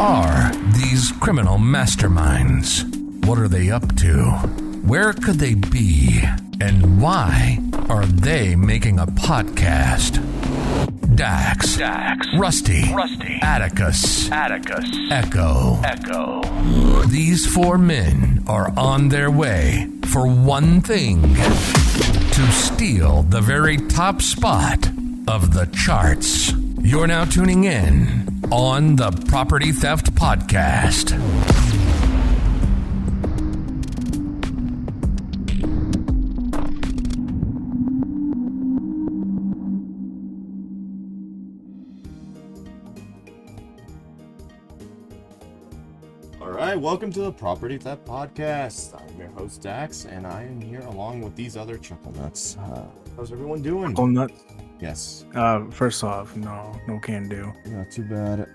are these criminal masterminds? What are they up to? Where could they be? And why are they making a podcast? Dax, Rusty, Atticus, Echo. These four men are on their way for one thing: to steal the very top spot of the charts. You're now tuning in on the Property Theft Podcast. Welcome to the Property Theft Podcast. I'm your host Dax, and I am here along with these other chuckle nuts. How's everyone doing? Chuckle nuts? Yes. First off, no can do. Not too bad.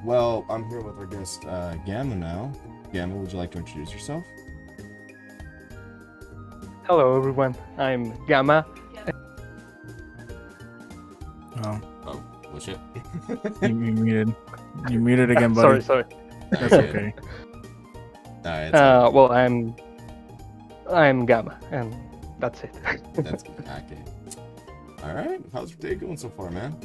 Well, I'm here with our guest Gamma now. Gamma, would you like to introduce yourself? Hello everyone, I'm Gamma. Oh, what's it? you muted again, buddy. Sorry. That's okay. Alright. Well, I'm Gamma, and that's it. That's good. Okay. Alright, how's your day going so far, man?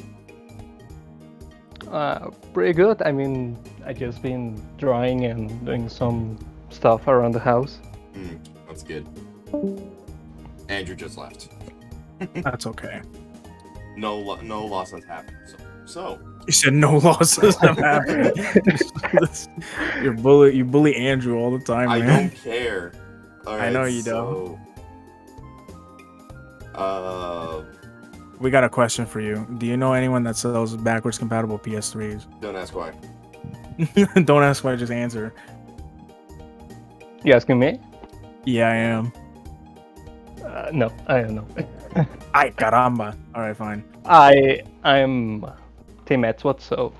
Pretty good. I mean, I just been drawing and doing some stuff around the house. That's good. Andrew just left. That's okay. No losses happened. So. You said no losses have happened. You bully Andrew all the time, man. I don't care. All right, I know you don't. We got a question for you. Do you know anyone that sells backwards compatible PS3s? Don't ask why. Don't ask why, just answer. You asking me? Yeah, I am. No, I don't know. Ay, caramba. Alright, fine. I'm Team Etswat, so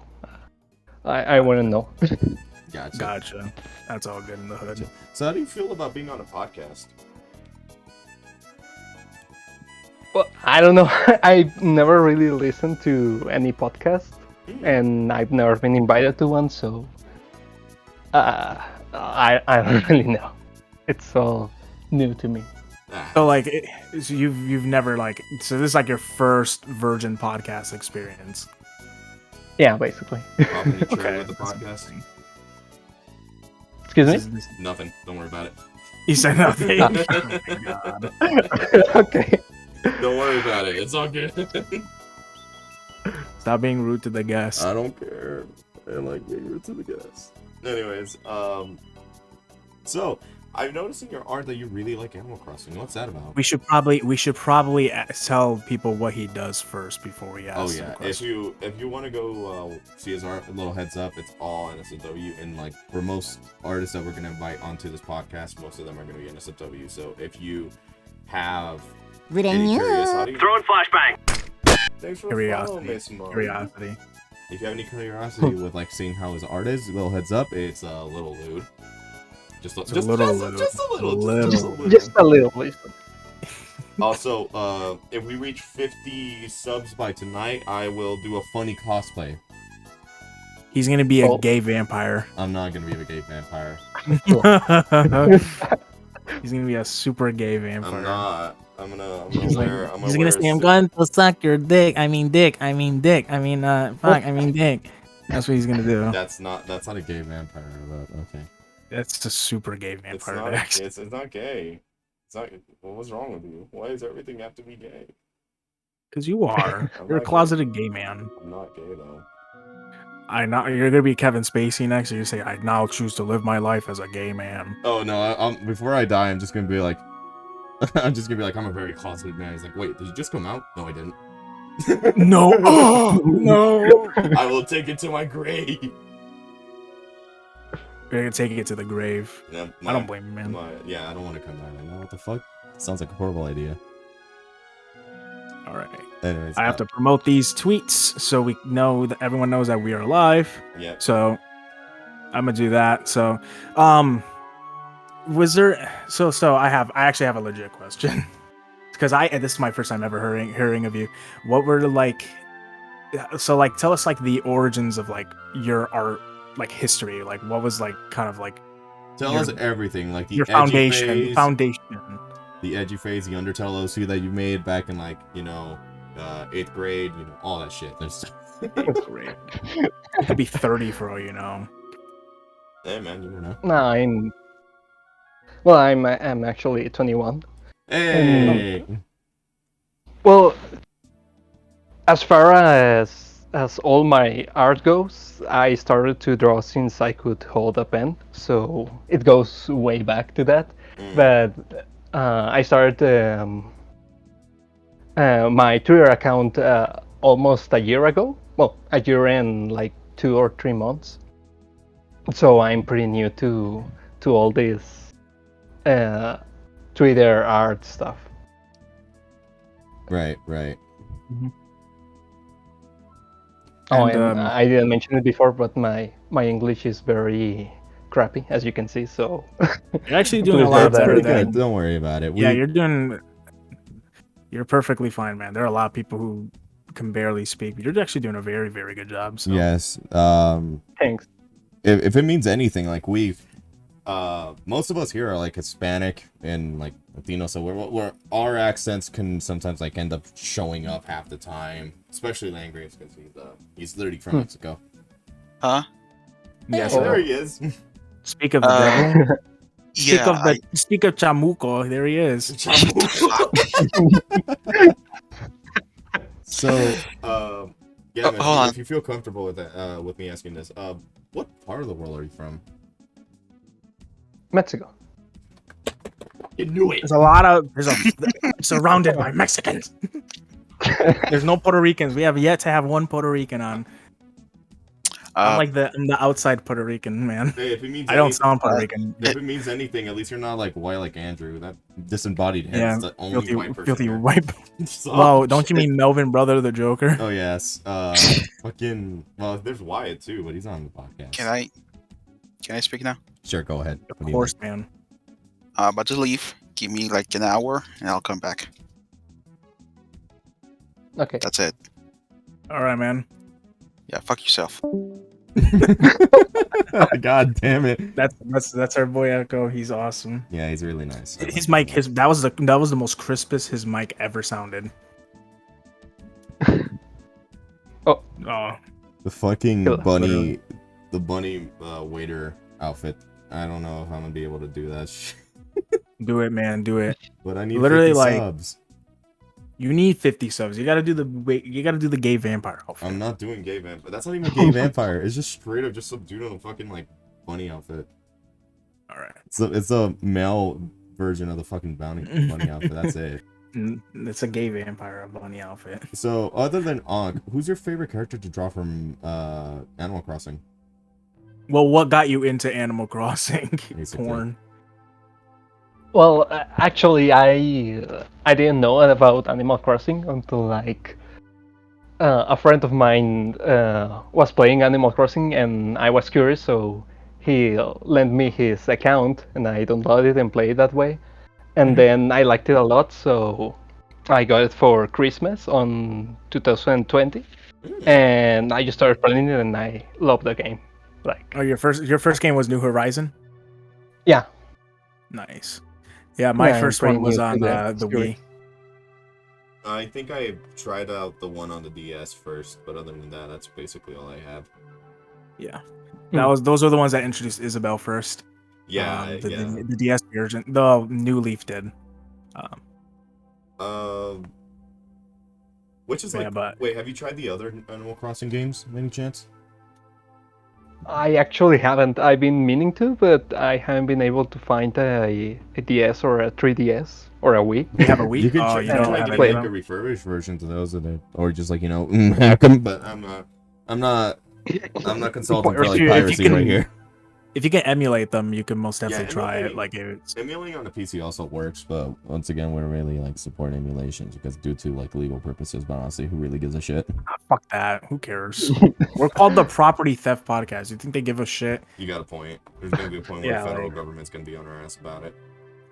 I wouldn't know. Gotcha. That's all good in the hood. So how do you feel about being on a podcast? Well, I don't know. I've never really listened to any podcast, and I've never been invited to one, so I don't really know. It's all new to me. So like, so you've never so this is like your first Virgin podcast experience. Yeah, basically. Okay. With the podcast? Excuse me? Nothing. Don't worry about it. You said nothing. Oh my God. Okay. Don't worry about it. It's all good. Stop being rude to the guests. I don't care. I like being rude to the guests. Anyways, so I've noticed in your art that you really like Animal Crossing. What's that about? We should probably tell people what he does first before we ask. Oh yeah, if you want to go see his art, a little heads up, it's all NSFW, and like for most artists that we're gonna invite onto this podcast, most of them are gonna be NSFW. So if you have any curiosity, throwing flashbang. Thanks for Curiosity. If you have any curiosity with like seeing how his art is, a little heads up, it's a little lewd. Just a little, please. Also, if we reach 50 subs by tonight, I will do a funny cosplay. He's gonna be a gay vampire. I'm not gonna be a gay vampire. He's gonna be a super gay vampire. I'm not. I'm gonna He's gonna say, "I'm going to suck your dick. I mean, dick. I mean, dick. I mean, fuck. I mean, dick." That's what he's gonna do. That's not a gay vampire, but okay. That's a super gay vampire. It's not gay. It's not. What's wrong with you? Why does everything have to be gay? Because you are. You're a closeted gay man. I'm not gay though. You're gonna be Kevin Spacey next, and you say, "I now choose to live my life as a gay man." Oh no! Before I die, I'm just gonna be like, I'm a very closeted man. He's like, wait, did you just come out? No, I didn't. No. Oh no! I will take it to my grave. You're gonna take it to the grave. Yeah, I don't blame you, man. I don't want to come down right now. What the fuck? Sounds like a horrible idea. All right. Anyways, I have to promote these tweets so we know that everyone knows that we are live. Yeah. So I'm gonna do that. So, was there? So I actually have a legit question because this is my first time ever hearing of you. What were So like, tell us like the origins of like your art, like history. Like, what was like kind of like Tell your- us everything, like the your edgy foundation, phase, the the Undertale OC that you made back in like 8th grade, all that shit. There's Great. It could be 30 for all you know. hey man, you know. No, I'm actually 21. Hey, Well, as far as all my art goes, I started to draw since I could hold a pen, so it goes way back to that. But I started my Twitter account almost a year ago. Well, a year and like 2 or 3 months. So I'm pretty new to all this Twitter art stuff. right. Oh, And, and I didn't mention it before, but my English is very crappy, as you can see. So You're actually doing Please a lot bear that better Pretty in mind. good. than. Don't worry about it. Yeah, you're perfectly fine, man. There are a lot of people who can barely speak, but you're actually doing a very, very good job. So. Yes. thanks. If it means anything, like most of us here are like Hispanic and like Latino, so we're our accents can sometimes like end up showing up half the time, especially Langrius because he's literally from Mexico. Huh? Yeah, Oh, so there he is. speak of the Uh, devil. Speak Yeah, of speak of Chamuco. There he is. So, yeah, man, hold on. if you feel comfortable with that, with me asking this, what part of the world are you from? Mexico. You knew it. There's a lot of surrounded by Mexicans. There's no Puerto Ricans. We have yet to have one Puerto Rican on. I'm like I'm the outside Puerto Rican man. Hey, if it means I don't anything, sound Puerto Rican. if it means anything, at least you're not like white like Andrew. That disembodied head Yeah, is the only white person. filthy here. white. So- Whoa, don't you mean Melvin, brother, the Joker? Oh yes. Fucking. Well, there's Wyatt too, but he's on the podcast. Can I speak now? Sure, go ahead. Of course, man. I'm about to leave. Give me like an hour and I'll come back. Okay. That's it. All right, man. Yeah, fuck yourself. God damn it. That's our boy Echo. He's awesome. Yeah, he's really nice. His mic, that was the most crispest his mic ever sounded. Oh. The fucking Kill- bunny, the bunny waiter outfit. I don't know if I'm gonna be able to do that shit. Do it, man. Do it. But I need Literally, 50 like, subs. You need 50 subs. You gotta do the gay vampire outfit. I'm not doing gay vampire. That's not even gay vampire. It's just straight up just some dude on a fucking like bunny outfit. All right. It's a male version of the fucking bunny outfit. That's it. It's a gay vampire bunny outfit. So other than Ankh, who's your favorite character to draw from Animal Crossing? Well, what got you into Animal Crossing? Basically. Porn. Well, actually, I didn't know about Animal Crossing until like a friend of mine was playing Animal Crossing, and I was curious, so he lent me his account, and I downloaded it and played that way. And then I liked it a lot, so I got it for Christmas on 2020, and I just started playing it, and I love the game. Like, Oh, your first game was New Horizon? yeah. Nice. Yeah, my Yeah, first pretty one was new to on the the Wii. I think I tried out the one on the DS first, but other than that, that's basically all I have. Yeah. Those are the ones that introduced Isabel first. Yeah, The DS version, the New Leaf did. Which is Yeah, like, but- wait, have you tried the other Animal Crossing games? Any chance? I actually haven't. I've been meaning to, but I haven't been able to find a DS or a 3DS or a Wii. You have a Wii? You can Oh, try, you you don't can have like it. get like a refurbished version to those of it, or just like hack them. But I'm not consulting for like piracy right here. If you can emulate them, you can most Yeah, definitely try it. emulating- Like it's Emulating on the PC also works, but once again, we're really like supporting emulations because due to like legal purposes. But honestly, who really gives a shit? fuck that. Who cares? We're called the Property Theft Podcast. You think they give a shit? You got a point. There's gonna be a point where Yeah, the federal like- government's gonna be on our ass about it.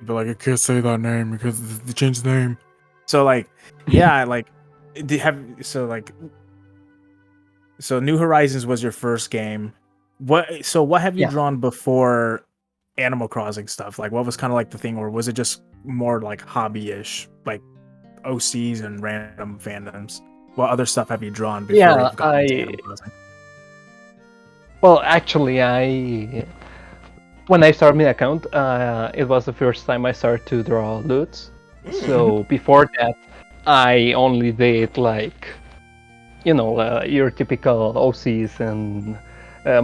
They're like, I can't say that name because they changed the name. So like, yeah, like, they have so like, So New Horizons was your first game. What have you Yeah. drawn before Animal Crossing stuff? Like, what was kind of like the thing, or was it just more like hobby-ish, like OCs and random fandoms? What other stuff have you drawn before Yeah, you've gotten into Animal Crossing? well, actually, when I started my account, it was the first time I started to draw loots. So before that, I only did like, your typical OCs and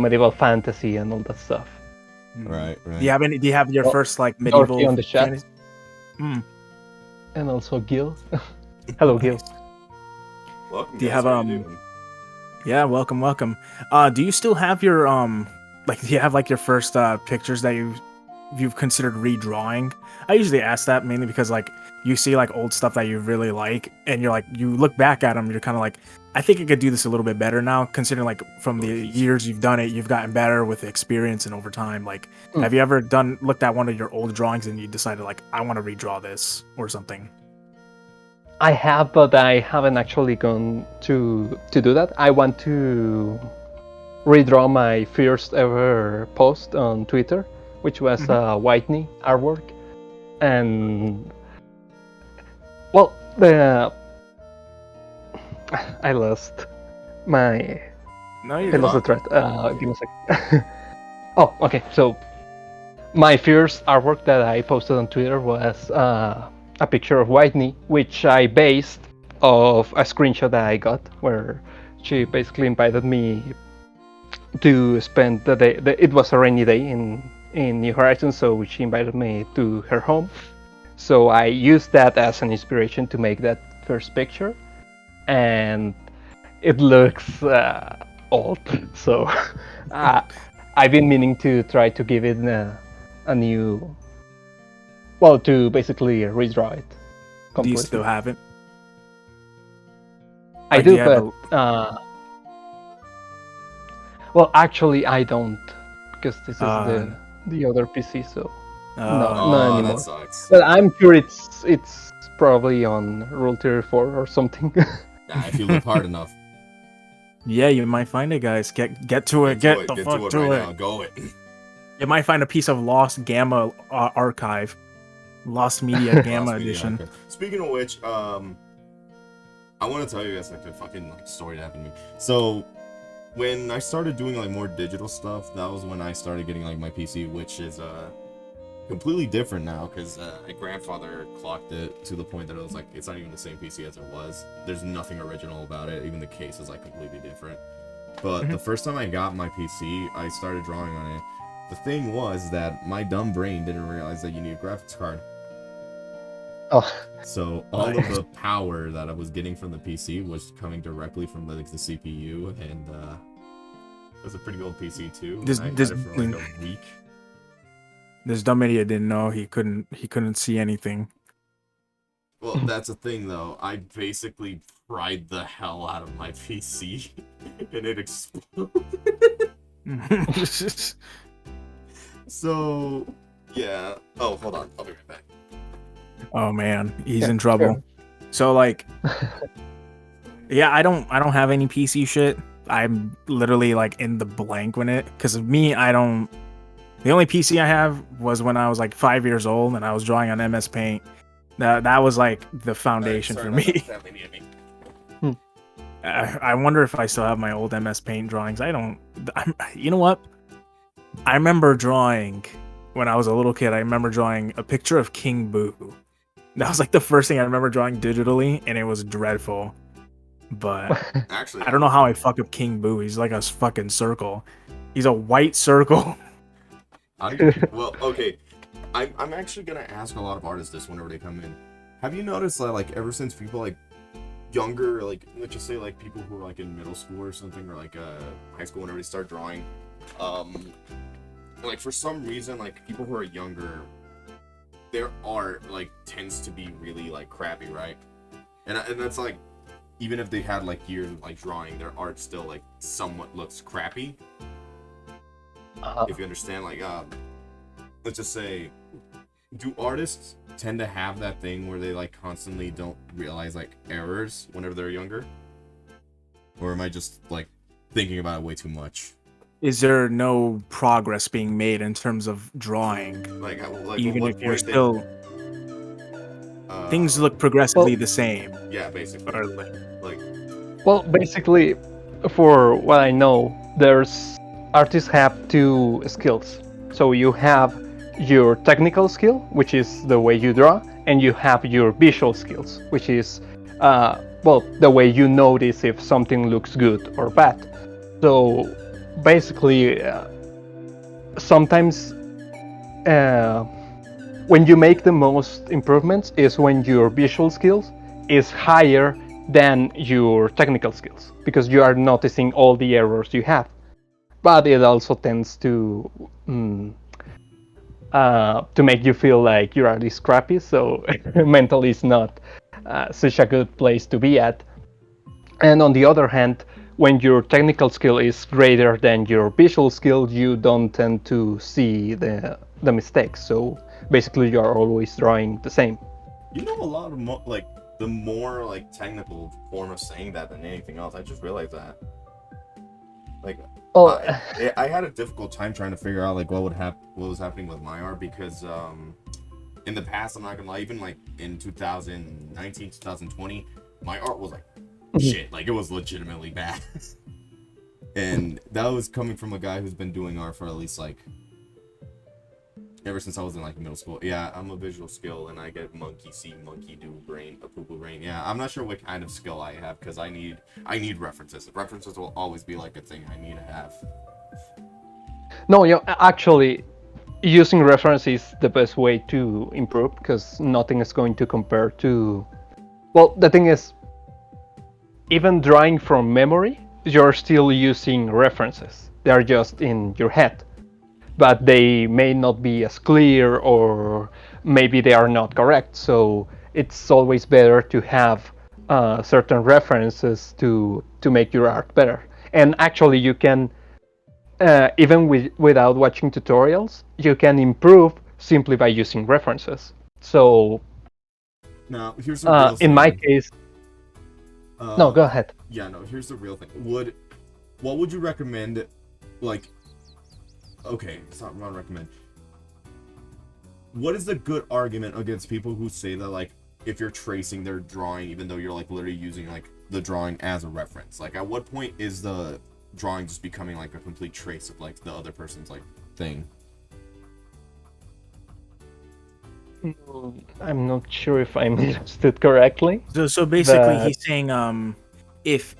medieval fantasy and all that stuff. Right. Do you have your Well, first like Dorothy medieval on the chat. fantasy? Mm. And also Gil. Hello, Gil. Welcome, Do you guys. have, How you doing? Yeah, welcome. Do you still have your do you have like your first pictures that you've considered redrawing? I usually ask that mainly because like you see like old stuff that you really like, and you look back at them, you're kind of like, I think I could do this a little bit better now, considering like from the years you've done it, you've gotten better with experience and over time. Like, have you ever looked at one of your old drawings and you decided like, I want to redraw this or something? I have, but I haven't actually gone to do that. I want to redraw my first ever post on Twitter, which was Whitney artwork, and well, I lost my. No, I you're lost the not. thread. Give me a sec. Oh, okay. So my first artwork that I posted on Twitter was a picture of Whitney, which I based off a screenshot that I got, where she basically invited me to spend the day. It was a rainy day in New Horizons, so she invited me to her home. So I used that as an inspiration to make that first picture, and it looks old. So I've been meaning to try to give it a new, well, to basically redraw it completely. Do you still have it? I Like, do, do you have but well, actually, I don't, because this is the other PC, so not Oh, anymore. that sucks. But I'm sure it's probably on Rule 34 or something. Nah, if you look hard enough. Yeah, you might find it, guys. Get to it. Get the fuck to right it. now. Go it. You might find a piece of lost Gamma archive, lost media Gamma Lost Media edition. Archive. Speaking of which, I want to tell you guys like a fucking like story that happened to me. So when I started doing like more digital stuff, that was when I started getting like my PC, which is completely different now because my grandfather clocked it to the point that it was like it's not even the same PC as it was. There's nothing original about it. Even the case is like completely different. But the first time I got my PC, I started drawing on it. The thing was that my dumb brain didn't realize that you need a graphics card. Oh, So all of the power that I was getting from the PC was coming directly from the CPU, and it was a pretty old PC too. This- I had this- it for like a week. This dumb idiot didn't know he couldn't see anything. Well, that's the thing though. I basically fried the hell out of my PC, and it exploded. So yeah. Oh, hold on. I'll be right back. Oh man, he's Yeah, in trouble. sure. So like, yeah, I don't have any PC shit. I'm literally like in the blank when because of me, I don't. The only PC I have was when I was like 5 years old and I was drawing on MS Paint. That was like the foundation Sorry for about me. that. Family near me. I wonder if I still have my old MS Paint drawings. You know what? I remember drawing when I was a little kid. I remember drawing a picture of King Boo. That was like the first thing I remember drawing digitally, and it was dreadful. But Actually, I don't know how I fuck up King Boo. He's like a fucking circle. He's a white circle. Well, okay. I'm actually gonna ask a lot of artists this whenever they come in. Have you noticed that like ever since people like younger, like let's just say like people who are like in middle school or something, or like high school, whenever they start drawing, like for some reason like people who are younger, their art like tends to be really like crappy, right? And that's like even if they had like years of like drawing, their art still like somewhat looks crappy. If you understand, like let's just say, do artists tend to have that thing where they like constantly don't realize like errors whenever they're younger? Or am I just like thinking about it way too much. Is there no progress being made in terms of drawing? Like Even what if you're point they- still, things look progressively the same. Yeah, basically. Or, Like, Well, basically, for what I know, there's artists have two skills. So you have your technical skill, which is the way you draw, and you have your visual skills, which is the way you notice if something looks good or bad. So basically, sometimes when you make the most improvements is when your visual skills is higher than your technical skills, because you are noticing all the errors you have. But it also tends to make you feel like you are this crappy, so mentally it's not such a good place to be at. And on the other hand, when your technical skill is greater than your visual skill, you don't tend to see the mistakes. So basically, you are always drawing the same. you know, a lot of the more like technical form of saying that than anything else. I just realized that. Like, Oh, I had a difficult time trying to figure out like what was happening with my art, because in the past, I'm not gonna lie, even like in 2019, 2020, my art was like shit. Like, it was legitimately bad. And that was coming from a guy who's been doing art for at least like ever since I was in like middle school. Yeah, I'm a visual skill, and I get monkey see, monkey do, brain, a poo poo brain. Yeah, I'm not sure what kind of skill I have, because I need references. References will always be like a thing I need to have. no, actually, using reference is the best way to improve, because nothing is going to compare to. Well, the thing is, even drawing from memory, you're still using references. They're just in your head, but they may not be as clear, or maybe they are not correct. So it's always better to have certain references to make your art better. And actually, you can even without watching tutorials, you can improve simply by using references. So Now, here's the real thing. in my case, no, go ahead. Yeah, no, here's the real thing. What would you recommend? Like, okay, it's not what I recommend. What is the good argument against people who say that, like, if you're tracing their drawing, even though you're like literally using like the drawing as a reference? Like, at what point is the drawing just becoming like a complete trace of like the other person's like thing? I'm not sure if I understood correctly. So basically, he's saying if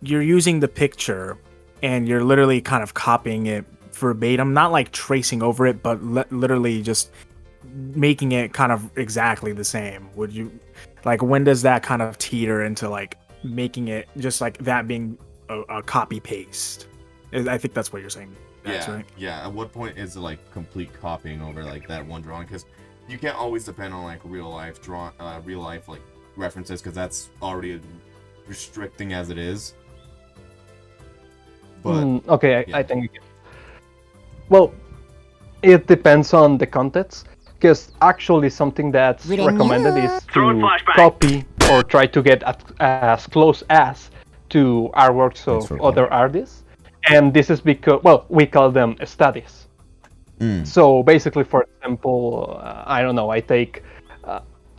you're using the picture and you're literally kind of copying it verbatim, not like tracing over it, but literally just making it kind of exactly the same, would you, like, when does that kind of teeter into like making it just like that being a copy paste? I think that's what you're saying. That's right. Yeah. At what point is it like complete copying over like that one drawing? Because you can't always depend on like real life like references, because that's already restricting as it is. But okay, yeah. I think. Well, it depends on the context, because actually something that's recommended is to copy or try to get as close as to artworks of other artists, and this is because, well, we call them studies. So basically, for example, I don't know, I take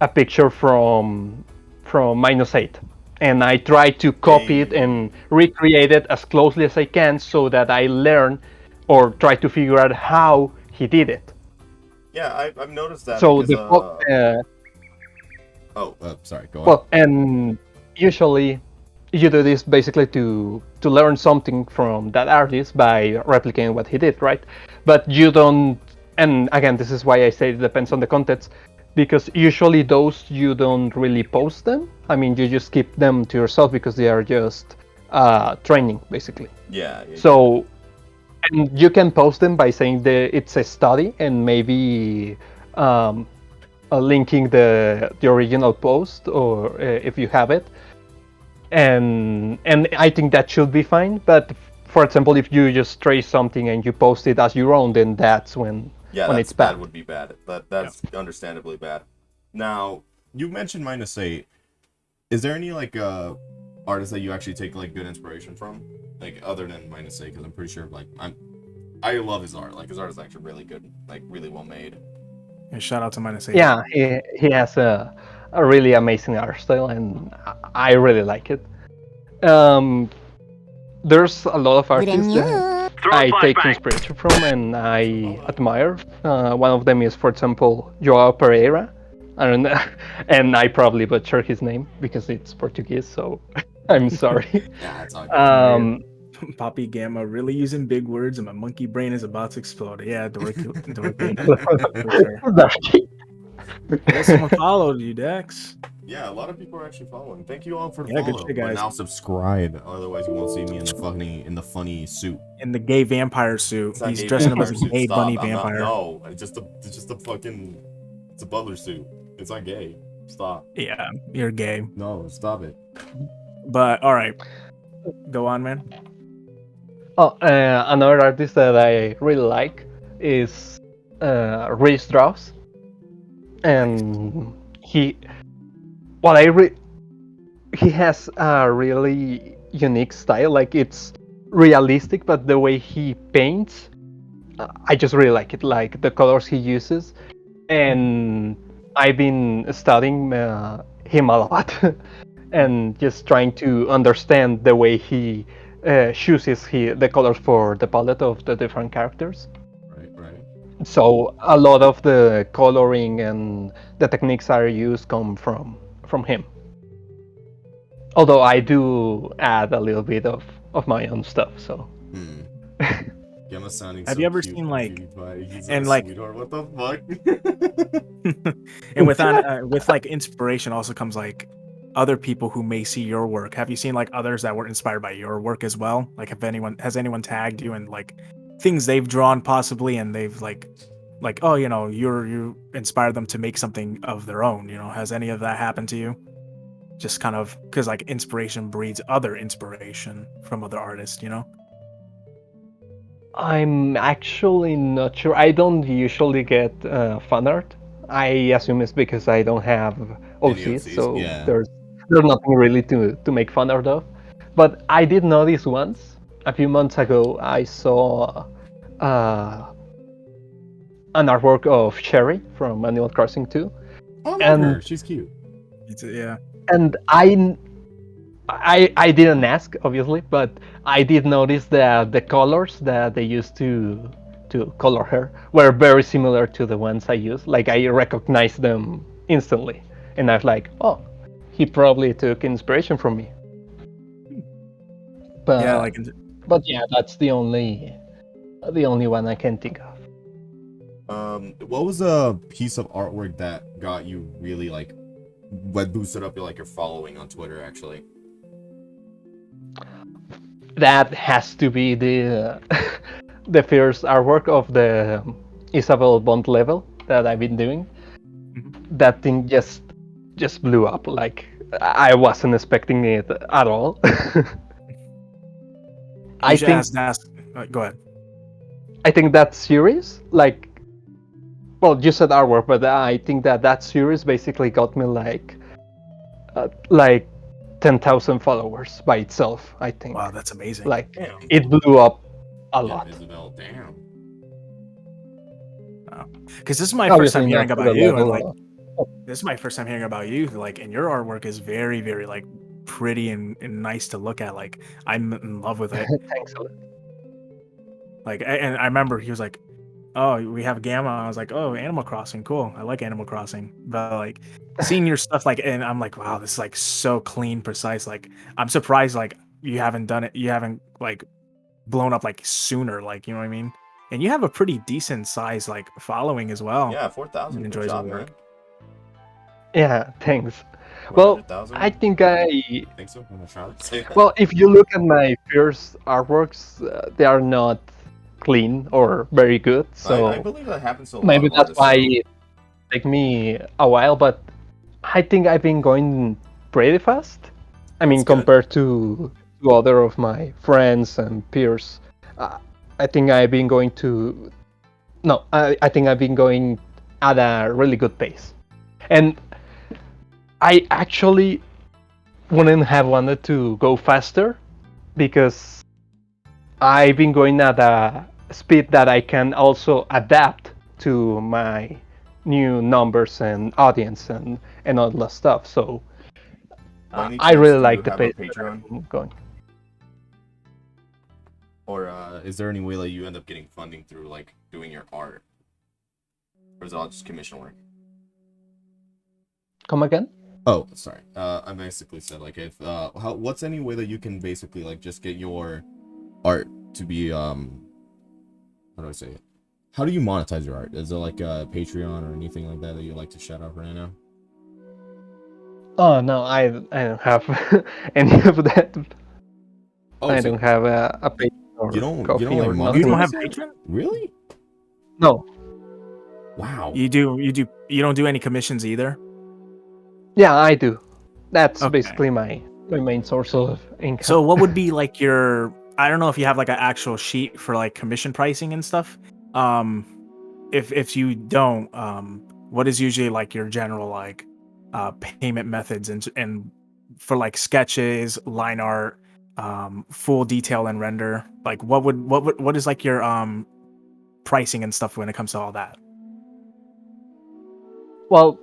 a picture from -8, and I try to copy it and recreate it as closely as I can, so that I learn or try to figure out how he did it. Yeah, I've noticed that. So because, sorry, go on. Well, and usually you do this basically to learn something from that artist by replicating what he did, right? But you don't, and again, this is why I say it depends on the context, because usually those you don't really post them. I mean, you just keep them to yourself because they are just training, basically. Yeah. So, and you can post them by saying that it's a study, and maybe linking the original post, or if you have it. And I think that should be fine. But for example, if you just trace something and you post it as your own, then that's when it's bad. That would be bad. That's understandably bad. Now, you mentioned -8. Is there any like artists that you actually take like good inspiration from? like other than minus A, because I'm pretty sure like I love his art. Like his art is actually really good, like really well made. And shout out to Minus 8. Yeah, he has a really amazing art style, and I really like it. There's a lot of artists that I take inspiration from and I admire. One of them is, for example, Joao Pereira. I don't know, and I probably butcher his name because it's Portuguese, so I'm sorry. Yeah, it's all good. Poppy Gamma really using big words, and my monkey brain is about to explode. Yeah, dorky. Yes, someone followed you, Dex. Yeah, a lot of people are actually following. Thank you all for Yeah, good following. shit, But guys. now subscribe, otherwise you won't see me in the funny suit. In the gay vampire suit. It's not He's gay dressing up vampire as a suit. gay Stop. bunny I'm not- vampire. No, it's just a fucking. It's a butler suit. It's not gay. Stop. Yeah, you're gay. No, stop it. But all right, go on, man. Oh, another artist that I really like is Rhys Strauss, and he has a really unique style. Like it's realistic, but the way he paints, I just really like it. Like the colors he uses, and I've been studying him a lot, and just trying to understand the way he chooses the colors for the palette of the different characters. Right. So a lot of the coloring and the techniques I use come from him. Although I do add a little bit of my own stuff. So. Gemma sounding Have so you ever cute, seen, like- he's and, a like- sweetheart. What the fuck? And with like inspiration also comes like other people who may see your work. Have you seen like others that were inspired by your work as well? Like, has anyone tagged you and like things they've drawn possibly, and they've like oh, you know, you inspired them to make something of their own. You know, has any of that happened to you? Just kind of because like inspiration breeds other inspiration from other artists. You know. I'm actually not sure. I don't usually get fan art. I assume it's because I don't have OCs, OCs, so yeah. there's nothing really to make fun art of. But I did notice once, a few months ago, I saw an artwork of Sherry from Animal Crossing 2. Oh, I love And- her. She's cute. Yeah. And I didn't ask, obviously, but I did notice that the colors that they used to color her were very similar to the ones I use. Like I recognized them instantly, and I was like, "Oh, he probably took inspiration from me." But Yeah, like but yeah, that's the only one I can think of. What was a piece of artwork that got you really like, what boosted up your following on Twitter? Actually, That has to be the the first artwork of the Isabel Bond level that I've been doing. Mhm. That thing just blew up. Like I wasn't expecting it at all. I think go ahead. I think that series, like, well, you said artwork, but I think that series basically got me like 10,000 followers by itself. I think. Wow, that's amazing. Like damn. it blew up a Yeah, lot. Isabel, damn. Because this is my first time Obviously hearing not to about the you, and level like of- this is my first time hearing about you. Like, and your artwork is very, very like pretty and nice to look at. Like, I'm in love with it. Thanks a lot. Like, and I remember he was like, "Oh, we have Gamma." I was like, "Oh, Animal Crossing, cool. I like Animal Crossing." But like, seeing your stuff, like, and I'm like, "Wow, this is like so clean, precise." Like, I'm surprised like you haven't done it. You haven't like blown up like sooner. Like, you know what I mean? And you have a pretty decent size like following as well. Yeah, 4,000. Enjoys Good job, the man. work. Yeah, thanks. Well, 100,000? I think think so. I'm not trying to say that. well, if you look at my first artworks, they are not clean or very good. So I believe that happens to a lot maybe of that's artists, why so- it take me a while. But I think I've been going pretty fast. I mean, That's good. compared to other of my friends and peers, I think I've been going to. No, I think I've been going at a really good pace, and I actually wouldn't have wanted to go faster because I've been going at a speed that I can also adapt to my new numbers and audience and all that stuff. So By any I chance, really do you like the have a pace that Patreon? I'm going. Or is there any way that you end up getting funding through like doing your art? Or is it all just commission work? Come again? Oh, sorry. I basically said like if what's any way that you can basically like just get your art to be how do I say it? How do you monetize your art? Is it like a Patreon or anything like that that you like to shout out right now? Oh no, I don't have any of that. Oh, I so don't have a page or you don't coffee like or You nothing. don't have monetize it? Patreon? Really? No. Wow. You don't do any commissions either? Yeah, I do. That's Okay. basically my main source of income. So what would be like your, I don't know if you have like an actual sheet for like commission pricing and stuff. If you don't, what is usually like your general like payment methods and for like sketches, line art, full detail and render, like what is like your pricing and stuff when it comes to all that? Well,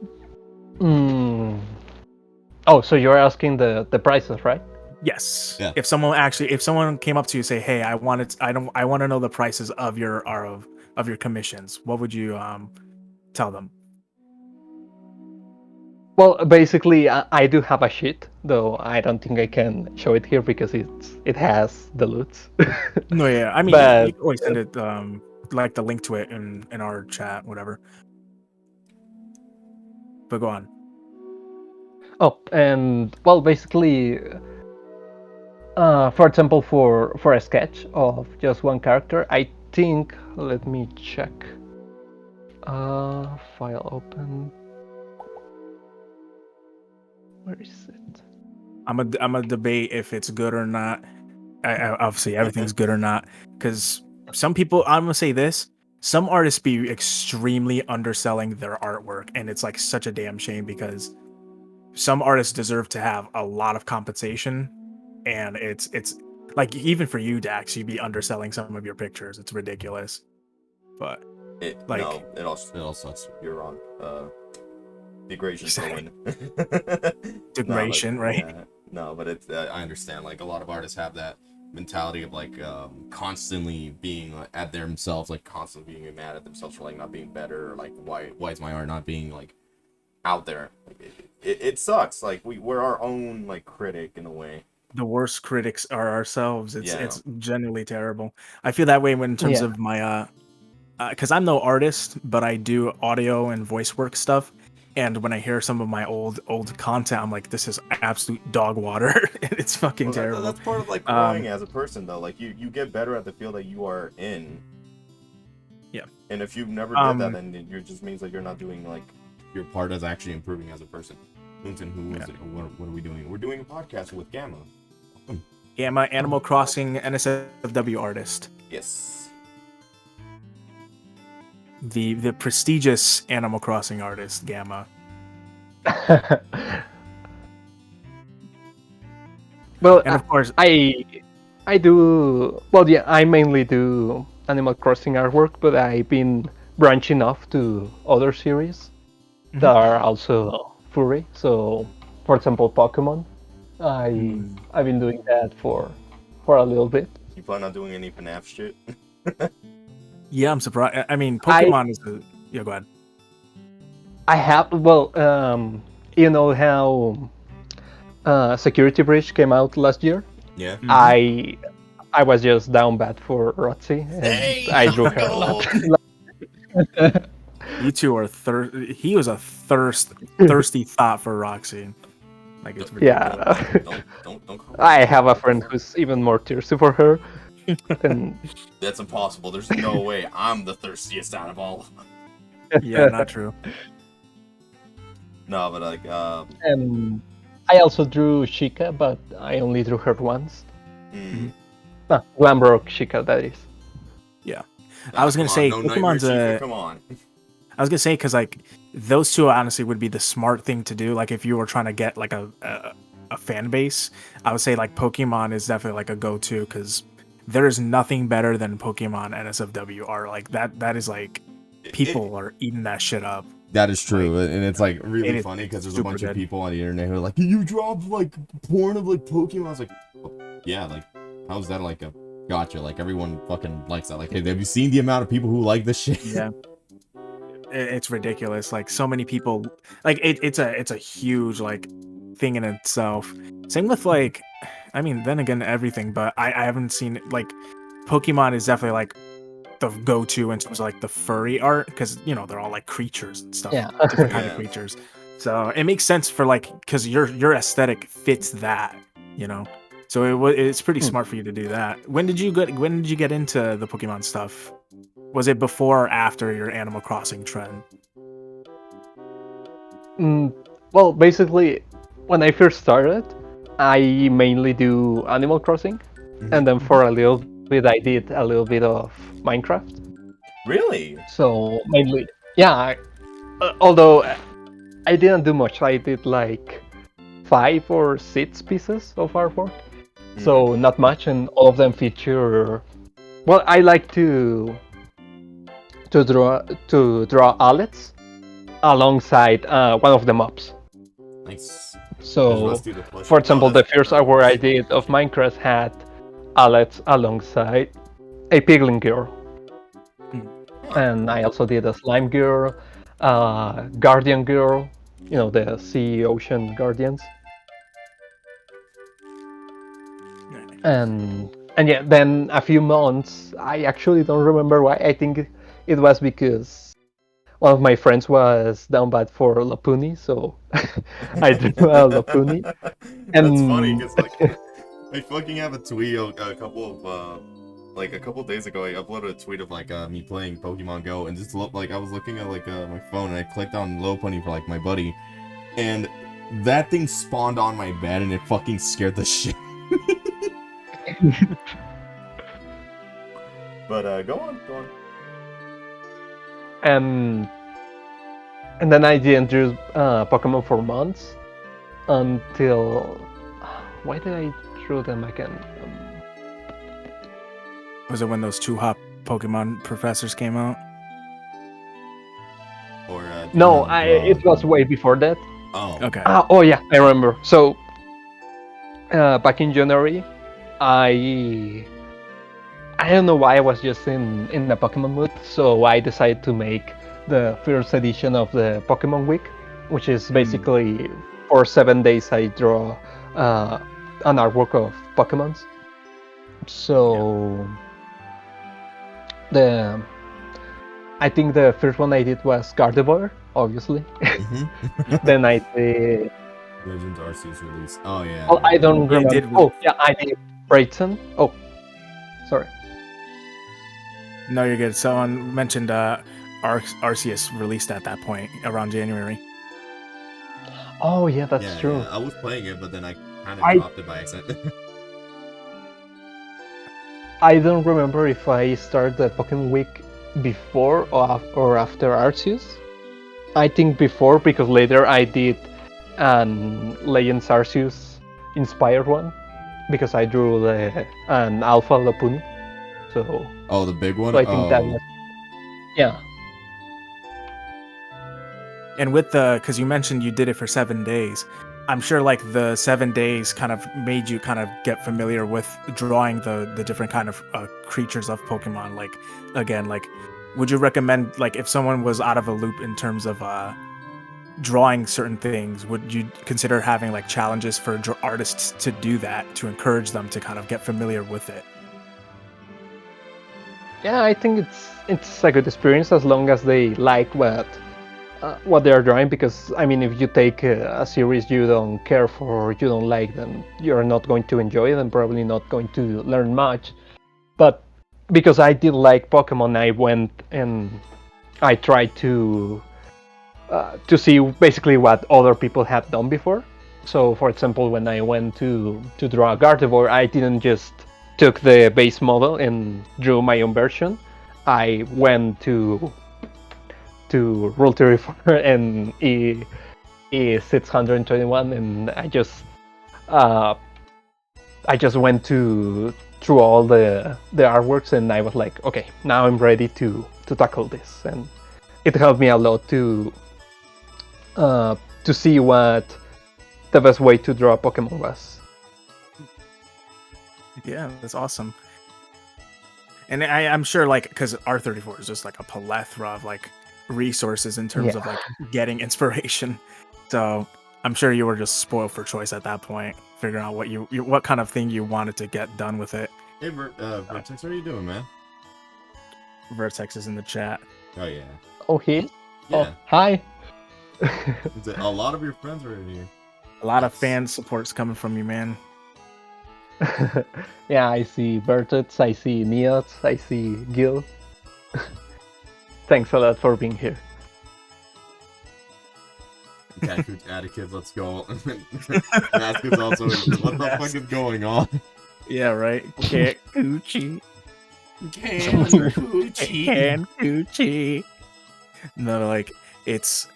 mm, oh, so you're asking the prices, right? Yes. Yeah. If someone came up to you and say, "Hey, I want to know the prices of your of your commissions," what would you tell them? Well, basically, I do have a sheet, though I don't think I can show it here because it has the loots. No, yeah. I mean, But you can always send it like the link to it in our chat, whatever. But go on. oh, and well, basically, for example, for a sketch of just one character, I think. Let me check. File open. Where is it? I'm a debate if it's good or not. Obviously, everything's good or not, because some people. I'm gonna say this: some artists be extremely underselling their artwork, and it's like such a damn shame because some artists deserve to have a lot of compensation, and it's like even for you, Dax, you'd be underselling some of your pictures. It's ridiculous, but like No, it all sucks. You're wrong. Degradation for win. degradation, right? Yeah, no, but it's I understand. Like a lot of artists have that mentality of like constantly being at themselves, like constantly being mad at themselves for like not being better, or like why is my art not being like out there? Like, it sucks. Like we're our own like critic in a way. The worst critics are ourselves. Yeah. It's genuinely terrible. I feel that way when in terms Yeah. of my because I'm no artist, but I do audio and voice work stuff. And when I hear some of my old content, I'm like, this is absolute dog water. It's fucking Well, terrible. that's part of like growing as a person though. Like you get better at the field that you are in. Yeah. And if you've never did that, then it just means that you're not doing like your part as actually improving as a person. Moonton, who is it? What are we doing? We're doing a podcast with Gamma. Gamma, Animal Crossing NSFW artist. Yes. The prestigious Animal Crossing artist, Gamma. Well, And of course, I do. Well, yeah, I mainly do Animal Crossing artwork, but I've been branching off to other series that are also furry. So, for example, Pokemon. I've been doing that for a little bit. You plan on doing any FNAF shit? yeah, I'm surprised. I mean, Pokemon is a yeah. Go ahead. I have. Well, you know how Security Breach came out last year. Yeah. I was just down bad for Roxy, and I drew her a lot. You two are he was a thirsty thought for Roxy. Like it's ridiculous. Yeah. Don't call I have a friend who's even more thirsty for her. And That's impossible. There's no way. I'm the thirstiest out of all of them. Yeah, not true. No, but like and I also drew Chica, but I only drew her once. Glamrock Chica, that is. Yeah. I was gonna say Pokemon's a. Come on. I was gonna say because like those two honestly would be the smart thing to do. Like if you were trying to get like a fan base, I would say like Pokemon is definitely like a go-to because there is nothing better than Pokemon NSFW art. Like that is like people are eating that shit up. That is true, and it's like really it funny because there's a super bunch good. of people on the internet who are like, "You drop like porn of like Pokemon." I was like, well, "Yeah, like how's that like a gotcha?" Like everyone fucking likes that. Like, hey, have you seen the amount of people who like this shit? Yeah, it's ridiculous. Like so many people, like it's a huge like thing in itself. Same with like, I mean, then again, everything. But I haven't seen like Pokemon is definitely like the go-to in terms of like the furry art because you know they're all like creatures and stuff, Yeah. different kind of Yeah. creatures. So it makes sense for like because your aesthetic fits that, you know. So it's pretty smart for you to do that. When did you get into the Pokemon stuff? Was it before or after your Animal Crossing trend? Well, basically, when I first started, I mainly do Animal Crossing, and then for a little bit, I did a little bit of Minecraft. Really? So mainly, yeah. Although I didn't do much, I did like 5 or 6 pieces of artwork, so not much, and all of them feature. Well, I like to draw allets alongside one of the mobs. Nice. So, Let's do the push. for example, the that's first artwork I did of Minecraft had allets alongside a piglin girl. And I also did a slime girl, guardian girl, you know, the sea ocean guardians. And yeah, then a few months, I actually don't remember why. I think it was because one of my friends was down bad for Lopunny, so I drew a Lopunny. That's funny because like I fucking have a tweet a couple of days ago. I uploaded a tweet of like me playing Pokemon Go and just looked like I was looking at like my phone and I clicked on Lopunny for like my buddy, and that thing spawned on my bed and it fucking scared the shit. But go on. And then I didn't do Pokemon for months until why did I draw them again? Was it when those 2-hop Pokemon professors came out? Or No, it was way before that. Oh. Okay. Oh yeah, I remember. So back in January, I don't know why I was just in the Pokemon mood, so I decided to make the first edition of the Pokemon Week, which is basically for 7 days I draw an artwork of Pokemons. So I think the first one I did was Gardevoir, obviously. Then I did Legends Arceus release. Oh yeah. Well, I don't Yeah, remember. Oh, yeah, I did Brayton. Oh, sorry. No, you're good. Someone mentioned Arceus released at that point around January. Oh, yeah, that's true. Yeah. I was playing it, but then I kind of I- dropped it by accident. I don't remember if I started the Pokemon Week before or after Arceus. I think before, because later I did an Legends Arceus inspired one, because I drew an Alpha Lopunny. So, Oh, the big one. so I think that was, yeah. And with because you mentioned you did it for 7 days, I'm sure like the 7 days kind of made you kind of get familiar with drawing the different kind of creatures of Pokemon. Like, again, like, would you recommend, like, if someone was out of a loop in terms of drawing certain things, would you consider having like challenges for artists to do that, to encourage them to kind of get familiar with it? Yeah, I think it's a good experience as long as they like what they're drawing. Because I mean, if you take a series you don't care for, or you don't like, then you're not going to enjoy it and probably not going to learn much. But because I did like Pokemon, I went and I tried to see basically what other people had done before. So, for example, when I went to draw Gardevoir, I didn't just took the base model and drew my own version. I went to Rule 34 and E621, and I just went to through all the artworks, and I was like, okay, now I'm ready to tackle this, and it helped me a lot to see what the best way to draw Pokemon was. Yeah, that's awesome. And I'm sure, like, because R34 is just like a plethora of like resources in terms of like getting inspiration. So I'm sure you were just spoiled for choice at that point, figuring out what kind of thing you wanted to get done with it. Hey, Vertex, what are you doing, man? Vertex is in the chat. Oh yeah. Oh, he? Yeah. Oh, hi. A lot of your friends are in here. A lot of fan support's coming from you, man. Yeah, I see Bertets, I see Neots, I see Gil. Thanks a lot for being here. Atticus, let's go. Mask is also. What the fuck is going on? Yeah, right. Can Coochie. No, like it's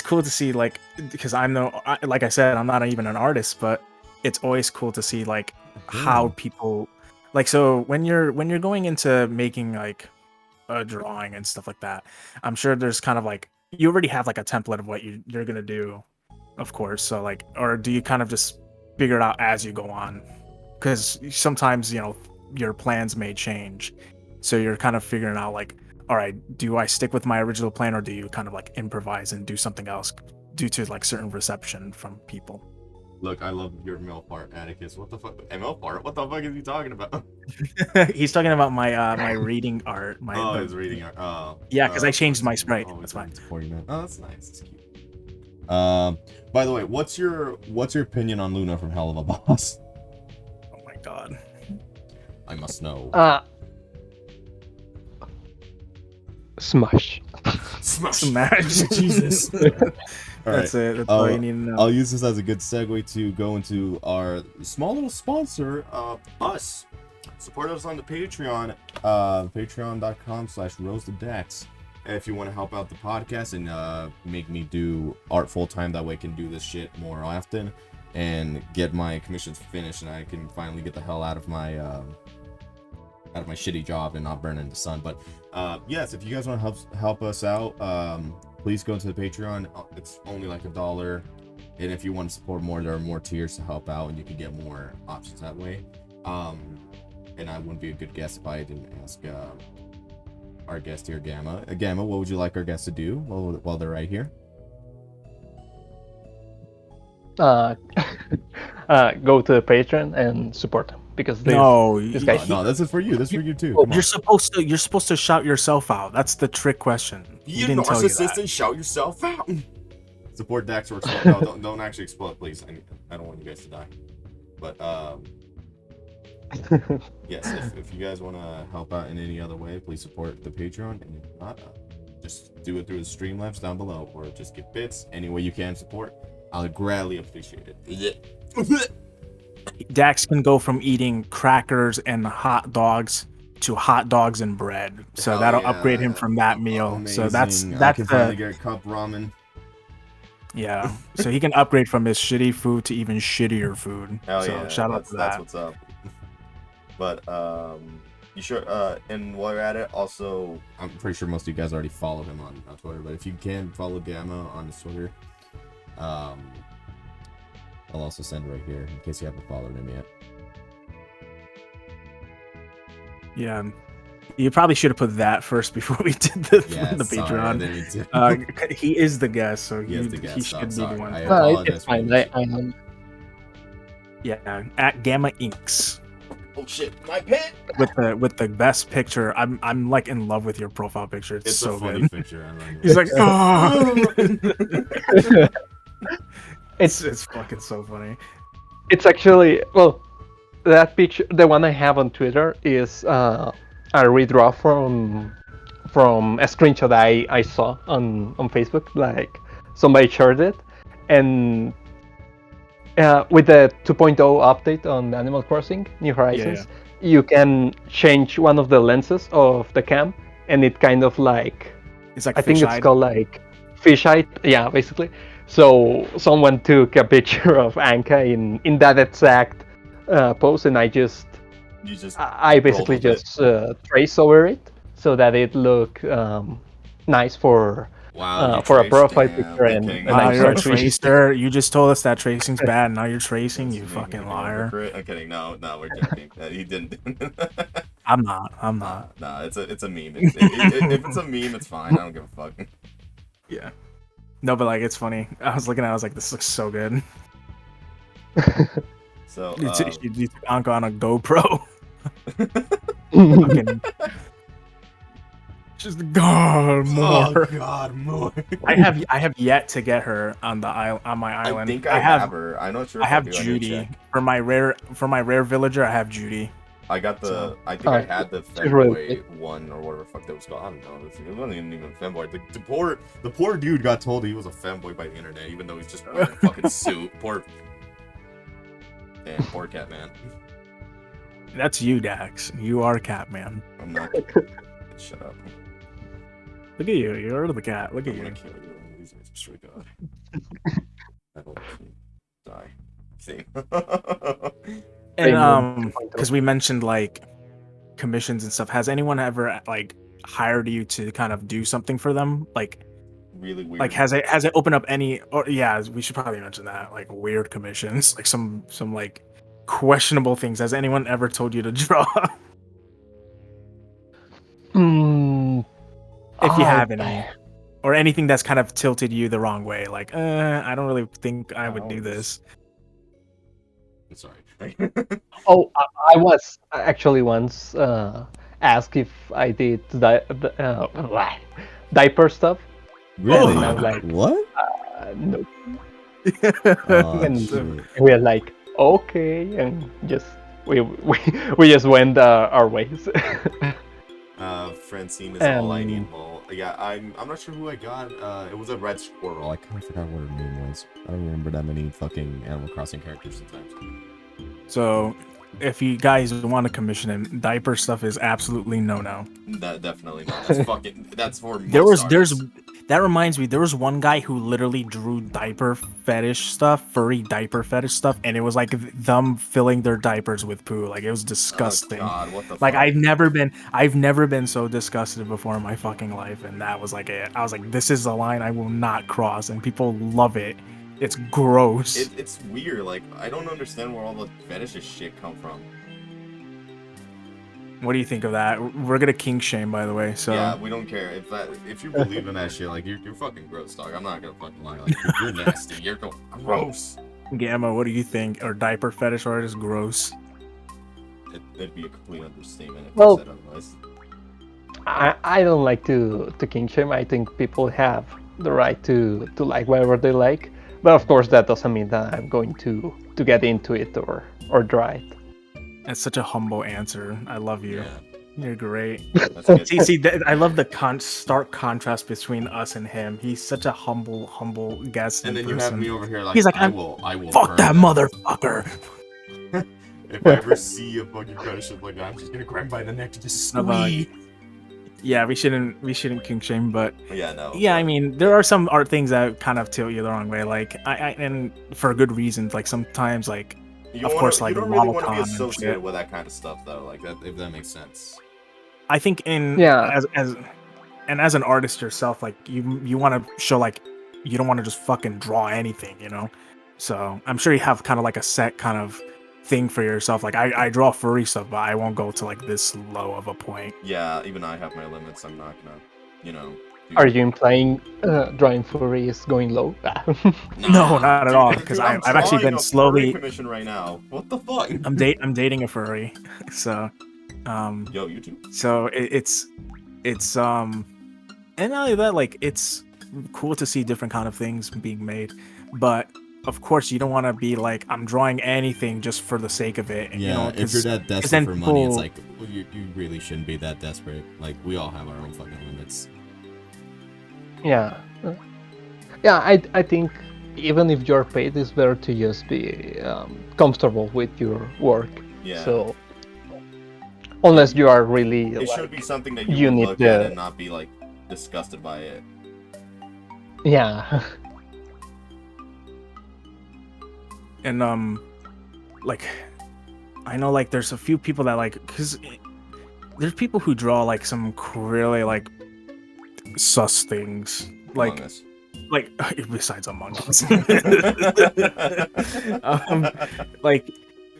cool to see, like, because like I said, I'm not even an artist, but it's always cool to see like how people like. So when you're going into making like a drawing and stuff like that, I'm sure there's kind of like you already have like a template of what you're gonna do, of course. So like, or do you kind of just figure it out as you go on? Because sometimes, you know, your plans may change, so you're kind of figuring out like, all right, do I stick with my original plan, or do you kind of like improvise and do something else due to like certain reception from people? Look, I love your ML part, Atticus. What the fuck? ML part? What the fuck is he talking about? He's talking about my my reading art. His reading art. Oh. Yeah, because I changed my sprite. That's fine. Oh, that's nice. That's cute. By the way, what's your opinion on Luna from Hell of a Boss? Oh my god. I must know. Smash. Smash. Jesus. All That's right. it. That's all you need to know. I'll use this as a good segue to go into our small little sponsor, us. Support us on the Patreon, patreon.com/roasteddax. If you want to help out the podcast and make me do art full time, that way I can do this shit more often and get my commissions finished, and I can finally get the hell out of my shitty job and not burn in the sun. But yes, if you guys want to help us out, please go to the Patreon. It's only like $1, and if you want to support more, there are more tiers to help out, and you can get more options that way. And I wouldn't be a good guest if I didn't ask our guest here, Gamma. Gamma, what would you like our guests to do while they're right here? Go to the Patreon and support them, because this guy. No, this is for you. This is for you too. You're supposed to shout yourself out. That's the trick question. You narcissist, and shout yourself out. Support Dax or explode. No, don't actually explode, please. I don't want you guys to die. But yes, if you guys want to help out in any other way, please support the Patreon, and if not, just do it through the Streamlabs down below, or just give bits any way you can support. I'll gladly appreciate it. Dax can go from eating crackers and hot dogs to hot dogs and bread, so that'll upgrade him from that meal. Amazing. So that's I can finally get a cup ramen. Yeah, so he can upgrade from his shitty food to even shittier food. Hell so yeah, shout out to that. That's what's up. But you sure? And while you're at it, also, I'm pretty sure most of you guys already follow him on Twitter. But if you can follow Gamma on his Twitter, I'll also send right here in case you haven't followed him yet. Yeah, you probably should have put that first before we did the Patreon. He is the guest, so he should be the one. It's fine. I am. Yeah, at Gammainks. Oh shit, my pet! With the best picture. I'm like in love with your profile picture. It's so a funny good. Picture. I like it. He's like, oh. It's fucking so funny. It's actually, well, that picture, the one I have on Twitter, is a redraw from a screenshot I saw on Facebook. Like, somebody shared it, and with the 2.0 update on Animal Crossing New Horizons, you can change one of the lenses of the cam, and it kind of like, it's like I think it's called like fisheye. Yeah, basically. So someone took a picture of Anka in that exact pose, and I just You just I basically rolled with it. just trace over it so that it look nice for Wow, for a you traced. profile Damn, picture you're and kidding a me. Wow, nice you're a photography. tracer. You just told us that tracing's bad. Now you're tracing. Yes, You making fucking a liar. hypocrite. I'm kidding. No, we're joking. He didn't. I'm not. I'm not. Nah, it's a meme. If it's a meme, it's fine. I don't give a fuck. Yeah. No, but like it's funny. I was looking at it, I was like, this looks so good. So, You took Anka on a GoPro. Fucking just God more. Oh God, more. I have yet to get her on my island. I think I have her. I'm not sure. I If have I do. I need to Judy check. for my rare villager. I have Judy. I got the. So- I think I had the she's really femboy one or whatever the fuck that was called. I don't know. It wasn't even a femboy. The poor dude got told he was a femboy by the internet, even though he's just wearing a fucking suit. Poor. Damn, poor cat man. That's you, Dax. You are Catman. I'm not. Shut up. Look at you. You're the cat. Look at I'm gonna you. kill you. These are just really God. I hope you die. See. And because we mentioned like commissions and stuff, has anyone ever like hired you to kind of do something for them? Like Really weird. Like has it opened up any? Or yeah, we should probably mention that. Like weird commissions, like some like questionable things. Has anyone ever told you to draw? If you have any, or anything that's kind of tilted you the wrong way, like I don't really think I would do this. I'm sorry. Oh, I was actually once asked if I did diaper stuff. Really? And I was like, What? no. Oh, And shit. we are like, okay, and just we just went our ways. Francine is all I need. Um, Well, yeah, I'm not sure who I got. It was a red squirrel. I kind of forgot what her name was. I don't remember that many fucking Animal Crossing characters sometimes. So, if you guys want to commission him, diaper stuff is absolutely no. That definitely not. That's fucking. That's for most There's artists. that reminds me. There was one guy who literally drew diaper fetish stuff, furry diaper fetish stuff, and it was like them filling their diapers with poo. Like it was disgusting. Oh God, what the Like fuck? I've never been so disgusted before in my fucking life, and that was like it. I was like, this is a line I will not cross, and people love it. It's gross. It's weird. Like I don't understand where all the fetishes shit come from. What do you think of that? We're gonna kink shame, by the way. So Yeah, we don't care if you believe in that shit. Like you're fucking gross, dog. I'm not gonna fucking lie. Like you're nasty. You're gross. Gamma, what do you think? Or diaper fetish artist gross? It'd be a complete understatement if Well- I said otherwise. I don't like to king shame. I think people have the right to like whatever they like, but of course that doesn't mean that I'm going to get into it or draw it. That's such a humble answer. I love you. Yeah, You're great. that's good. I love the stark contrast between us and him. He's such a humble guest. And then you person. have me over here like He's like, I will Fuck burn that them. motherfucker. If I ever see a fucking fetish like that, I'm just gonna grab him by the neck and just No, but- squeeze. Yeah, we shouldn't kink shame, but Yeah, no. yeah, I mean, there are some art things that kind of tilt you the wrong way. Like I and for good reasons. Like sometimes, like You of don't course, wanna, like you don't really want to Lolicon be and associated shit. with that kind of stuff though. Like that, if that makes sense. I think Yeah. as an artist yourself, like you want to show like you don't want to just fucking draw anything, you know. So I'm sure you have kind of like a set kind of thing for yourself. Like I draw furry stuff, but I won't go to like this low of a point. Yeah, even I have my limits. I'm not gonna, you know. do- Are you implying drawing furry is going low? No, not at all, dude, 'cause dude, I've actually drawing been a slowly- furry commission right now. What the fuck? I'm dating a furry, so Yo, you too. so it's and not only that, like it's cool to see different kind of things being made, but of course you don't want to be like I'm drawing anything just for the sake of it. Yeah, you know, if you're that then desperate for money, it's people- like well, you really shouldn't be that desperate. Like we all have our own fucking limits. Yeah. Yeah, I think even if you're paid, it's better to just be comfortable with your work. Yeah. So, unless you are really It like, should be something that you you would need look at the- and not be like disgusted by it. yeah, and like I know like there's a few people that like because there's people who draw like some really like sus things like Among Us. like besides Among Us. Like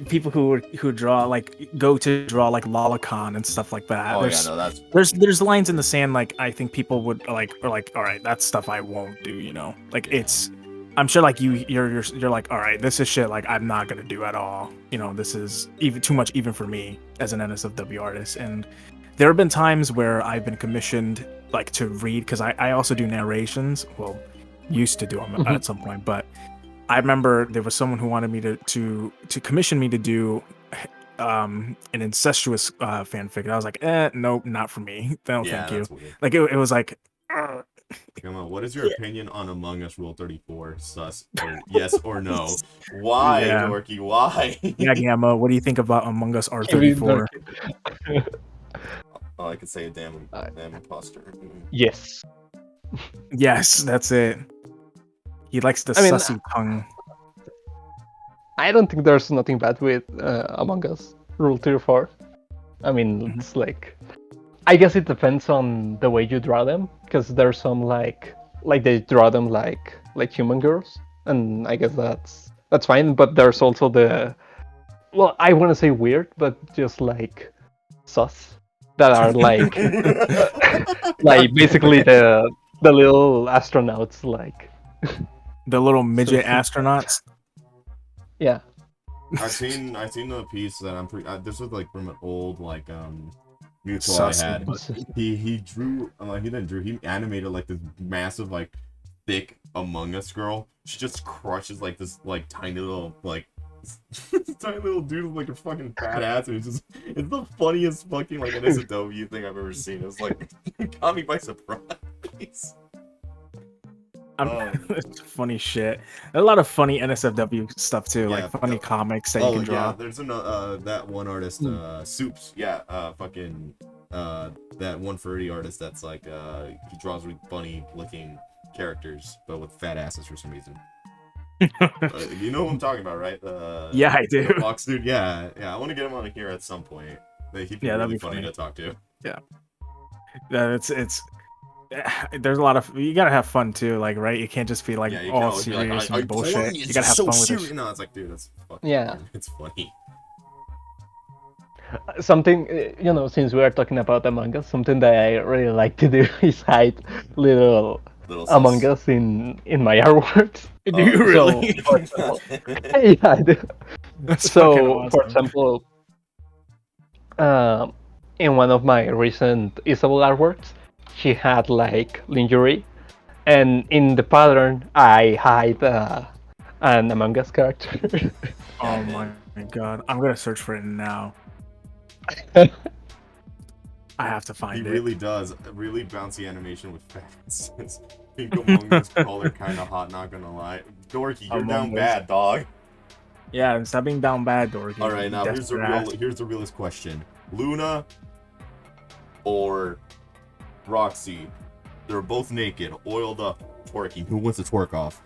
people who draw like go to draw like Lolicon and stuff like that. Oh there's, yeah, no, that's there's lines in the sand like I think people would like are like, all right, that's stuff I won't do, you know. Like it's I'm sure like you're like, all right, this is shit like I'm not gonna do at all. You know, this is even too much even for me as an NSFW artist. And there have been times where I've been commissioned like to read because I also do narrations. Well, used to do them at some point, but I remember there was someone who wanted me to commission me to do an incestuous fanfic. And I was like, nope, not for me. No, yeah, thank you. that's weird. Like it was like. Gamma, what is your opinion on Among Us Rule 34? Sus, or yes or no? Why, Yeah. Dorky? Why? Yeah, Gamma, what do you think about Among Us R34? Oh, I could say a damn imposter. Yes. Yes, that's it. He likes the I mean, sussy tongue. I don't think there's nothing bad with Among Us Rule 34. I mean, it's like, I guess it depends on the way you draw them, because there's some like they draw them like human girls, and I guess that's fine. But there's also the, well, I want to say weird, but just like sus that are like like basically the little astronauts, like The little midget astronauts. yeah. I've seen the piece that I'm pretty. This was like from an old like mutual Sus. I had. He drew. He didn't drew. He animated like this massive like thick Among Us girl. She just crushes like this like tiny little like tiny little dude with like a fucking fat ass. And it's the funniest fucking like NSFW thing I've ever seen. It's like it caught me by surprise. It's funny shit. There's a lot of funny NSFW stuff too, Yeah, like funny comics that you can draw. Yeah, there's another that one artist, Soups. Yeah, fucking that one furry artist that's like he draws really funny looking characters, but with fat asses for some reason. You know who I'm talking about, right? Yeah, I do. The Fox dude. Yeah. I want to get him on here at some point. He'd be really funny to talk to. Yeah, it's there's a lot of you gotta have fun too, like right? You can't just be like Yeah, you all can't be serious like, and bullshit. You gotta have fun with it. No, it's like, dude, that's fucking Yeah. fun. It's funny. Something, since we are talking about Among Us, something that I really like to do is hide little Among Us in my artworks. Do you really? So, for example, yeah, I do. That's So, fucking awesome. for example, in one of my recent Isabel artworks, she had like lingerie, and in the pattern, I hide an Among Us character. Oh my god, I'm gonna search for it now. I have to find He it. really does. A really bouncy animation with fats. Pink Among Us color kinda hot, not gonna lie. Dorky, you're down bad, dog. Yeah, stop being down bad, Dorky. Alright, now here's Desperate the realest question. Luna or Roxy? They're both naked, oiled up, twerking. Who wants to twerk off?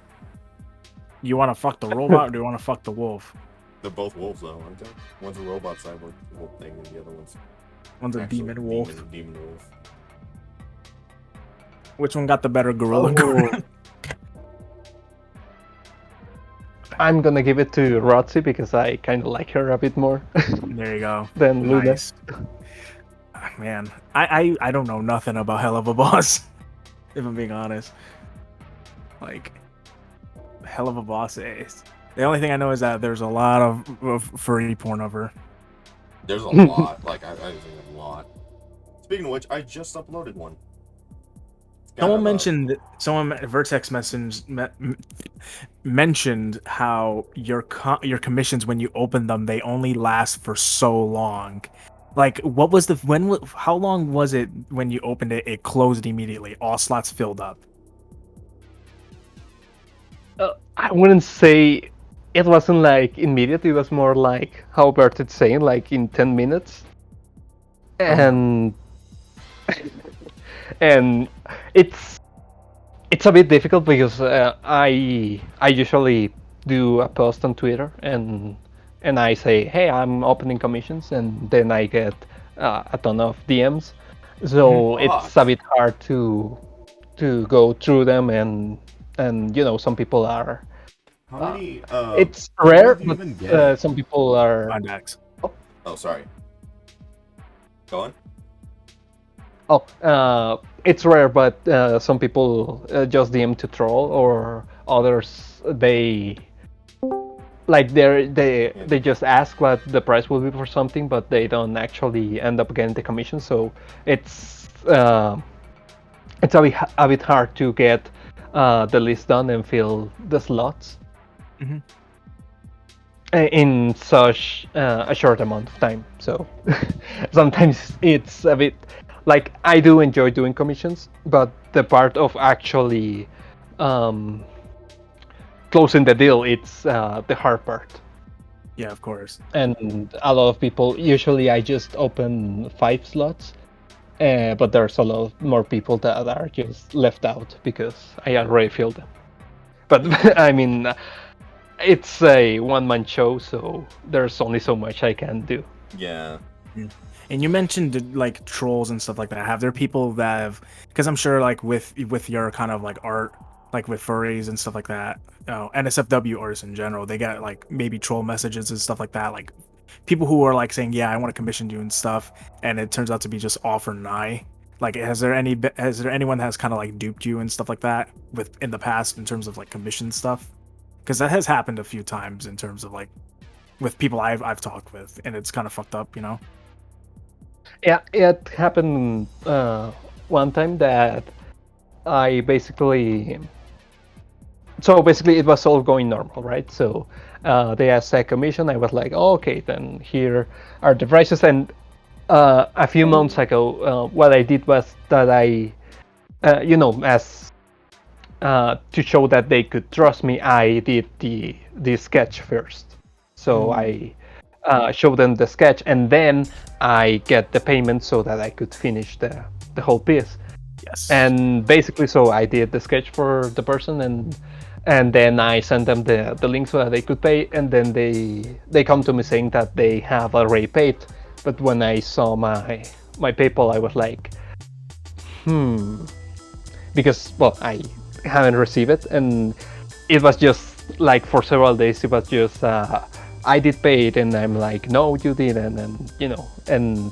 You want to fuck the robot or do you want to fuck the wolf? They're both wolves though, aren't they? One's a robot cyborg wolf thing, and the other one's One's a actual demon wolf. Demon wolf. Which one got the better gorilla? Oh. I'm gonna give it to Roxy because I kind of like her a bit more There you go. than Luna. Nice. Man, I don't know nothing about Hell of a Boss. If I'm being honest, like Hell of a Boss is. The only thing I know is that there's a lot of furry porn of her. There's a lot. Like I think a lot. Speaking of which, I just uploaded one. Someone Vertex mentioned how your commissions when you open them they only last for so long. Like what was how long was it when you opened it? It closed immediately. All slots filled up. I wouldn't say it wasn't like immediate. It was more like how Bert's saying, like in 10 minutes, and and it's a bit difficult because I usually do a post on Twitter and and I say, hey, I'm opening commissions, and then I get a ton of DMs. So it's a bit hard to go through them, and some people are. How many? It's how many rare, do you even get? but some people are. Contacts. Oh, sorry. Go on. It's rare, but some people just DM to troll, or others they they just ask what the price will be for something, but they don't actually end up getting the commission. So it's a bit hard to get the list done and fill the slots in such a short amount of time. So sometimes it's a bit like, I do enjoy doing commissions, but the part of actually closing the deal, it's the hard part. Yeah, of course. And a lot of people, usually I just open 5 slots, but there's a lot more people that are just left out because I already filled them. But I mean, it's a one-man show, so there's only so much I can do. Yeah. And you mentioned like trolls and stuff like that. Have there people that have? Because I'm sure like with your kind of like art, like with furries and stuff like that, NSFW artists in general, they get like maybe troll messages and stuff like that. Like people who are like saying, "Yeah, I want to commission you and stuff," and it turns out to be just all for nigh. Like, has there anyone that has kind of like duped you and stuff like that in the past in terms of like commission stuff? Because that has happened a few times in terms of like with people I've talked with, and it's kind of fucked up, you know. Yeah, it happened one time that I basically. So basically, it was all going normal, right? So they asked a commission. I was like, oh, okay, then here are the prices. And a few months ago, what I did was that I, as to show that they could trust me, I did the sketch first. So I showed them the sketch, and then I get the payment so that I could finish the whole piece. Yes. And basically, so I did the sketch for the person, and then I sent them the link so that they could pay, and then they come to me saying that they have already paid. But when I saw my PayPal, I was like, because, well, I haven't received it, and it was just like for several days it was just I did pay it, and I'm like, no, you didn't, and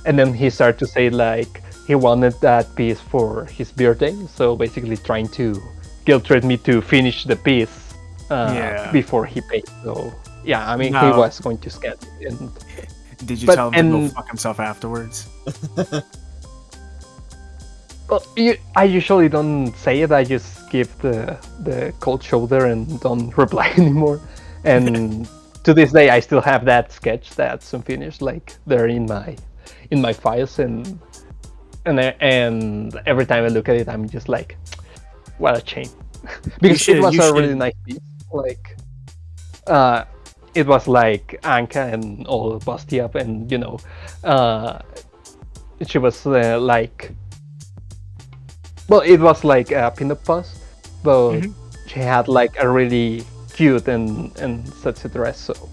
then he started to say like he wanted that piece for his birthday, so basically trying to guilt trip me to finish the piece before he paid. So yeah, I mean, he was going to scam me. And did you tell him to go fuck himself afterwards? Well, I usually don't say it. I just give the cold shoulder and don't reply anymore. And to this day, I still have that sketch that's unfinished. Like, they're in my files, and every time I look at it, I'm just like, what a shame. Because it was a really nice piece. Like, it was like Anka and all busty up, and she was like, well, it was like a pinup post, but she had like a really cute and sexy dress. So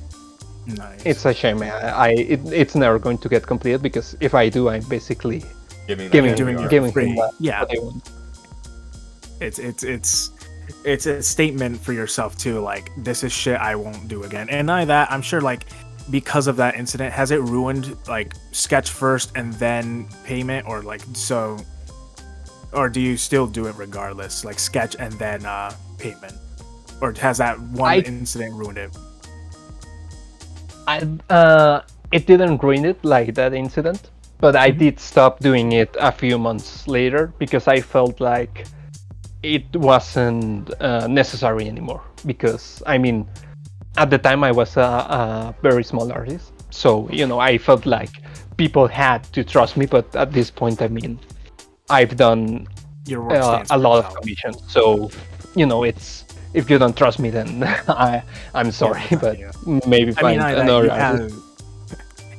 nice. It's a shame. It's never going to get completed, because if I do, I'm basically giving free. what Yeah. they want. It's a statement for yourself too. Like, this is shit I won't do again. And not that, I'm sure like because of that incident, has it ruined like sketch first and then payment, or like so? Or do you still do it regardless, like sketch and then payment? Or has that one incident ruined it? It didn't ruin it like that incident, but I did stop doing it a few months later because I felt like it wasn't necessary anymore. Because, I mean, at the time I was a very small artist, so I felt like people had to trust me. But at this point, I mean, I've done a lot of commissions, so it's, if you don't trust me, then I'm sorry, but maybe find another artist.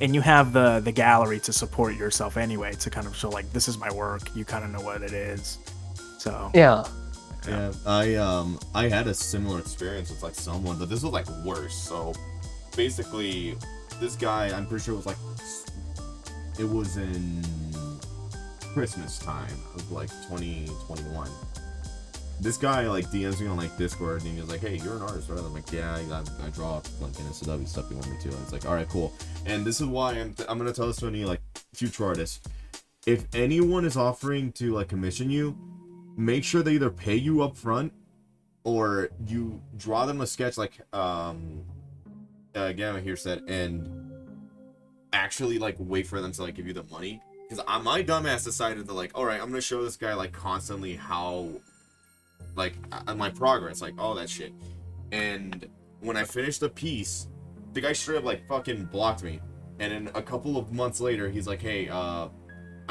And you have the gallery to support yourself anyway, to kind of show like, this is my work. You kind of know what it is. So yeah. I had a similar experience with like someone, but this was like worse. So basically this guy, I'm pretty sure it was in Christmas time of like 2021. This guy like DMs me on like Discord and he was like, "Hey, you're an artist, right?" I'm like, "Yeah, I draw like NSW stuff you want me to." And it's like, "All right, cool." And this is why I'm gonna tell this to any like future artists. If anyone is offering to like commission you, make sure they either pay you up front or you draw them a sketch like Gamma here said, and actually like wait for them to like give you the money. Because my dumbass decided to like, all right, I'm gonna show this guy like constantly how like my progress, like all that shit. And when I finished the piece, the guy straight up like fucking blocked me. And then a couple of months later, he's like, "Hey, I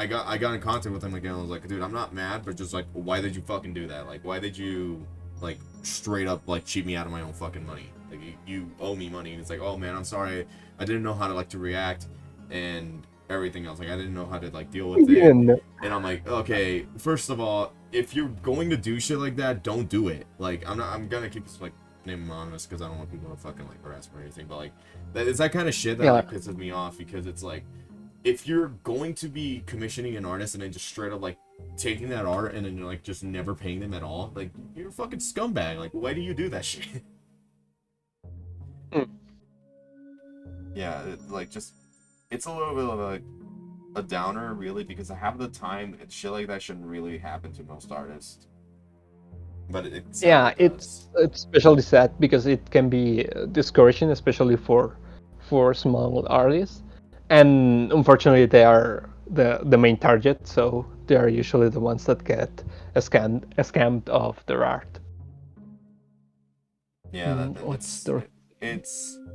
got in contact with him again." I was like, "Dude, I'm not mad, but just like, why did you fucking do that? Like, why did you like straight up like cheat me out of my own fucking money? Like, you owe me money." And it's like, "Oh man, I'm sorry. I didn't know how to like to react and everything else. Like, I didn't know how to like deal with it." And I'm like, "Okay, first of all, if you're going to do shit like that, don't do it. Like, I'm gonna keep this like name anonymous because I don't want people to fucking like harass me or anything. But like, it's that kind of shit that like pisses me off, because it's like, if you're going to be commissioning an artist and then just straight up like taking that art and then you're like just never paying them at all, like, you're a fucking scumbag. Like, why do you do that shit?" Yeah, it's a little bit of like a downer, really, because half the time shit like that shouldn't really happen to most artists. But it's especially sad because it can be discouraging, especially for small artists, and unfortunately they are the main target, so they are usually the ones that get scammed of their art. Yeah,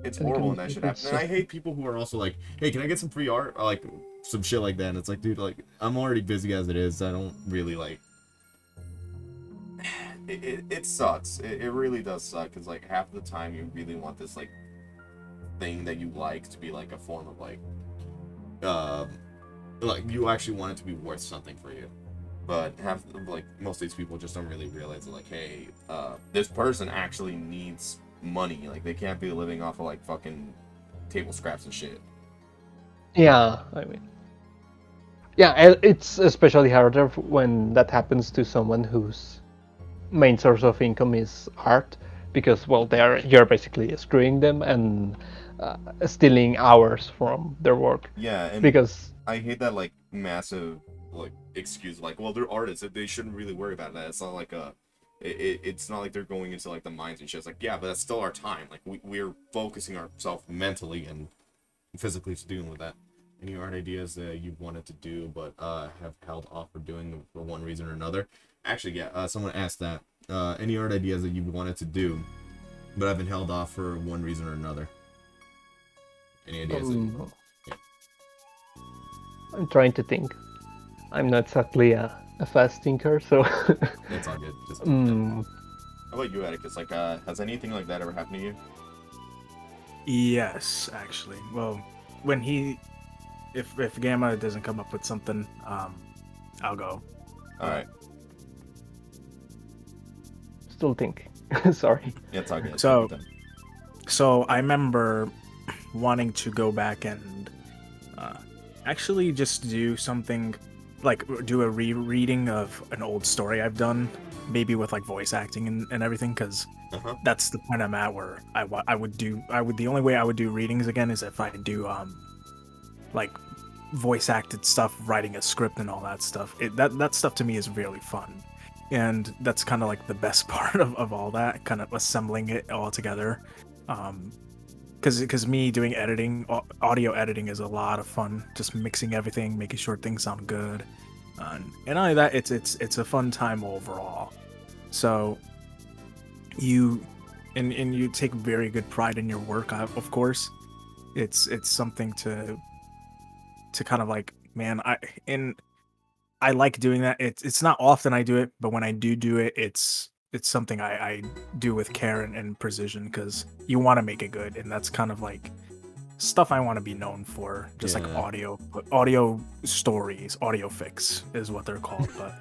it's horrible when that shit happens. And I hate people who are also like, "Hey, can I get some free art?" Or like some shit like that. And it's like, dude, like, I'm already busy as it is. I don't really like. It sucks. It really does suck, because like half the time you really want this like thing that you like to be like a form of like you actually want it to be worth something for you. But most of these people just don't really realize that, like, hey, this person actually needs money. Like, they can't be living off of like fucking table scraps and shit. Yeah, I mean, yeah, it's especially harder when that happens to someone whose main source of income is art, because, well, you're basically screwing them and stealing hours from their work. Yeah, and because I hate that like massive like excuse, like, well, they're artists, they shouldn't really worry about that. It's not like it's not like they're going into like the mines and shit. It's like, yeah, but that's still our time. Like, we're focusing ourselves mentally and physically to dealing with that. Any art ideas that you wanted to do but have held off for doing for one reason or another? Actually, yeah, someone asked that. Any art ideas that you wanted to do but have been held off for one reason or another? Any ideas? I'm trying to think. I'm not exactly a fast thinker, so It's all good. Just How about you, Atticus? Like, has anything like that ever happened to you? Yes, actually. Well, when if Gamma doesn't come up with something, I'll go. All right. Still think. Sorry. Yeah, it's all good. So I remember wanting to go back and actually just do something, like do a rereading of an old story I've done, maybe with like voice acting and everything, because that's the point I'm at, where the only way I would do readings again is if I do like voice acted stuff, writing a script and all that stuff. That stuff to me is really fun, and that's kind of like the best part of all that, kind of assembling it all together. Because me doing editing, audio editing, is a lot of fun. Just mixing everything, making sure things sound good, and not only that, it's a fun time overall. So you take very good pride in your work. Of course, it's something to kind of like, man, I like doing that. It's not often I do it, but when I do it, it's something I do with care and precision, because you want to make it good, and that's kind of like stuff I want to be known for. Just like audio stories, audio fix is what they're called. But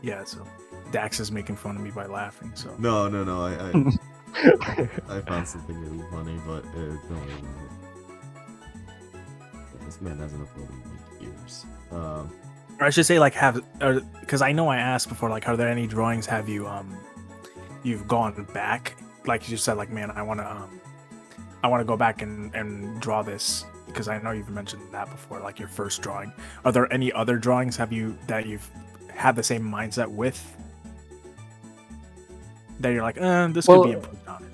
yeah, so Dax is making fun of me by laughing. So No. I found something really funny, but don't worry about it. This man hasn't uploaded in like years. Or I should say, like, because I know I asked before, like, are there any drawings have you you've gone back, like you just said, like, man, I want to go back and draw this, because I know you've mentioned that before, like your first drawing. Are there any other drawings that you've had the same mindset with, that you're like, this could be improved on?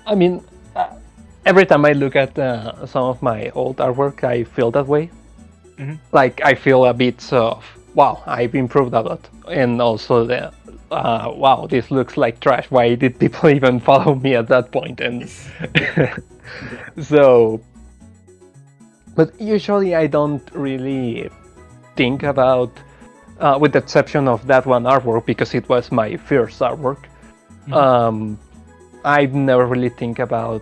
I mean, every time I look at some of my old artwork, I feel that way. Mm-hmm. Like, I feel a bit of, wow, I've improved a lot. And also the, wow, this looks like trash. Why did people even follow me at that point? And so, but usually I don't really think about, with the exception of that one artwork, because it was my first artwork. Mm-hmm. I never really think about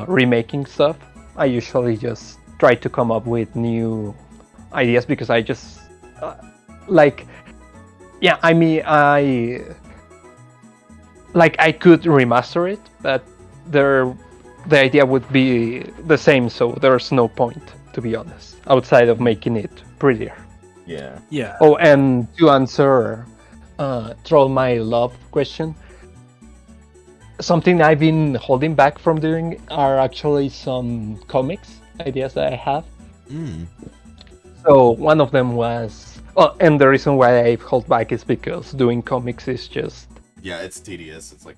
remaking stuff. I usually just try to come up with new ideas, because I just I mean, I could remaster it, but the idea would be the same, so there's no point, to be honest, outside of making it prettier. Yeah. Oh, and to answer Troll My Love question, something I've been holding back from doing are actually some comics ideas that I have. So one of them was, and the reason why I hold back is because doing comics is just, yeah, it's tedious. It's like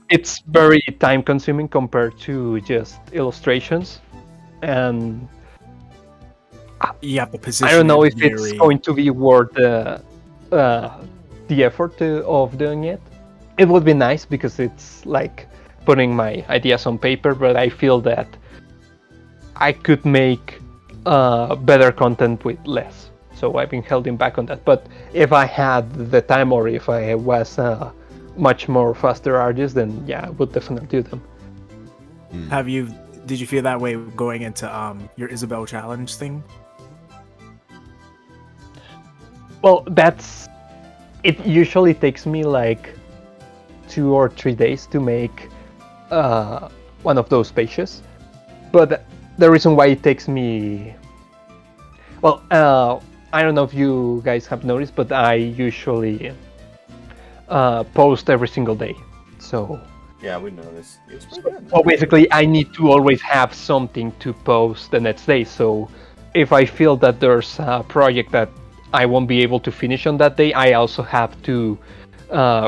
it's very time consuming compared to just illustrations, and You have to position. I don't know it if it's very- going to be worth the effort of doing it. It would be nice because it's like putting my ideas on paper, but I feel that I could make better content with less. So I've been holding back on that. But if I had the time, or if I was a much more faster artist, then yeah, I would definitely do them. Did you feel that way going into your Isabel challenge thing? Well, it usually takes me like 2 or 3 days to make one of those pages. But the reason why it takes me, well, I don't know if you guys have noticed, but I usually post every single day. So yeah, we noticed. It's pretty good. well, basically, I need to always have something to post the next day. So if I feel that there's a project that I won't be able to finish on that day, I also have to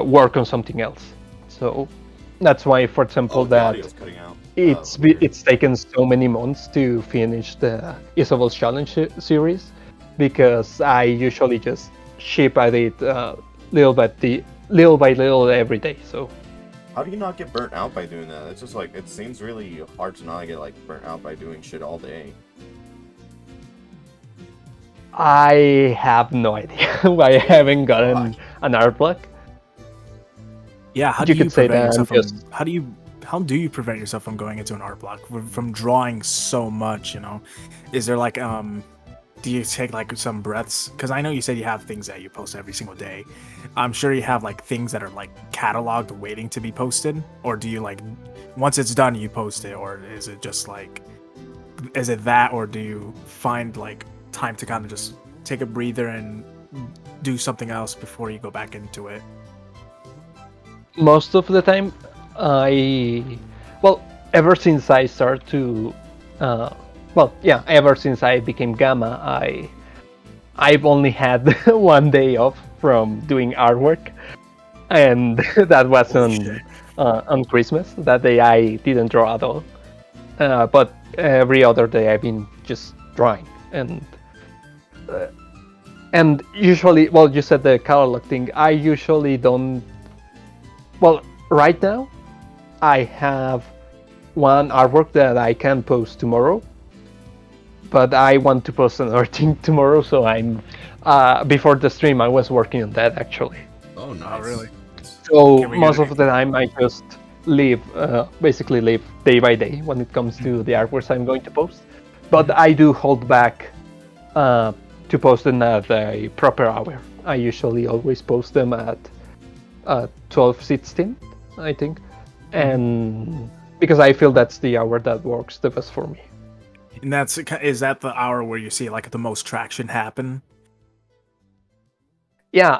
work on something else. So that's why, for example, the that audio's cutting out. it's taken so many months to finish the Isabel's Challenge series, because I usually just ship at it little by little every day. So How do you not get burnt out by doing that? It's just like, it seems really hard to not get like burnt out by doing shit all day. I have no idea why I haven't gotten an art block. Yeah, how You do you could say prevent that yourself I'm from, how do you prevent yourself from going into an art block from drawing so much? You know, is there like do you take like some breaths? Because I know you said you have things that you post every single day. I'm sure you have like things that are like cataloged waiting to be posted, or do you like once it's done you post it, or is it just like or do you find like time to kind of just take a breather and do something else before you go back into it? Most of the time, ever since I started to, ever since I became Gamma, I've only had 1 day off from doing artwork, and that was on Christmas. That day I didn't draw at all, but every other day I've been just drawing, and usually, well, you said the catalog thing. I usually don't. Well, right now, I have one artwork that I can post tomorrow, but I want to post another thing tomorrow, so I'm before the stream I was working on that actually. Oh, nice. Oh, really? So most of the time I just basically live day by day when it comes to the artworks I'm going to post, but I do hold back to post them at a proper hour. I usually always post them at 12:16, I think. and because I feel that's the hour that works the best for me. And is that the hour where you see like the most traction happen? Yeah,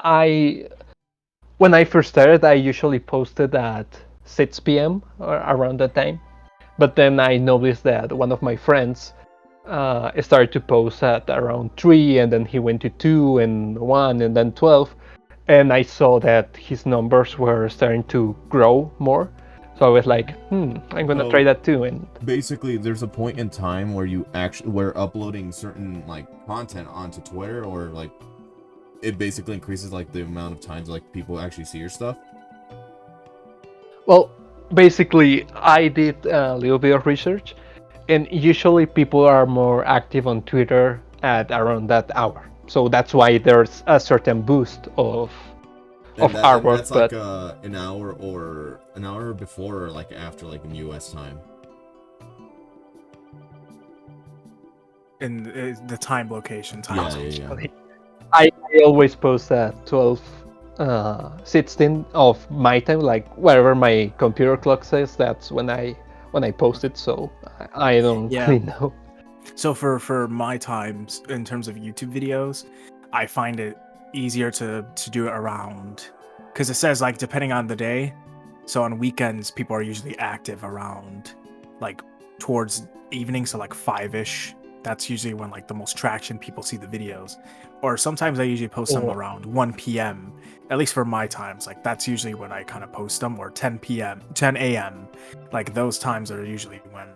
when I first started, I usually posted at 6 p.m. or around that time. But then I noticed that one of my friends started to post at around 3, and then he went to 2 and 1 and then 12. And I saw that his numbers were starting to grow more. So I was like, I'm going to try that too. And basically, there's a point in time where we're uploading certain like content onto Twitter, or like it basically increases like the amount of times like people actually see your stuff. Well, basically, I did a little bit of research, and usually people are more active on Twitter at around that hour. So that's why there's a certain boost of artwork. That's like an hour before or like after, like in US time. In the time location time. Yeah. I always post at 12, 16 of my time, like wherever my computer clock says. That's when I post it. So I don't really know. So for my times in terms of YouTube videos, I find it easier to do it around, because it says like depending on the day. So on weekends, people are usually active around like towards evening, so like 5-ish. That's usually when like the most traction people see the videos. Or sometimes I usually post them around 1 p.m. At least for my times, like that's usually when I kind of post them, or 10 a.m. Like those times are usually when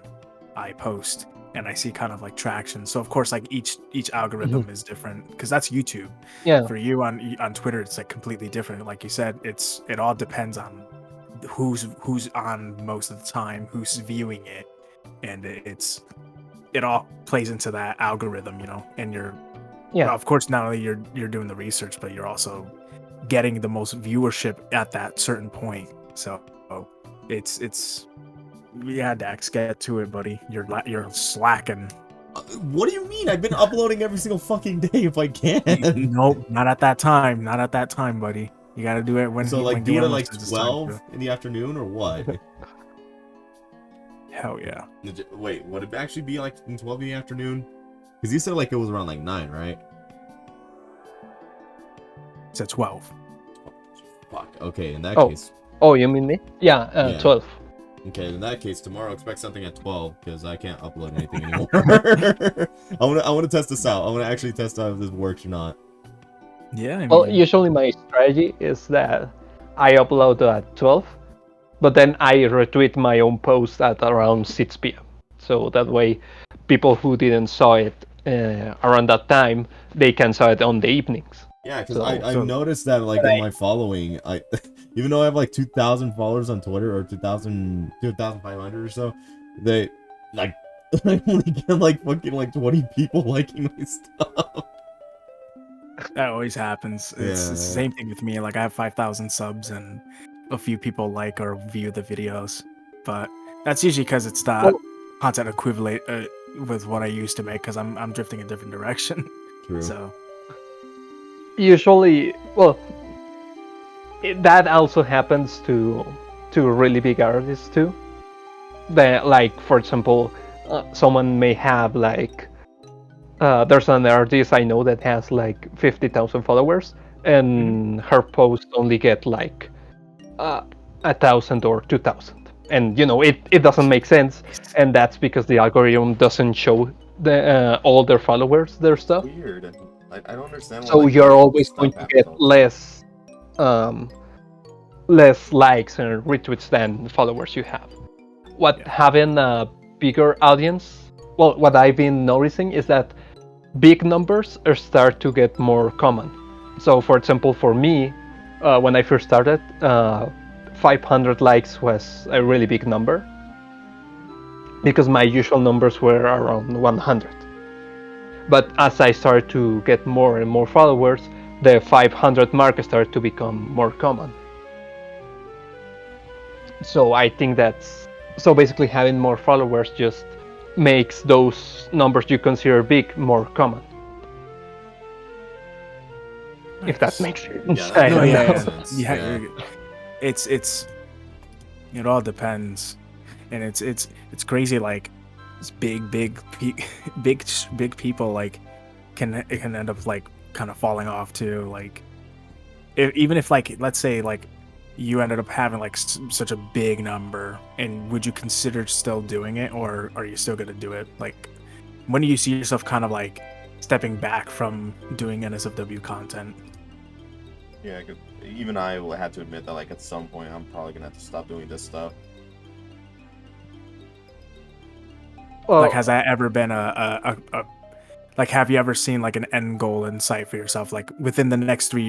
I post and I see kind of like traction. So of course, like each algorithm is different, because that's YouTube. Yeah. For you on Twitter, it's like completely different. Like you said, it all depends on who's on most of the time, who's viewing it, and it all plays into that algorithm, and of course, not only you're doing the research, but you're also getting the most viewership at that certain point. So it's Dax, get to it, buddy. You're slacking. What do you mean? I've been uploading every single fucking day if I can. Nope, not at that time. Not at that time, buddy. You got to do it when. So like, when do it at Gammainks like says it's 12 in the afternoon or what? Hell yeah. Wait, would it actually be like in 12 in the afternoon? Because you said like it was around like 9, right? It's at 12. Fuck. Okay, in that case. Oh, you mean me? Yeah, 12. Okay, in that case, tomorrow expect something at 12, because I can't upload anything anymore. I want to test this out. I want to actually test out if this works or not. Yeah. I mean, well, usually my strategy is that I upload at 12, but then I retweet my own post at around 6 p.m. So that way, people who didn't saw it around that time, they can saw it on the evenings. Yeah, because I noticed that like in my following, even though I have like 2,000 followers on Twitter, or 2,500 or so, they like I only get like fucking like 20 people liking my stuff. That always happens. It's the same thing with me. Like I have 5,000 subs and a few people like or view the videos, but that's usually because it's not content equivalent with what I used to make, because I'm drifting a different direction. True. So usually, that also happens to really big artists too. That, like, for example, someone may have like there's an artist I know that has like 50,000 followers, and her posts only get like 1,000 or 2,000, and it doesn't make sense, and that's because the algorithm doesn't show all their followers their stuff. Weird. I don't understand. So you're always going to get less likes and retweets than followers you have. Having a bigger audience, what I've been noticing is that big numbers start to get more common. So for example, for me, when I first started, 500 likes was a really big number, because my usual numbers were around 100. But as I started to get more and more followers, the 500 mark started to become more common. So I think so basically having more followers just makes those numbers you consider big more common. Nice. If that makes sense. Yeah, it's It all depends, and it's crazy. Like, it's big people like can end up like kind of falling off too. Like, even if like let's say like you ended up having like such a big number, and would you consider still doing it, or are you still gonna do it? Like, when do you see yourself kind of like stepping back from doing NSFW content? Yeah, 'cause even I will have to admit that, like, at some point, I'm probably gonna have to stop doing this stuff. Well, Like, has that ever been a like, have you ever seen like an end goal in sight for yourself? Like, within the next 3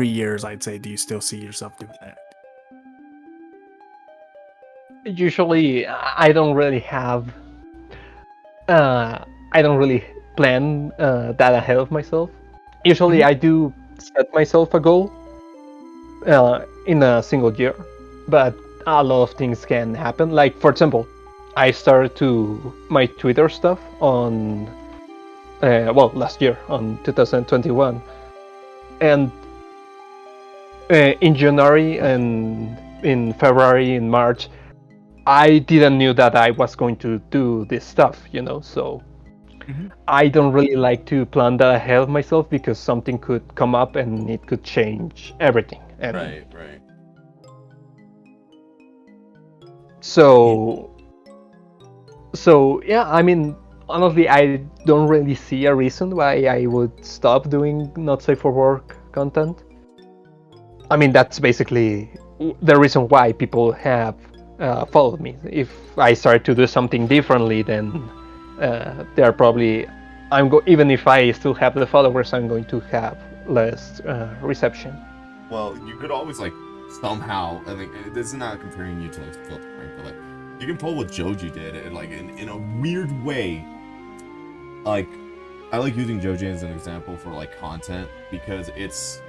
years, I'd say, do you still see yourself doing that? usually I don't really have. I don't really plan that ahead of myself. Usually, I do set myself a goal in a single year, but a lot of things can happen. Like, for example, I started my Twitter stuff on last year, on 2021, and in January and in February, in March, I didn't knew that I was going to do this stuff, so I don't really like to plan that ahead of myself, because something could come up and it could change everything. And Right. So yeah, I mean, honestly, I don't really see a reason why I would stop doing not safe for work content. I mean, that's basically the reason why people have followed me. If I start to do something differently, then they're probably even if I still have the followers, I'm going to have less reception. Well, you could always, like, somehow, I think, this is not comparing you to, like, Filter Frank, but, like, you can pull what Joji did, and, like, in a weird way, like, I like using Joji as an example for, like, content, because it's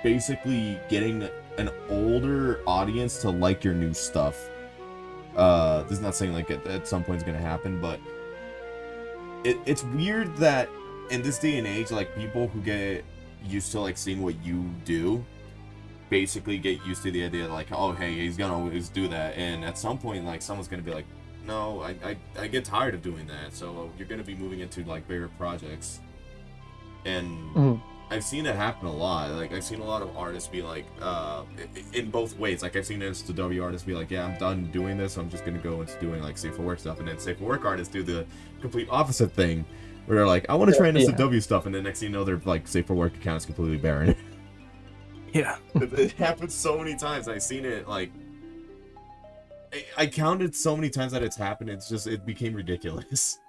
basically getting an older audience to like your new stuff. This is not saying, like, at some point it's gonna happen, but it's weird that in this day and age, like, people who get used to, like, seeing what you do basically get used to the idea like, oh, hey, he's gonna always do that, and at some point, like, someone's gonna be like, no, I get tired of doing that, so you're gonna be moving into, like, bigger projects. And I've seen it happen a lot. Like, I've seen a lot of artists be like, in both ways. Like, I've seen NSFW artists be like, yeah, I'm done doing this, I'm just gonna go into doing, like, safe for work stuff, and then safe for work artists do the complete opposite thing, where they're like, I want to try NSFW stuff, and then next thing you know, their, like, safe for work account is completely barren. Yeah. It happens so many times. I've seen it, like, I counted so many times that it's happened, it became ridiculous.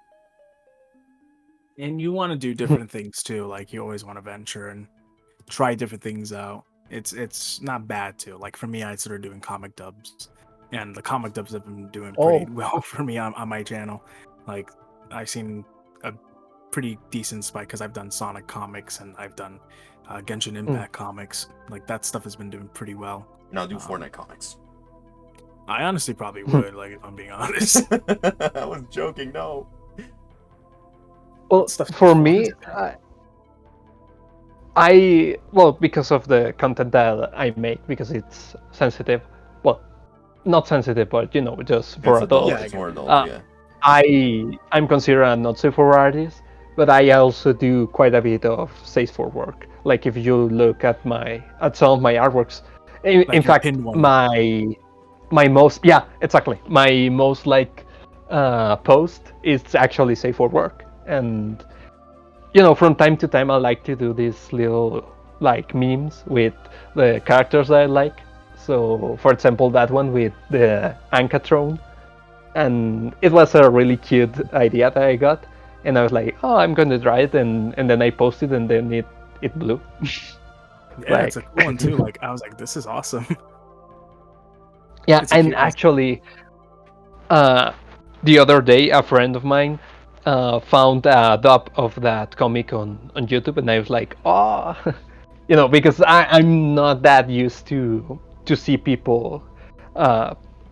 And you want to do different things too. Like, you always want to venture and try different things out. It's not bad too. Like, for me, I started doing comic dubs, and the comic dubs have been doing pretty well for me on my channel. Like, I've seen a pretty decent spike because I've done Sonic comics and I've done Genshin Impact comics. Like, that stuff has been doing pretty well. And I'll do Fortnite comics. I honestly probably would, like, if I'm being honest. I was joking, no. Well, for me, because of the content that I make, because it's sensitive. Well, not sensitive, but just for adults. Yeah, it's more adult. Yeah. I'm considered a not safe for work artist, but I also do quite a bit of safe for work. Like, if you look at some of my artworks, in fact, my most post is actually safe for work. And from time to time, I like to do these little, like, memes with the characters that I like. So, for example, that one with the Ankatron, and it was a really cute idea that I got, and I was like, oh, I'm going to try it, and then I posted, and then it blew. Yeah, it's a cool one too. Like, I was like, this is awesome. Yeah, and actually, the other day, a friend of mine found a dub of that comic on YouTube, and I was like, oh, because I'm not that used to see people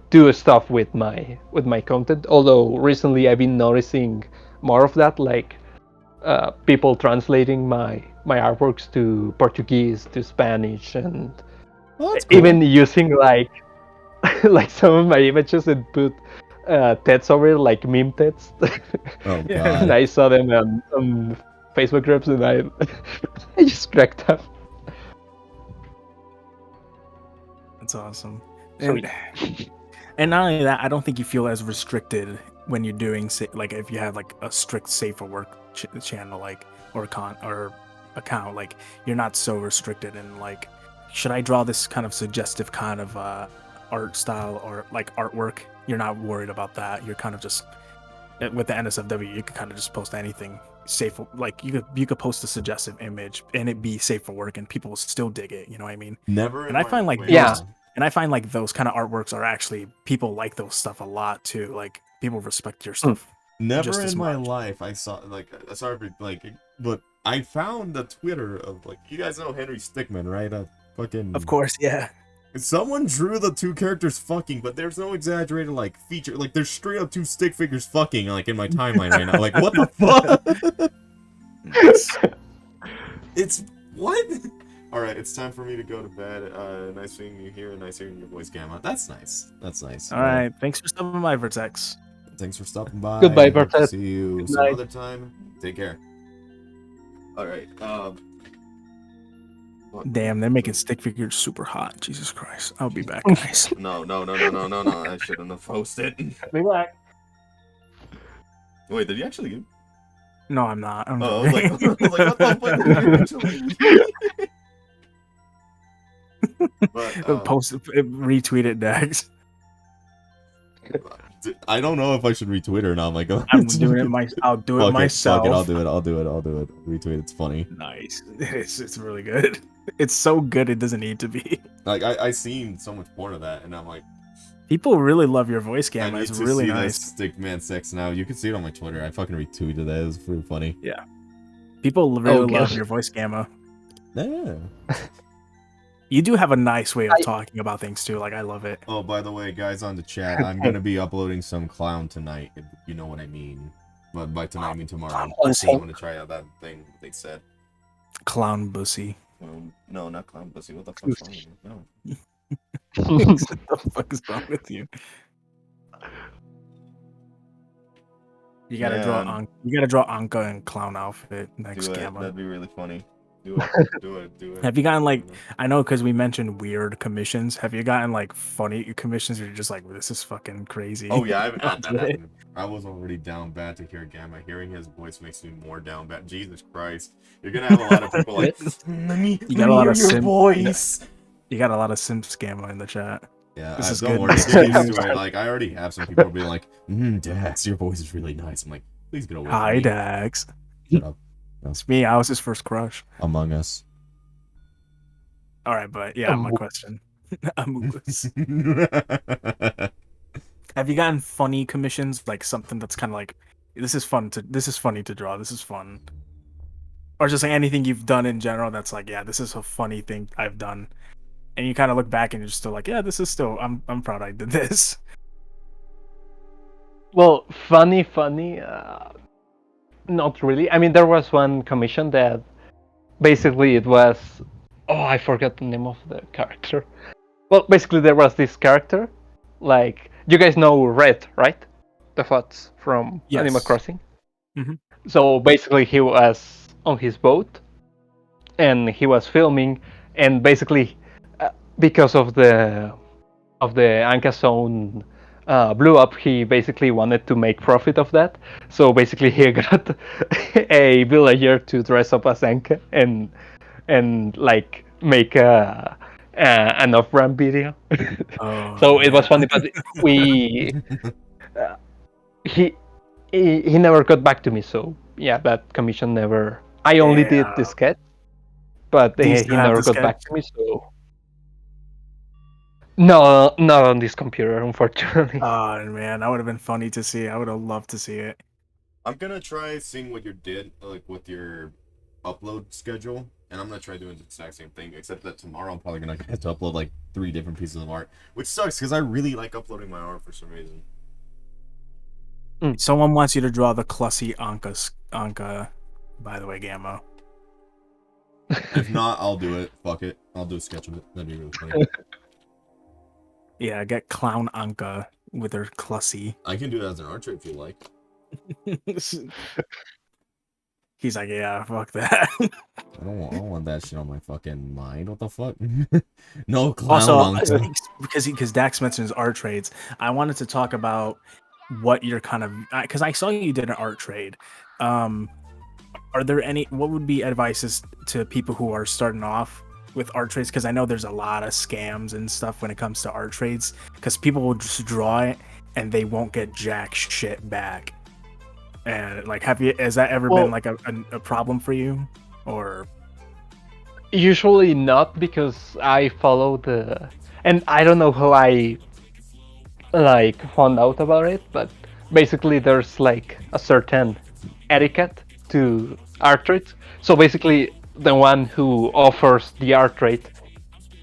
do stuff with my content. Although recently I've been noticing more of that, like people translating my artworks to Portuguese, to Spanish, and cool. even using, like, like some of my images and put text over it, like meme text. Oh Yeah. And god. I saw them on Facebook groups, and I I just cracked up. That's awesome. Sweet. And not only that, I don't think you feel as restricted when you're doing like if you have like a strict safe for work channel like or account, like you're not so restricted in like, should I draw this kind of suggestive kind of art style or like artwork? You're not worried about that. You're kind of just with the NSFW, you can kind of just post anything safe. Like you could post a suggestive image and it be safe for work, and people will still dig it. You know what I mean? Never. And I find like Yeah. and I find like those kind of artworks are actually, people like those stuff a lot too. Like people respect your stuff. Never just as in my much. life I saw like sorry for like, but I found the Twitter of like, you guys know Henry Stickmin, right? Fucking. Of course, yeah. Someone drew the two characters fucking, but there's no exaggerated like feature. Like there's straight up two stick figures fucking like in my timeline right now. Like what the fuck? It's what? All right, it's time for me to go to bed. Nice seeing you here. Nice hearing your voice, Gamma. That's nice. That's nice. All right. Thanks for stopping by, Vertex. Thanks for stopping by. Goodbye, Hope to Bartet. see you Good some night. other time. Take care. All right. Damn, they're making stick figures super hot. Jesus Christ. I'll be back, guys. No. I shouldn't have posted. Be back. Wait, did you actually get? No, I'm not. I'm Oh, I was joking. like, what the fuck did you actually? But, Post it, retweet it, Dax. I don't know if I should retweet it or not. I'm like, I'm doing it I'll do it Fuck myself. Fuck it, I'll do it. Retweet, it's funny. Nice. It's really good. It's so good it doesn't need to be. Like I seen so much porn of that, and I'm like, People really love your voice I gamma. need It's to really see nice. this Stickman sex now. You can see it on my Twitter. I fucking retweeted that. It was pretty funny. People really Okay. love your voice gamma. Yeah. You do have a nice way of talking about things too. Like I love it. Oh, by the way, guys on the chat, I'm gonna be uploading some clown tonight, if you know what I mean. But by tonight I mean tomorrow. Pussy. I'm gonna try out that thing they said. Clown bussy. No, not clown pussy. What the fuck's wrong with you? No. What the fuck is wrong with you? You gotta Man. draw Anka in clown outfit next Do it. gamma. That'd be really funny. Do it. Do it. Have you gotten like, I know because we mentioned weird commissions. Have you gotten like funny commissions where you're just like, this is fucking crazy? Oh yeah, I've had that happen. I was already down bad to hear Gamma. Hearing his voice makes me more down bad. Jesus Christ. You're gonna have a lot of people like, let me got a lot hear of your simp- voice. You got a lot of simps gamma in the chat. Yeah, This is don't good. worry. Get used to it. Like I already have some people be like, Dax, your voice is really nice. I'm like, please get away from Hi, me. Dax. Shut up. It's me. I was his first crush. Among Us. All right, but yeah, my question. Amogus. Have you gotten funny commissions, like something that's kind of like, this is funny to draw. This is fun, or just like anything you've done in general that's like, yeah, this is a funny thing I've done, and you kind of look back and you're still like, yeah, this is still, I'm proud I did this. Well, funny. Not really. I mean, there was one commission that basically it was. Oh, I forgot the name of the character. Well, basically there was this character, like you guys know Red, right? The VODS from Yes. Animal Crossing. Mhm. So basically he was on his boat, and he was filming, and basically because of the Anka zone blew up, he basically wanted to make profit of that. So basically he got a villager to dress up as Anka and like make an off-brand video. Oh, So it was yeah. funny, but he never got back to me. So yeah, that commission never. I only did the sketch, but Do you he still have never the got back sketch? to me. So no, not on this computer, unfortunately. Oh man, that would have been funny to see. I would have loved to see it. I'm gonna try seeing what you did, like with your upload schedule, and I'm gonna try doing the exact same thing, except that tomorrow I'm probably gonna have to upload like 3 different pieces of art, which sucks because I really like uploading my art for some reason. Someone wants you to draw the Clussy Anka, by the way, Gamma. If not, I'll do it. Fuck it. I'll do a sketch of it. That'd be really funny. Yeah, get Clown Anka with her Clussy. I can do that as an art trait if you like. He's like, yeah, fuck that. I don't want that shit on my fucking mind. What the fuck? No clown Also, uncle. because Dax mentions art trades, I wanted to talk about what you're kind of, because I saw you did an art trade. Are there any? What would be advices to people who are starting off with art trades? Because I know there's a lot of scams and stuff when it comes to art trades. Because people will just draw it and they won't get jack shit back. And like, has that ever been like a problem for you, or? Usually not, because I follow and I don't know how I like found out about it, but basically there's like a certain etiquette to art trades. So basically the one who offers the art trade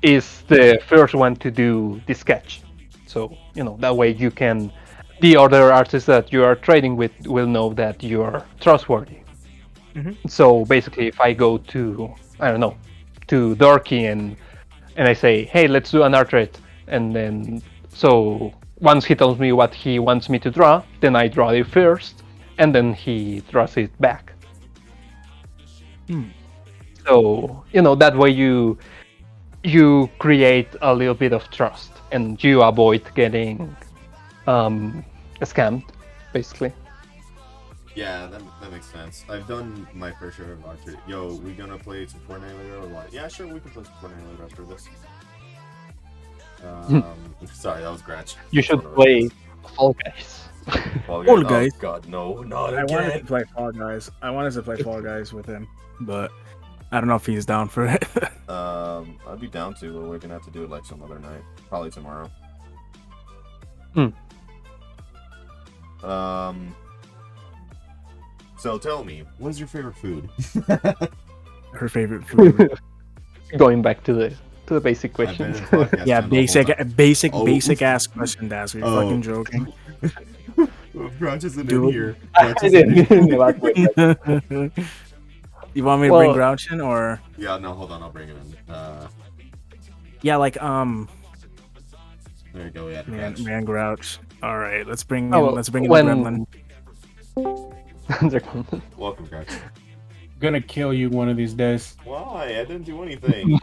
is the first one to do the sketch. So, that way the other artists that you are trading with will know that you are trustworthy. Mm-hmm. So basically, if I go to, I don't know, to Dorky and I say, hey, let's do an art trade, and then so once he tells me what he wants me to draw, then I draw it first, and then he draws it back. So that way you create a little bit of trust, and you avoid getting scammed, basically. Yeah, that makes sense. I've done my fair share of art trade. Yo, we gonna play some Fortnite later or what? Yeah, sure, we can play some Fortnite later after this. Sorry, that was Gratch. You should play Fall Guys. Fall Fall Guys. Oh, God, no, not I again. wanted to play Fall Guys. I wanted to play Fall Guys with him, but I don't know if he's down for it. I'd be down to, but we're gonna have to do it like some other night. Probably tomorrow. So tell me, what is your favorite food? Her favorite food. Going back to the basic questions. Yeah, basic ass question, Daz. Are you fucking joking? Grouch isn't Do in it. here. I didn't. You want me to bring Grouch in, or? Yeah, no, hold on, I'll bring him in. Yeah, like There you go. Yeah, man, Grouch. All right, let's bring Oh, in. Let's bring in when- the gremlin. Welcome, Grouch. Gonna kill you one of these days. Why? I didn't do anything.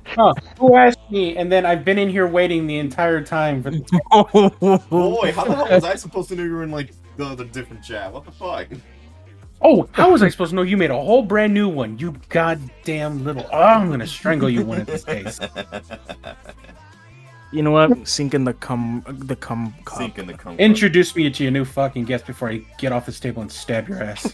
Huh, who asked me? And then I've been in here waiting the entire time for Boy, how the hell was I supposed to know you were in like the different chat? What the fuck? Oh, how was I supposed to know you made a whole brand new one? You goddamn little. Oh, I'm gonna strangle you one of these days. You know what? Sink in the cum cup. Sink in the cum. Introduce me to your new fucking guest before I get off this table and stab your ass.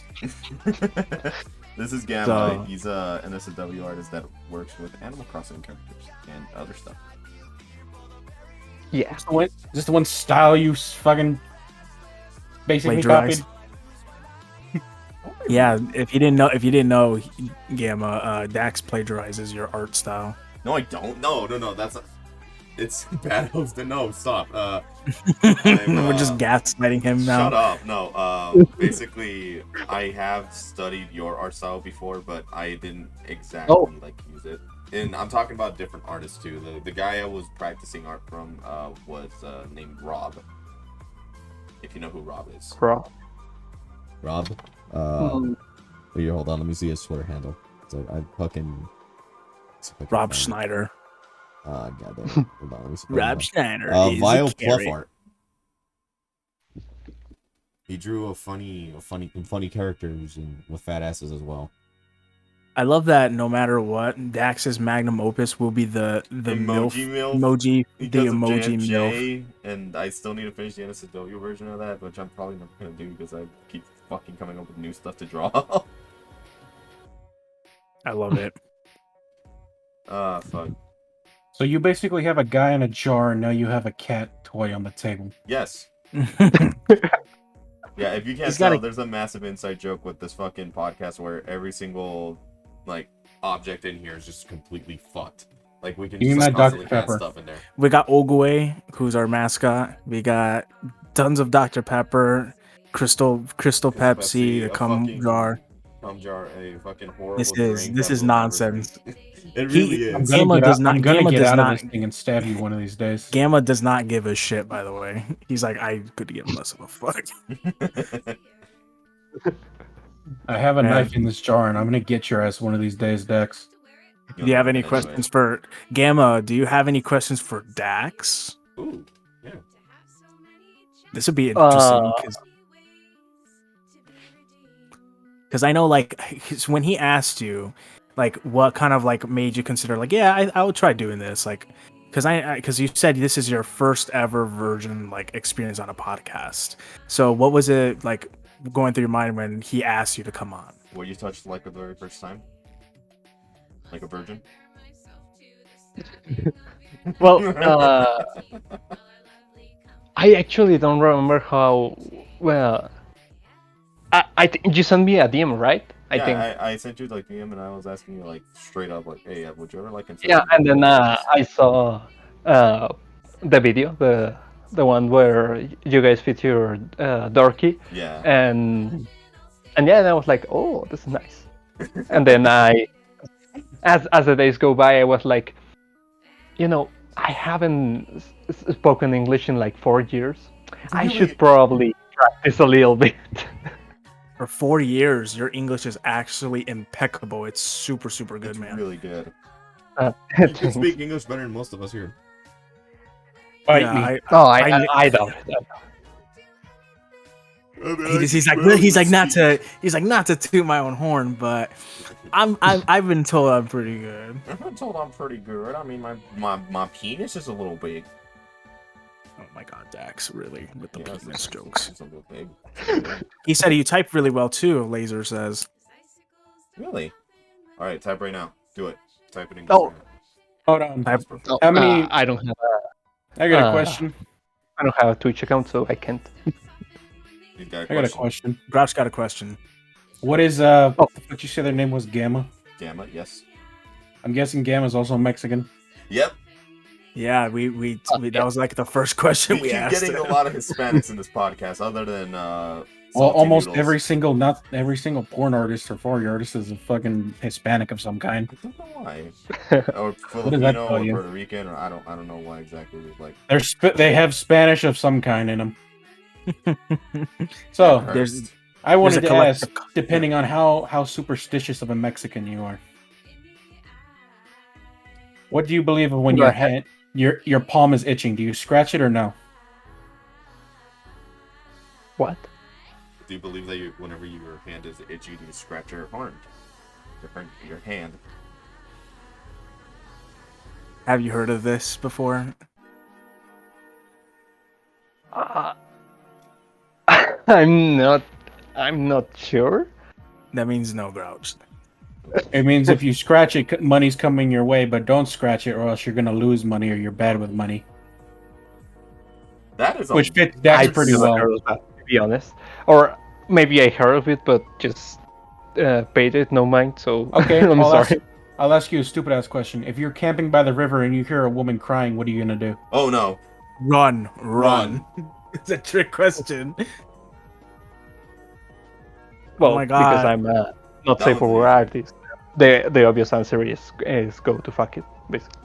This is Gamma. So- He's an SW artist that works with Animal Crossing characters and other stuff. Yeah. Is this the one style you fucking basically Plagiarized. copied? Yeah, if you didn't know, Gamma, Dax plagiarizes your art style. No, I don't. No. That's not... It's bad host. No, stop. We're just gaslighting him now. Shut up. No. Basically, I have studied your art style before, but I didn't exactly use it. And I'm talking about different artists too. The guy I was practicing art from was named Rob. If you know who Rob is. Rob. Here, hold on. Let me see his Twitter handle. So I fucking. Rob Schneider. Goddamn. Hold on. Let me see. Rob Schneider. Vile Fluff Art. He drew funny characters and with fat asses as well. I love that. No matter what, Dax's magnum opus will be the Emoji MILF. emoji, He the does a emoji JFJ, milf. and I still need to finish the NSW version of that, which I'm probably never gonna do because I keep fucking coming up with new stuff to draw. I love it. Fuck. So you basically have a guy in a jar, and now you have a cat toy on the table. Yes. Yeah, if you can't He's tell, gotta- there's a massive inside joke with this fucking podcast where every single object in here is just completely fucked. Like we can Give me just my constantly Dr. add Pepper. stuff in there. We got Ogwe, who's our mascot. We got tons of Dr. Pepper, Crystal Pepsi, Pepsi, the a cum fucking- jar. Cum jar, a fucking horrible This drink is that we'll never nonsense. drink. It really I'm is. gonna Gamma get does out, not- I'm gonna Gamma get does out not- of this thing and stab you one of these days. Gamma does not give a shit, by the way. He's like, I could give less of a fuck. I have a Man. knife in this jar, and I'm gonna get your ass one of these days, Dex. Do you have any questions for Gamma? Do you have any questions for Dax? Ooh, yeah. This would be interesting Uh, because I know, like, 'cause when he asked you, like, what kind of like made you consider, like, yeah, I would try doing this, like, because you said this is your first ever virgin like experience on a podcast. So what was it like going through your mind when he asked you to come on? Were you touched like the very first time? Like a virgin? well, I actually don't remember how. Well, I think you sent me a DM, right? I think. I sent you like DM and I was asking you like straight up like, hey, would you ever like consider? Yeah, and then I saw the video, the one where you guys featured Dorky, Yeah. and yeah, and I was like, oh, this is nice. And then as the days go by, I was like, I haven't spoken English in like 4 years. I Really? should probably practice a little bit. For 4 years, your English is actually impeccable. It's super, super good, It's man. really good. You can Thanks. speak English better than most of us here. Fight Yeah, me. No, I- I doubt it. he's like not to toot my own horn, but I've been told I'm pretty good. I'm told I'm pretty good. I mean, my penis is a little big. Oh my god, Dax, really with the Yeah, penis jokes. It's a little big. He said you type really well too. Laser says. Really? All right, type right now. Do it. Type it in. Oh. Hold on. Type, Oh, How many- I don't have I got a Uh, question. I don't have a Twitch account, so I can't. You got I got a question. Grouch got a question. What is what you said their name was Gamma? Gamma, yes. I'm guessing Gamma's also Mexican. Yep. Yeah, we that was like the first question We we keep asked. getting a lot of Hispanics in this podcast, other than Well, Salty almost Noodles. not every single porn artist or Foley artist is a fucking Hispanic of some kind. I don't know why. Or does that Filipino tell or you? Puerto Rican, or I don't know why exactly. Like They have Spanish of some kind in them. So There's I wanted a to collective- ask, depending on how superstitious of a Mexican you are, what do you believe of when Go your ahead. hand, your palm is itching? Do you scratch it or no? What? do you believe that whenever your hand is itchy, do you scratch your arm? Your hand. Have you heard of this before? I'm not sure. That means no, Grouch. It means if you scratch it, money's coming your way, but don't scratch it, or else you're gonna lose money, or you're bad with money. That is Which fits Dax I pretty never well. heard of that, to be honest. Or maybe I heard of it, but just paid it no mind. So Okay, I'm I'll sorry. I'll ask you a stupid ass question. If you're camping by the river and you hear a woman crying, what are you gonna do? Oh no. Run. It's a trick question. Well, Oh my because God. I'm not That safe for was artist. The obvious answer is go to fuck it, basically.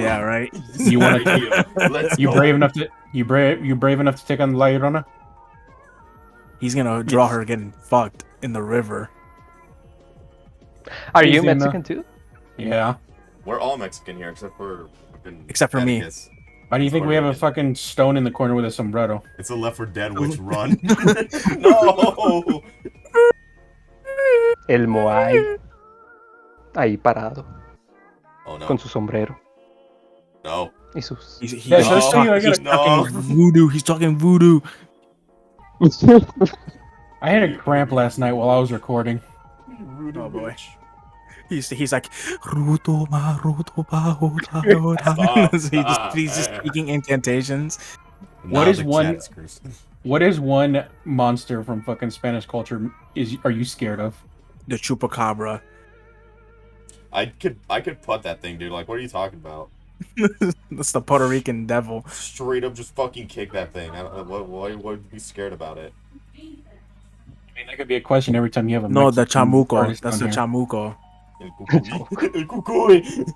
Yeah, right. You want to? Let's You go. brave enough to you brave enough to take on La Llorona? He's gonna draw Yes. her getting fucked in the river. Are you Easy enough. Mexican too? Yeah. We're all Mexican here, except for fucking Except for me. Atticus. Why do you think we have a Puerto fucking stone in the corner with a sombrero? It's a Left 4 Dead witch run. No. El Moai. Ahí parado, Oh no. con su sombrero No. y sus. Yeah, should I show you? I He's got talking No. voodoo. He's talking voodoo. I had a cramp last night while I was recording. Oh boy. He's like Ruto ma ruto ba hota hota. Stop, He's just stop. speaking incantations. What Now is the one- chat is cursing. What is one monster from fucking Spanish culture are you scared of? The chupacabra. I could putt that thing, dude. Like, what are you talking about? That's the Puerto Rican devil. Straight up, just fucking kick that thing. I don't know what would you be scared about it. I mean, that could be a question every time you have a No, the Mexican chamuco. artist That's on the here. chamuco. El Cucuy. El Cucuy.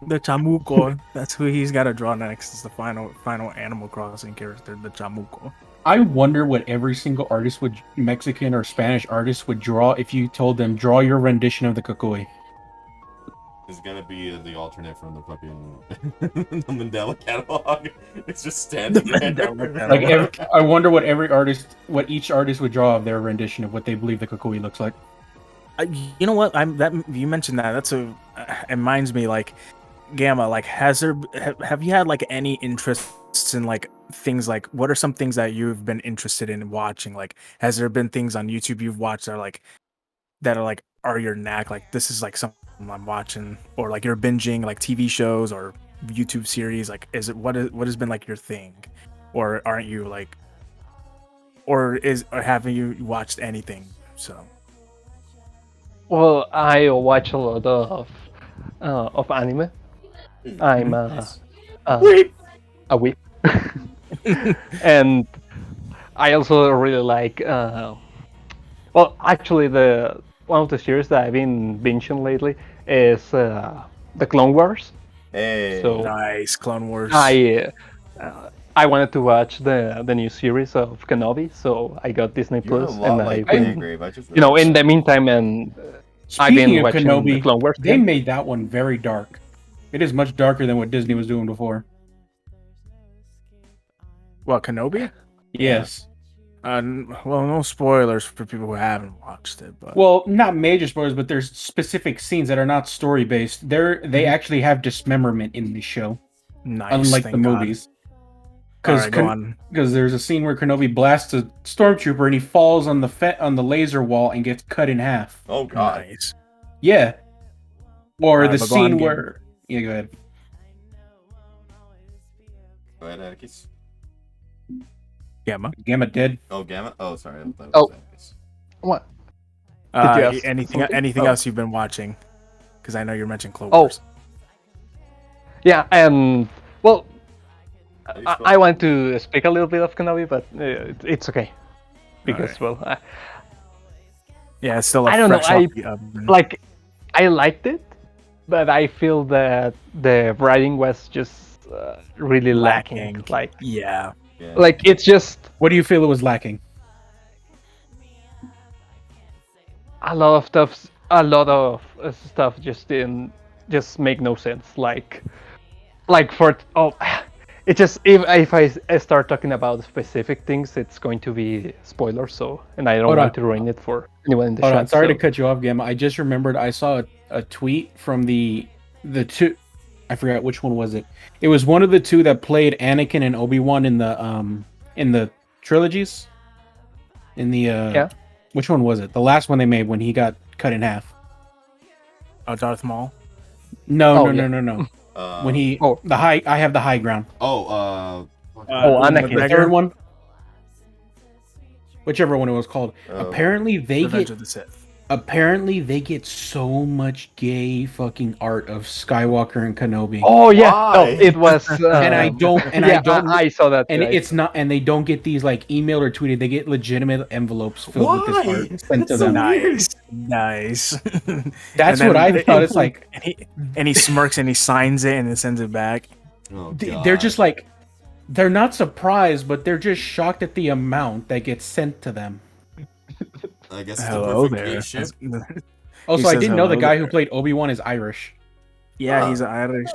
The Chamuco. That's who he's got to draw next. Is the final Animal Crossing character, the Chamuco. I wonder what every single artist Mexican or Spanish artist would draw if you told them draw your rendition of the Cucuy. It's gonna be the alternate from the fucking the Mandela catalog. It's just standing there. Like I wonder what each artist would draw of their rendition of what they believe the Cucuy looks like. You know what? You mentioned that. It reminds me, like, Gamma. Like, have you had like any interests in like things like what are some things that you've been interested in watching? Like, has there been things on YouTube you've watched that are your knack? Like, this is like something I'm watching, or like you're binging like TV shows or YouTube series. Like, what has been like your thing, or aren't you like, or haven't you watched anything? So. Well, I watch a lot of anime. I'm a weep. And I also really like. Well, actually, one of the series that I've been binging lately is the Clone Wars. Hey. So Nice, Clone Wars. I wanted to watch the new series of Kenobi, so I got Disney Plus, and I've been, in the meantime, and I've been watching Kenobi, the Clone Wars. They made that one very dark. It is much darker than what Disney was doing before. What, Kenobi? Yes. Well, no spoilers for people who haven't watched it, but Well, not major spoilers, but there's specific scenes that are not story based. They actually have dismemberment in the show, nice. unlike the movies. Because there's a scene where Kenobi blasts a stormtrooper and he falls on the laser wall and gets cut in half. Oh god. Nice. Yeah. Or the but go scene on, where yeah, go ahead. Go ahead, Atticus. Gamma dead. Oh, Gamma. Oh, sorry. I thought it Oh. was Atticus. What? Did you ask anything something? else you've been watching? Because I know you're mentioning Clone Oh. Wars. Yeah, and well, How do you spell I want to speak a little bit of Kenobi, but it's okay because Alright. Yeah, it's still. I don't know, Like, I liked it, but I feel that the writing was just really lacking. Like, yeah. Yeah. like it's just What do you feel it was lacking? a lot of stuff just didn't just make no sense. Like it just if I start talking about specific things, it's going to be spoilers. So, and I don't Hold want on. to ruin it for anyone in the Hold chat. on, sorry so. to cut you off, Gamma. I just remembered I saw a tweet from the two. I forgot which one was it. It was one of the two that played Anakin and Obi-Wan in the trilogies. In the Yeah. Which one was it? The last one they made when he got cut in half. Darth Maul. No. When he I have the high ground. Anakin. The third one. Whichever one it was called. Apparently Revenge of the Sith. they get so much gay fucking art of Skywalker and Kenobi. Oh yeah, Why? no, it was. And I don't I saw that. and too. it's not, and they don't get these like emailed or tweeted. They get legitimate envelopes filled with this art sent to That's so them. weird. Nice. That's what I thought. It's like and he smirks and he signs it and then sends it back. Oh, they're just like, they're not surprised, but they're just shocked at the amount that gets sent to them. I guess it's Hello a perfect there. gay ship. Also, I says didn't know the hello guy there. who played Obi-Wan is Irish. Yeah, he's Irish.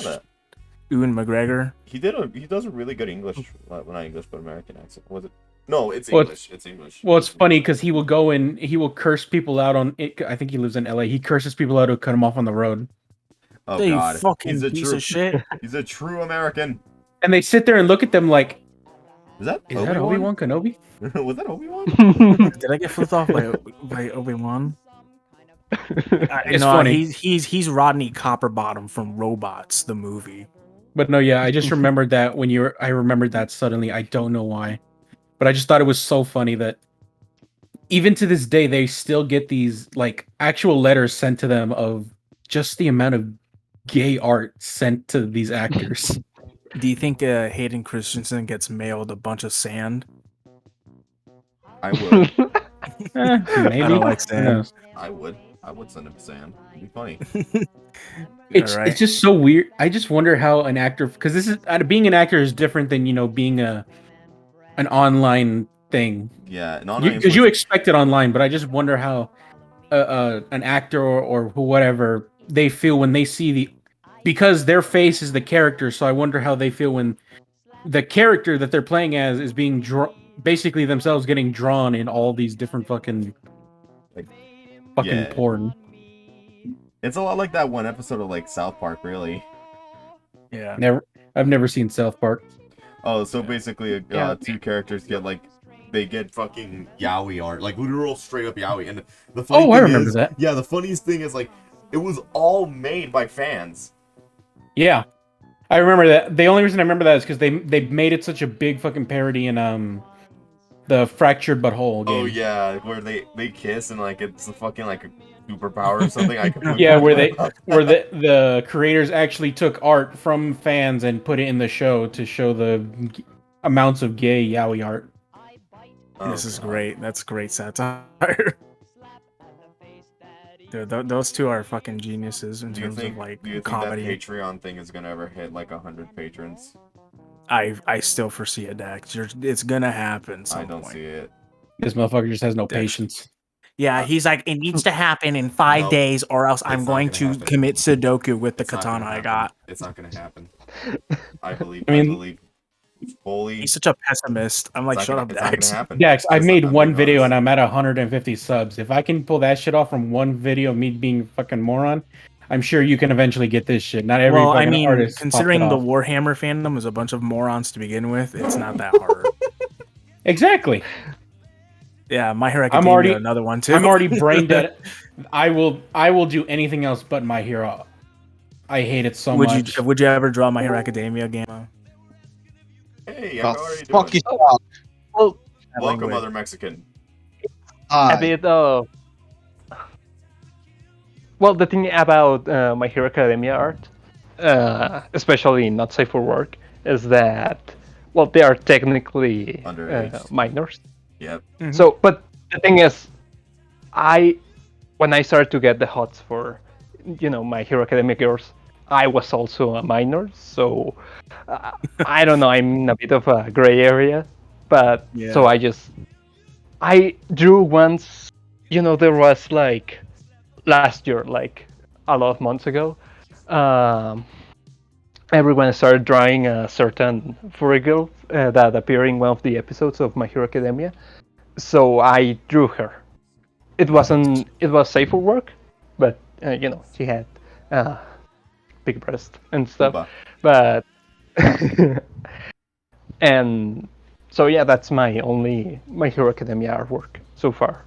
Ewan McGregor. He does a really good English, well, not English, but American accent. Was it? No, it's Well, English. It's English. Well, it's funny because he will go and he will curse people out on it. I think he lives in LA. He curses people out who cut him off on the road. Oh You god, fucking he's a piece true, of shit. he's a true American. And they sit there and look at them like, Is that is that Obi-Wan Kenobi? Was that Obi-Wan? Did I get flipped off by Obi-Wan? It's no, funny. he's Rodney Copperbottom from Robots, the movie. But no, yeah, I just remembered that I remembered that suddenly. I don't know why. But I just thought it was so funny that even to this day, they still get these like actual letters sent to them of just the amount of gay art sent to these actors. Do you think Hayden Christensen gets mailed a bunch of sand? I would. Maybe. I don't like Who sand. knows? I would. I would send him sand. It'd be funny. It's just so weird. I just wonder how an actor, because this is being an actor is different than being an online thing. Yeah, Because you expect it online, but I just wonder how an actor or whatever they feel when they see because their face is the character. So I wonder how they feel when the character that they're playing as is being basically themselves getting drawn in all these different fucking porn. It's a lot like that one episode of like South Park, really. Yeah. I've never seen South Park. Oh, so basically, two characters they get fucking yaoi art, like literal straight up yaoi, and the funny thing I remember that. Yeah, the funniest thing is like it was all made by fans. Yeah, I remember that. The only reason I remember that is because they made it such a big fucking parody in the Fractured But Whole game. Oh yeah, where they kiss and like it's a fucking like a superpower or something. I completely where the creators actually took art from fans and put it in the show to show the amounts of gay yaoi art. This is great. That's great satire. Dude, those two are fucking geniuses in terms of like do you comedy. think that Patreon thing is gonna ever hit like 100 patrons? I still foresee it, Dax. It's gonna happen. I don't see it. This motherfucker just has no patience. Yeah, he's like, it needs to happen in 5 days, or else I'm going to commit Sudoku with the katana I got. It's not gonna happen. I believe. Holy. He's such a pessimist. I'm like, shut up, Dax. Dax, I made one video and I'm at 150 subs. If I can pull that shit off from one video of me being a fucking moron, I'm sure you can eventually get this shit. Not every artist. Considering the Warhammer fandom is a bunch of morons to begin with, it's not that hard. Exactly. Yeah, My Hero Academia, another one too. I'm already brain dead. I will do anything else but My Hero. I hate it so much. Would you ever draw My Hero Academia game? Hey, I'm already fuck doing you. Well, Welcome, other Mexican. a bit of. Well, the thing about My Hero Academia art, especially Not Safe for Work, is that they are technically minors. Yep. Mm-hmm. So, but the thing is, when I started to get the hots for, My Hero Academia girls, I was also a minor, so I don't know. I'm in a bit of a gray area, but so I drew once. There was like last year, like a lot of months ago. Everyone started drawing a certain furry girl that appeared in one of the episodes of My Hero Academia. So I drew her. It was safe for work, but she had big breast and stuff. But and so that's my only My Hero Academia artwork so far.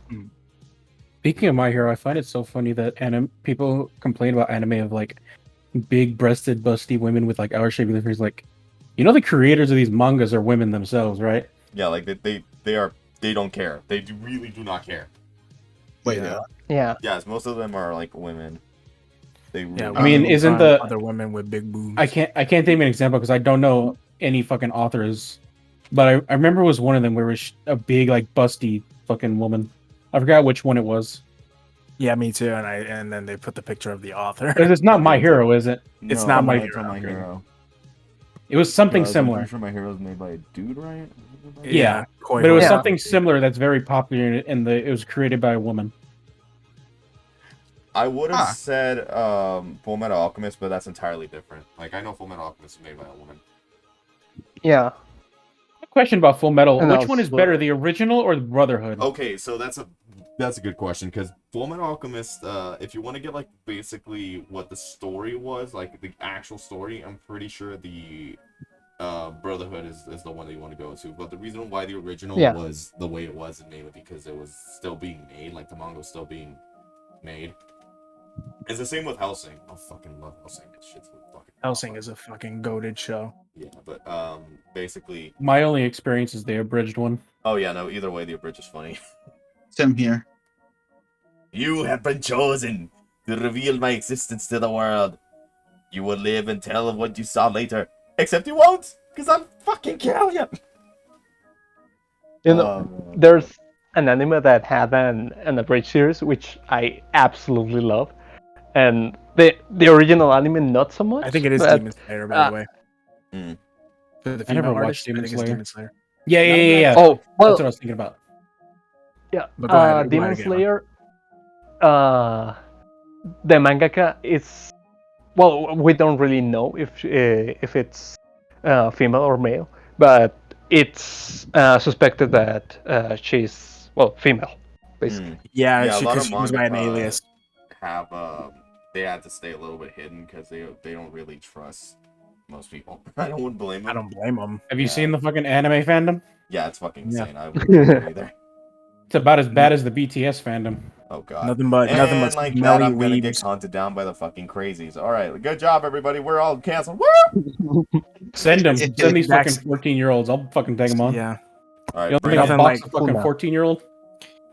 Speaking of My Hero, I find it so funny that people complain about anime of like big-breasted, busty women with like hour-shaped liveries. Like, the creators of these mangas are women themselves, right? Yeah, like they don't care. They really do not care. Wait, yeah. Yes, most of them are like women. I mean, isn't the other women with big boobs? I can't think of an example because I don't know any fucking authors, but I remember it was one of them where it was a big like busty fucking woman. I forgot which one it was. Yeah, me too. And then they put the picture of the author. Because it's not My Hero, is it? It's not My Hero. It was something similar. I'm sure My Hero is made by a dude, right? Yeah, but it was something similar that's very popular, and it was created by a woman. I would have said Full Metal Alchemist, but that's entirely different. Like, I know Full Metal Alchemist is made by a woman. Yeah. Question about Full Metal: which one is better, the original or the Brotherhood? Okay, so that's a good question, because Full Metal Alchemist, if you want to get like basically what the story was, like the actual story, I'm pretty sure the Brotherhood is the one that you want to go to. But the reason why the original was the way it was mainly because it was still being made, like the manga was still being made. It's the same with Hellsing. I fucking love Hellsing. That shit's fucking Hellsing is a fucking goated show. Yeah, but basically my only experience is the abridged one. Oh yeah, no, either way the abridged is funny. Same here. You have been chosen to reveal my existence to the world. You will live and tell of what you saw later. Except you won't, because I'll fucking kill you. There's an anime that had an abridged series, which I absolutely love, and the original anime not so much. I think it is but, Demon Slayer, by the way. Mm. For the I never female watched artist, Demon I think it's Slayer. Demon Slayer. Yeah. Oh That's well, what I was thinking about. yeah. But go ahead, Demon Gamma. Slayer. The mangaka is well. We don't really know if it's female or male, but it's suspected that she's female, basically. Yeah, Yeah, a lot because of she goes by an manga alias. have they had to stay a little bit hidden because they don't really trust most people. I wouldn't blame them. I don't blame them. Have you Yeah. seen the fucking anime fandom? Yeah, it's fucking Yeah. insane. I wouldn't blame them either. It's about as bad as the BTS fandom. Oh god. Nothing but And like that, smelly I'm gonna get weebs. hunted down by the fucking crazies. All right, good job, everybody. We're all canceled. Woo! Send them. Send these Dax- fucking 14-year-olds. I'll fucking take them on. Yeah, All right, You don't bring think it. I'll Nothing box like- a fucking Hold on. 14-year-old?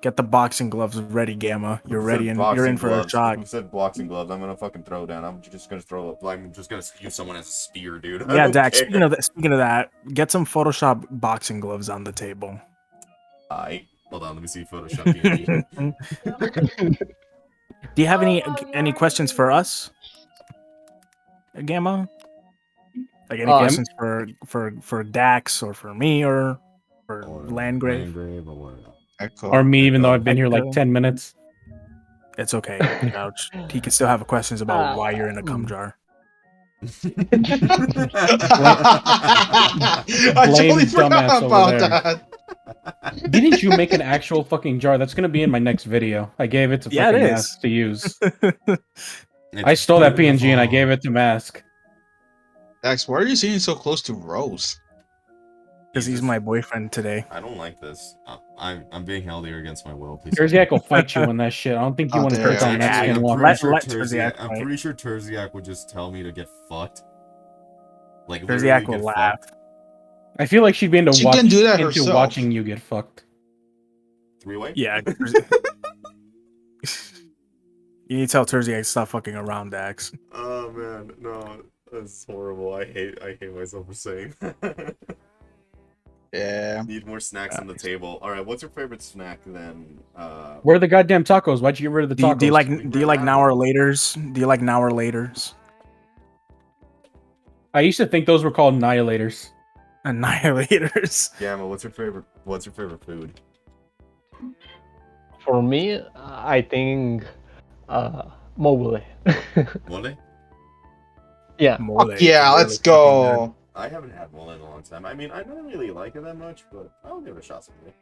get the boxing gloves ready, Gamma. You're Who ready, said and boxing you're in for a gloves? shock. Who said boxing gloves? I'm gonna fucking throw down. I'm just gonna throw up. I'm just gonna use someone as a spear, dude. I Yeah, don't Dax. care. Speaking of that, get some Photoshop boxing gloves on the table. Aight. Hold on, let me see Photoshop PNG. Do you have any questions for us, Gamma? Like any questions for Dax or for me or for Landgrave? Landgrave or what? Echo. Or me, even though I've been here like 10 minutes. It's okay, Couch. He can still have questions about why you're in a cum jar. I totally dumbass forgot over about there. that. Didn't you make an actual fucking jar? That's gonna be in my next video. I gave it to Yeah, it fucking is. Mask to use. It's I stole that PNG and I beautiful. gave it to Mask. Dax, why are you sitting so close to Rose? Because he's Jesus. my boyfriend today. I don't like this. I'm being held here against my will. Please. Terziak will fight you on that shit. I don't think you Oh, want to damn. touch on Yeah, Mexican I'm walk. Let- pretty sure let Terziak. Terziak I'm fight. pretty sure Terziak would just tell me to get fucked. Like Terziak literally will get laugh. fucked. I feel like she'd be into She can do that into herself. watching you get fucked. Three-way. Yeah. You need to tell Terziak to stop fucking around, Dax. Oh man, no, that's horrible. I hate myself for saying. Yeah. Need more snacks on the table. All right, what's your favorite snack then? Where are the goddamn tacos? Why'd you get rid of the Do you, tacos? do you like We do you like have now or laters? Do you like now or laters? I used to think those were called annihilators. Annihilators. Gamma, what's your favorite food? For me, I think mobile. Mole? Yeah. Mole. Fuck yeah, Really let's fucking go. I haven't had mole in a long time. I mean, I don't really like it that much, but I'll give it a shot someday. good.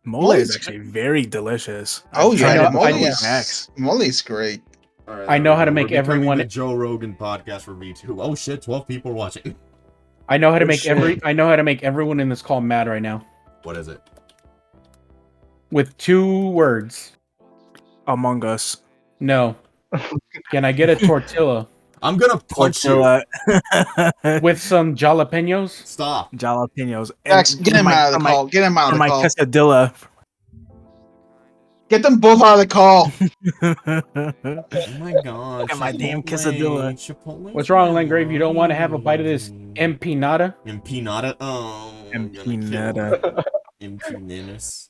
Mole Mole's is actually very delicious. Oh I've tried yeah, it before with Molly's Max. Molly's great. All right, I know how to we're make becoming everyone- the Joe Rogan podcast for V2. Oh shit, 12 people are watching. I know how to Oh, make shit. I know how to make everyone in this call mad right now. What is it? With 2 words. Among Us. No. Can I get a tortilla I'm gonna punch you. Tortilla. with some jalapenos? Stop. jalapenos. Dax, get him out of the call. Get him out of the my call. quesadilla. Get them both out of the call. Oh my god. Look at my damn Chipotle. quesadilla. Chipotle. What's wrong, Landgrave? You don't want to have a bite of this empanada? Empinada? Oh. Empinada. Empinadas.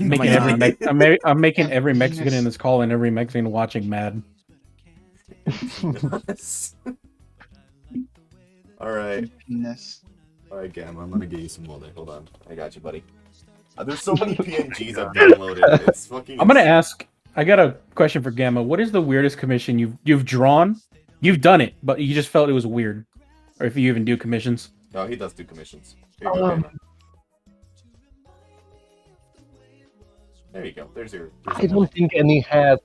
Making Yeah. every I'm making every Mexican in this call and every Mexican watching mad. Alright. Penis. Alright, Gam, I'm gonna get you some mole. Hold on. I got you, buddy. There's so many PNGs I've downloaded. It's fucking. I'm gonna ask. I got a question for Gamma. What is the weirdest commission you've drawn? You've done it, but you just felt it was weird, or if you even do commissions. No, he does do commissions. Here you go, Gamma. There you go. There's your I don't think any have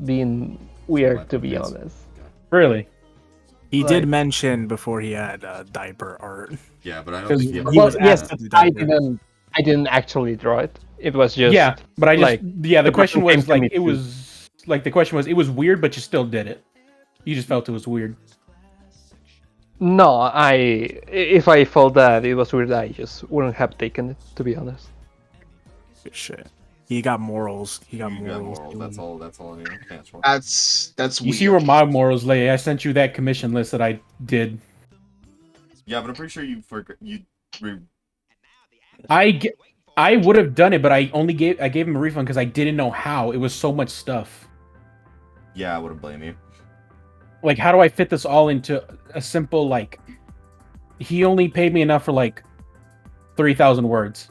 been weird, to be Yes. honest. Really? He Like- did mention before he had diaper art. Yeah, but I don't Because think he ever he Well, was did yes, asked that. to do I diaper. didn't actually draw it. It was just Yeah, but I just like, yeah. The the question person was came to like me it too. was like the question was it was weird, but you still did it. You just felt it was weird. No, if I felt that it was weird, I just wouldn't have taken it, to be honest. Good shit. He got morals. He got You got morals. morals. That's all. That's all I need. That's all. That's You weird. see where my morals lay. I sent you that commission list that I did. Yeah, but I'm pretty sure you forgot. You. I I would have done it, but I gave him a refund because I didn't know how. It was so much stuff. Yeah, I wouldn't blame you. Like, how do I fit this all into a simple, like... He only paid me enough for, like, 3,000 words.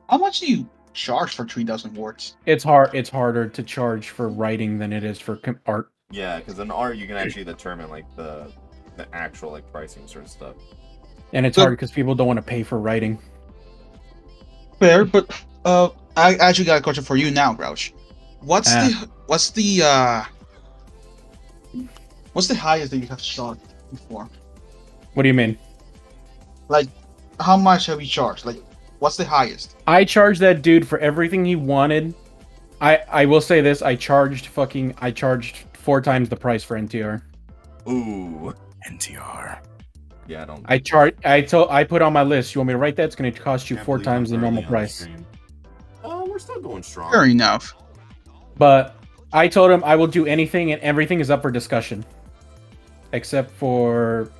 How much do you charge for 3,000 words? It's harder to charge for writing than it is for art. Yeah, because in art you can actually determine like the actual like pricing sort of stuff. And it's hard because people don't want to pay for writing. Fair, but I actually got a question for you now, Grouch. What's the highest that you have charged before? What do you mean? Like, how much have you charged? Like, what's the highest? I charged that dude for everything he wanted. I will say this: I charged 4 times the price for NTR. Ooh, NTR. yeah, I don't. I put on my list. You want me to write that? It's going to cost you can't 4 believe times the I'm normal early on price. stream. Oh, we're still going strong. Fair enough. But I told him I will do anything, and everything is up for discussion, except for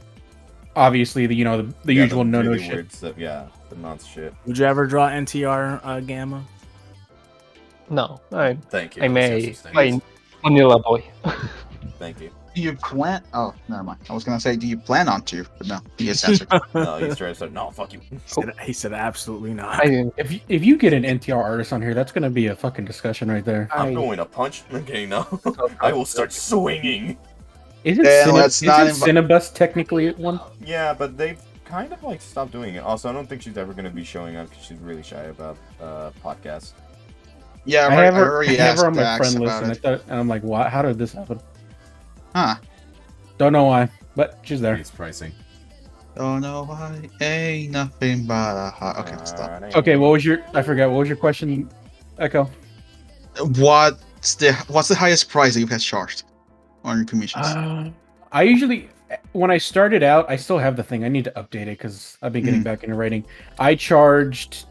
obviously the usual no really shit. weird stuff. Yeah, the nonce shit. Would you ever draw NTR Gamma? No, Thank you. I may play Vanilla Boy. Thank you. Do you plan? Oh, never mind. I was gonna say, do you plan on to? But no, he has answered. No, he's trying to say, no, fuck you. He said absolutely not. If you get an NTR artist on here, that's going to be a fucking discussion right there. I'm going to punch. Okay, no. I will start swinging. Isn't Cinnabus technically one? Yeah, but they've kind of like stopped doing it. Also, I don't think she's ever going to be showing up because she's really shy about podcasts. Yeah, I have already her asked on my Dax friend list, about it. and I'm like, what? How did this happen? Huh. Don't know why, but she's there. It's pricing. Oh no, why ain't nothing but a hot. Okay, stop. Okay, I forgot. What was your question, Echo? What's the highest price that you have charged on your commissions? I usually, when I started out, I still have the thing. I need to update it because I've been getting back into writing. I charged.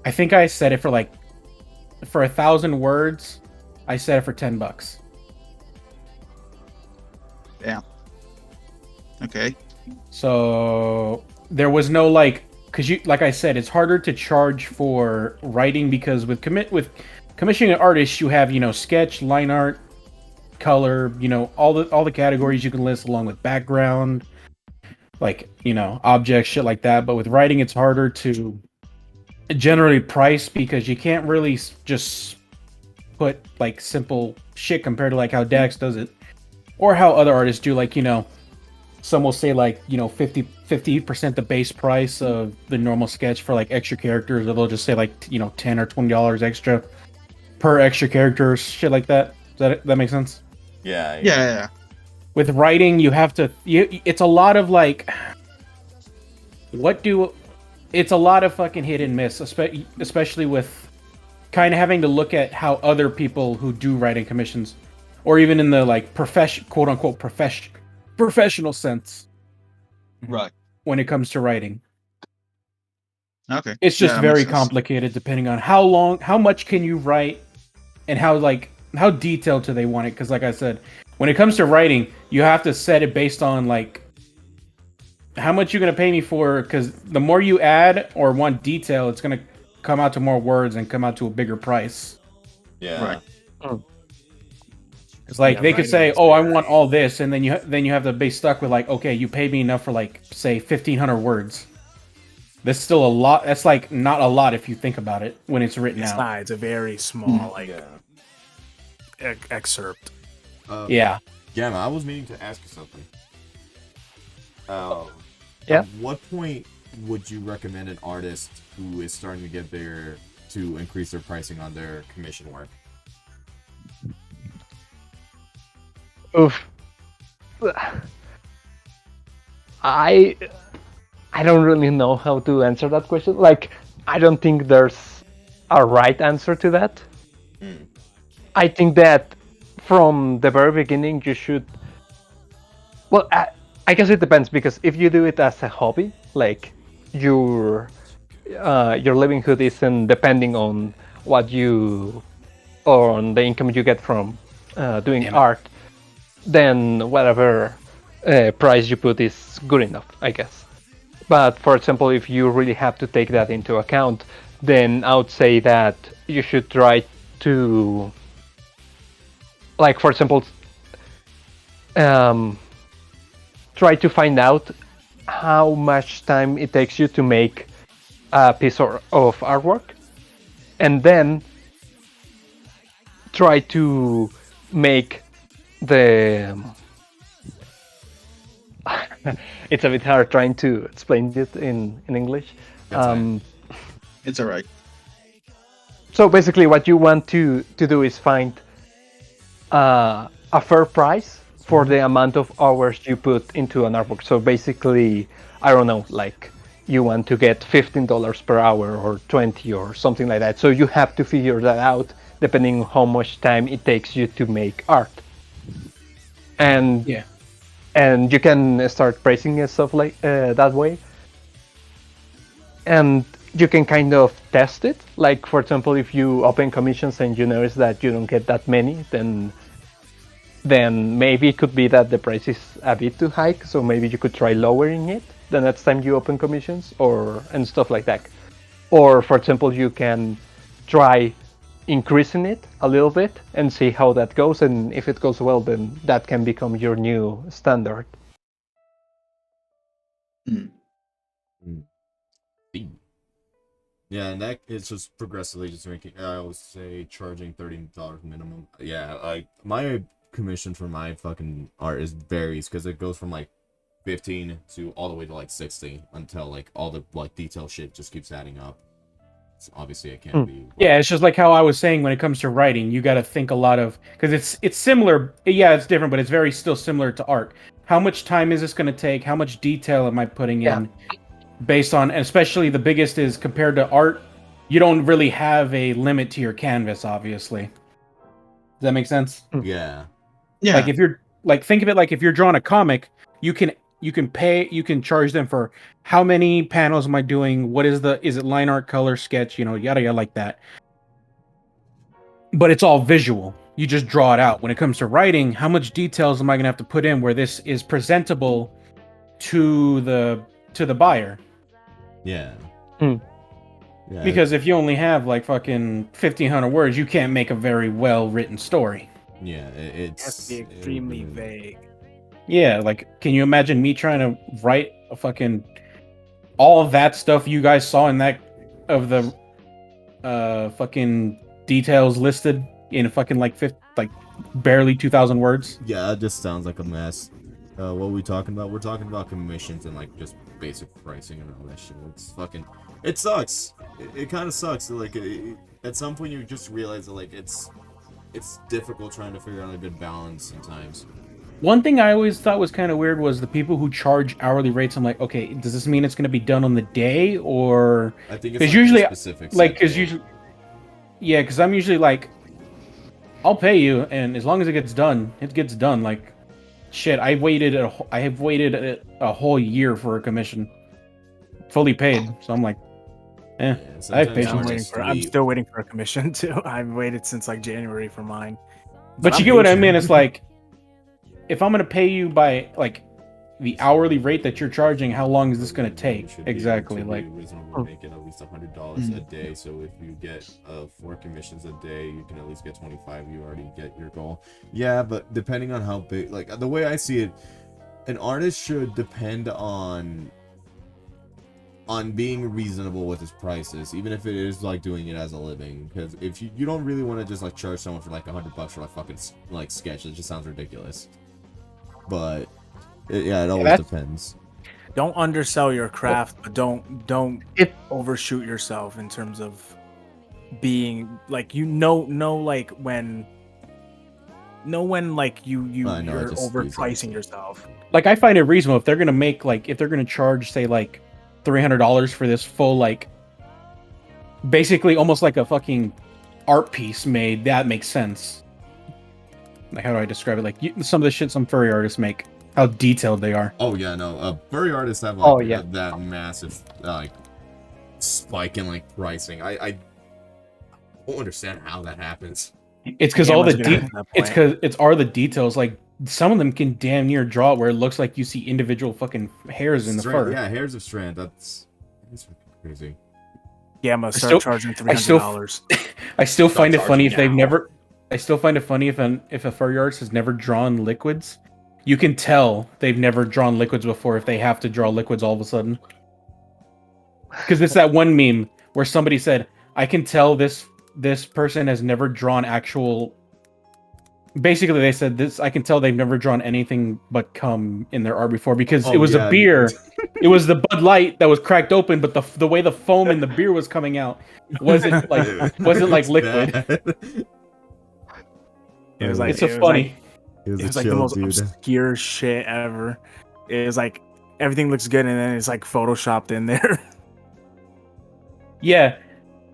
I think I set it for 1,000 words. I set it for $10. Yeah. Okay. So there was no because like I said, it's harder to charge for writing because with commissioning an artist, you have sketch, line art, color, all the categories you can list along with background, objects, shit like that. But with writing, it's harder to generally price because you can't really just put simple shit compared to how Dax does it or how other artists do. Some will say 50% the base price of the normal sketch for extra characters, or they'll just say $10 or $20 extra per extra character, shit like that. Does that make sense? Yeah. With writing, you have to. It's a lot of it's a lot of fucking hit and miss, especially with kind of having to look at how other people who do writing commissions, or even in the quote unquote professional sense, right? When it comes to writing, okay, it's just very complicated depending on how much can you write, and how detailed do they want it. Because like I said, when it comes to writing, you have to set it based on how much you're gonna pay me for, because the more you add or want detail, it's gonna come out to more words and come out to a bigger price. Yeah. Right. It's they could say, "Oh, I want all this," and then you have to be stuck with okay, you paid me enough for say 1,500 words. That's still a lot. That's not a lot if you think about it when it's written out. Not. It's a very small excerpt. Yeah. Gamma, I was meaning to ask you something. Yeah. At what point would you recommend an artist who is starting to get there to increase their pricing on their commission work? Oof. I don't really know how to answer that question. I don't think there's a right answer to that. I think that from the very beginning you should. Well, I guess it depends, because if you do it as a hobby, your livelihood isn't depending on on the income you get from doing art, then whatever price you put is good enough, I guess. But for example, if you really have to take that into account, then I would say that you should try to, like, for example, try to find out how much time it takes you to make a piece of artwork, and then try to make the it's a bit hard trying to explain it in English. It's alright. So basically what you want to do is find a fair price for the amount of hours you put into an artwork. So basically, I don't know, like you want to get $15 per hour or 20 or something like that. So you have to figure that out depending on how much time it takes you to make art. And Yeah. and you can start pricing and stuff like that way. And you can kind of test it. Like, for example, if you open commissions and you notice that you don't get that many, then maybe it could be that the price is a bit too high. So maybe you could try lowering it the next time you open commissions, and stuff like that. Or, for example, you can try increasing it a little bit and see how that goes. And if it goes well, then that can become your new standard. Yeah, and that is just progressively just making. I always say charging $30 minimum. Yeah, like my commission for my fucking art varies because it goes from like 15 to all the way to like 60 until like all the like detail shit just keeps adding up. So obviously, it can't be. Yeah, it's just like how I was saying when it comes to writing, you got to think a lot of, because it's similar. Yeah, it's different, but it's very still similar to art. How much time is this going to take? How much detail am I putting in? Based on, and especially the biggest is compared to art, you don't really have a limit to your canvas, obviously. Does that make sense? Yeah. Yeah. Like if you're like, think of it like if you're drawing a comic, you can charge them for how many panels am I doing? What is it line art, color, sketch, yada yada like that. But it's all visual. You just draw it out. When it comes to writing, how much details am I gonna have to put in where this is presentable to the buyer? Yeah. Yeah. Because if you only have like fucking 1,500 words, you can't make a very well written story. Yeah, It has to be extremely vague. Yeah, like, can you imagine me trying to write a fucking all of that stuff you guys saw in that of the fucking details listed in a fucking like barely 2,000 words? Yeah, it just sounds like a mess. What are we talking about? We're talking about commissions and like just basic pricing and all that shit. It's fucking. It sucks. It kind of sucks. Like at some point you just realize that like it's difficult trying to figure out a good balance sometimes. One thing I always thought was kind of weird was the people who charge hourly rates. I'm like, okay, does this mean it's going to be done on the day, or I think it's like usually specific. like because usually, yeah, because I'm usually like, I'll pay you, and as long as it gets done, it gets done. Like, shit, I have waited a whole year for a commission, fully paid. So I'm like, I have patience. I'm still waiting for a commission too. I've waited since like January for mine. But you get what I mean? It's like, if I'm gonna pay you by like the hourly rate that you're charging, how long is this gonna take? Exactly, like reasonable, making at least $100 a day. So if you get 4 commissions a day, you can at least get 25. You already get your goal. Yeah, but depending on how big, like the way I see it, an artist should depend on being reasonable with his prices, even if it is like doing it as a living. Because if you don't really want to just like charge someone for like $100 for a fucking like sketch, it just sounds ridiculous. But it always depends. Don't undersell your craft, but don't overshoot yourself in terms of being like like when like you're overpricing yourself. Like, I find it reasonable if they're gonna make like, if they're gonna charge say like $300 for this full, like basically almost like a fucking art piece made, that makes sense. Like, how do I describe it? Like some of the shit some furry artists make, how detailed they are. Oh yeah, no. Furry artists have like that massive like spike in like pricing. I don't understand how that happens. It's because all the it's the details. Like some of them can damn near draw it where it looks like you see individual fucking hairs in the fur. Yeah, hairs of strand. That's crazy. Gamma start charging $300. I still find it funny if they've never. I still find it funny if a furry artist has never drawn liquids. You can tell they've never drawn liquids before if they have to draw liquids all of a sudden. Because it's that one meme where somebody said, "I can tell this person has never drawn actual." Basically, they said this. I can tell they've never drawn anything but cum in their art before because it was a beer. It was the Bud Light that was cracked open, but the way the foam in the beer was coming out wasn't like liquid. It was like, it's so funny. It was like the most obscure shit ever. It was like everything looks good, and then it's like photoshopped in there. Yeah.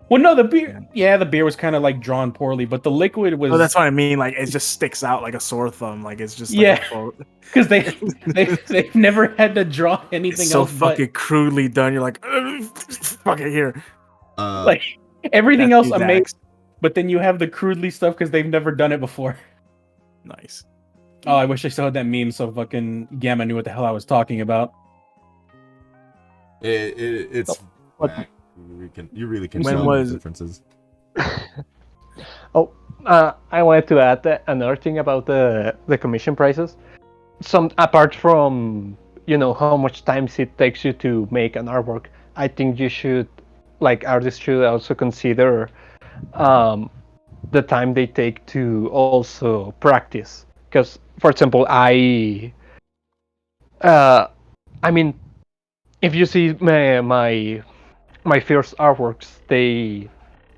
Well, no, the beer was kind of like drawn poorly, but the liquid was. Oh, that's what I mean. Like it just sticks out like a sore thumb. Like it's just because they've never had to draw anything so else. Fucking crudely done. You're like, fuck it here. Like everything else amazing, but then you have the crudely stuff because they've never done it before. Nice. Oh, I wish I still had that meme so fucking Gamma knew what the hell I was talking about. It's. You really can when tell was the differences. I wanted to add another thing about the commission prices. Some apart from how much time it takes you to make an artwork, I think you should, like artists should also consider the time they take to also practice. Because, for example, I mean, if you see my first artworks,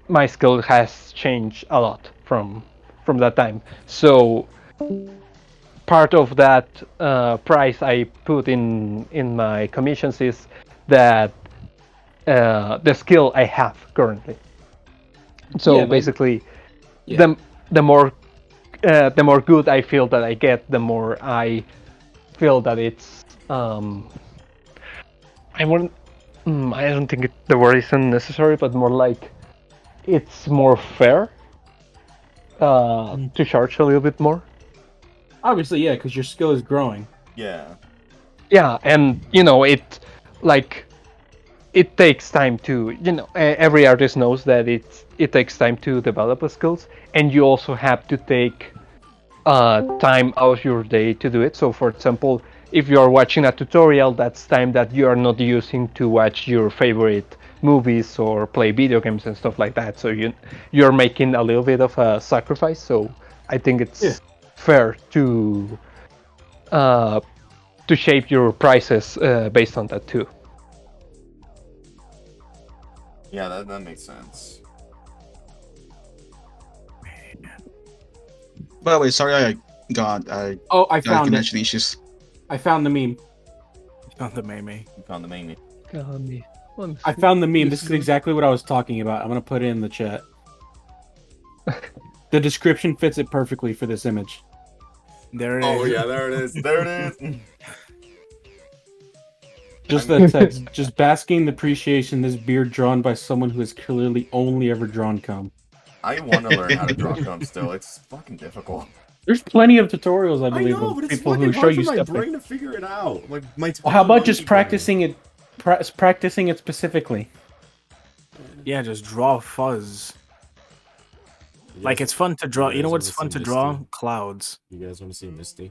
my skill has changed a lot from that time. So part of that price I put in my commissions is that the skill I have currently. So basically, the more good I feel that I get, the more I feel that it's I don't think the word is unnecessary, but more like it's more fair to charge a little bit more. Obviously, yeah, because your skill is growing. Yeah. Yeah, and it takes time to every artist knows that it takes time to develop the skills, and you also have to take time out of your day to do it. So, for example, if you are watching a tutorial, that's time that you are not using to watch your favorite movies or play video games and stuff like that. So you're making a little bit of a sacrifice. So I think it's fair to shape your prices based on that too. Yeah, that makes sense. By the way, sorry I found connection issues. I found the meme. Found the meme. You found the meme. I found the meme. This is exactly what I was talking about. I'm gonna put it in the chat. The description fits it perfectly for this image. There it is. Oh yeah, there it is. There it is. Just the text. Just basking the appreciation this beard drawn by someone who has clearly only ever drawn cum. I want to learn how to draw cum still. It's fucking difficult. There's plenty of tutorials, I believe, I know, but of it's people fucking who show hard you for my stuff. brain to figure it out. Like Well, how about just practicing it? Practicing it specifically. Yeah, just draw fuzz. Like it's fun to draw. You know what's fun to draw? Clouds. You guys want to see Misty?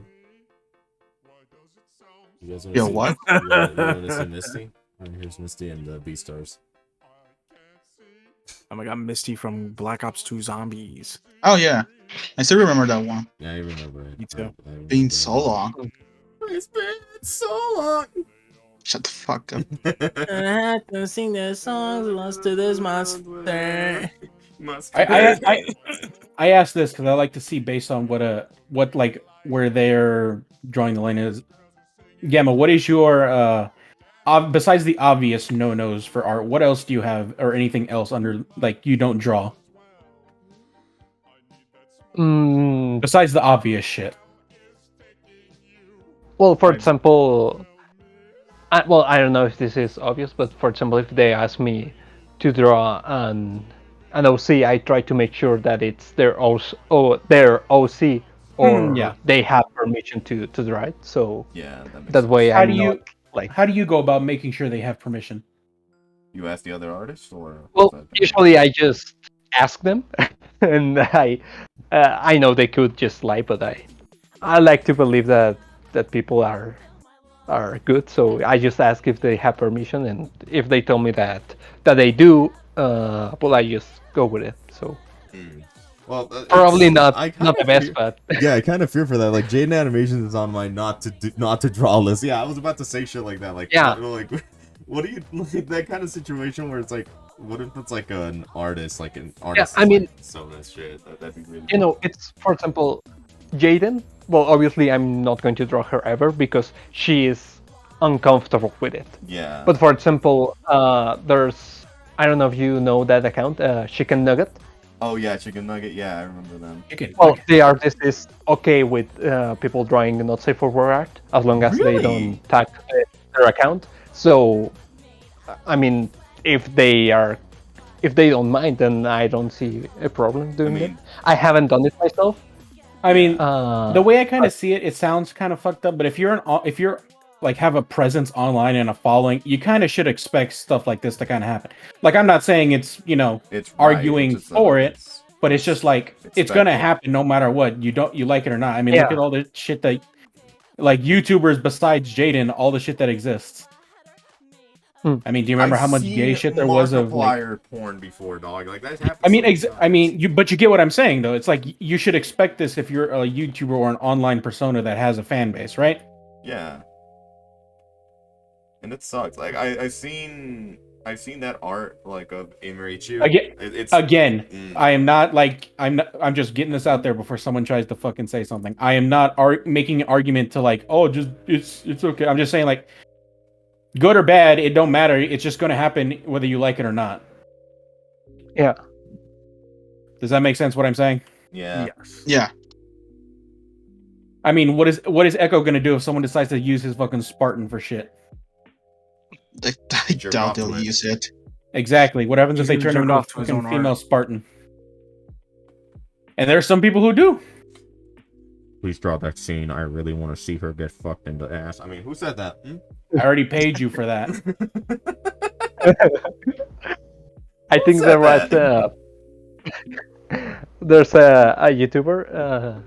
You guys want Yo, what? You want to see Misty? Alright, here's Misty and the Beastars. Oh my god, Misty from Black Ops 2 Zombies. Oh yeah, I still remember that one. Yeah, I remember it. Me too. Been so long. It's been so long. Shut the fuck up. I have to sing their songs, lost to this monster. I asked this because I like to see based on what where they're drawing the line is. Gamma, what is your besides the obvious no-nos for art? What else do you have, or anything else under you don't draw? Besides the obvious shit. Well, for example, I don't know if this is obvious, but for example, if they ask me to draw an OC, I try to make sure that it's their OC or Yeah. they have permission to write. So Yeah, that makes that sense. way How I'm do you not like. how do you go about making sure they have permission? You ask the other artists, or Well, is that- usually I just ask them, and I know they could just lie, but I like to believe that people are good. So I just ask if they have permission, and if they tell me that they do, well, I just go with it. So Mm. Well, probably it's- not I not kinda the best, fear- but Yeah, I kind of fear for that. Like Jaden Animations is on my not to draw list. Yeah, I was about to say shit like that. Like Yeah. like what do you like that kind of situation where it's like, what if it's like an artist, like an artist? I mean, so that shit. That'd be really. you know, it's for example, Jaden. Well, obviously, I'm not going to draw her ever because she is uncomfortable with it. Yeah. But for example, there's I don't know if you know that account, Chicken Nugget. Oh yeah, Chicken Nugget. Yeah, I remember them. Well, the artist is okay with people drawing not safe for work art as long as Really? they don't tag their account. So, I mean, if they don't mind, then I don't see a problem doing it. I haven't done it myself. I mean, Uh, the way I kind of see it, it sounds kind of fucked up. But if you're like have a presence online and a following, you kind of should expect stuff like this to kind of happen. Like I'm not saying it's It's arguing just, for it, but it's just like it's gonna expected. happen no matter what. You like it or not. I mean, look Yeah. at all the shit that like YouTubers besides Jaden, all the shit that exists. I mean, do you remember how much gay shit there was of like, Markiplier porn before, dog? Like that happens. I mean, so many I mean, times. but you get what I'm saying, though. It's like you should expect this if you're a YouTuber or an online persona that has a fan base, right? Yeah. And it sucks. Like I've seen that art like of Imrichu. Again, Mm. I am not like I'm just getting this out there before someone tries to fucking say something. I am not making an argument to like, oh, just it's okay. I'm just saying like, good or bad, it don't matter. It's just going to happen whether you like it or not. Yeah. Does that make sense? What I'm saying? Yeah. Yes. Yeah. I mean, what is Echo going to do if someone decides to use his fucking Spartan for shit? I Jerk doubt off to they'll it. use it. Exactly. What happens if He's they gonna turn him jerk into a off to his fucking own female art. Spartan? And there are some people who do. Please draw that scene. I really want to see her get fucked in the ass. I mean, who said that? Hmm? I already paid you for that. I think said there was that? there's a YouTuber.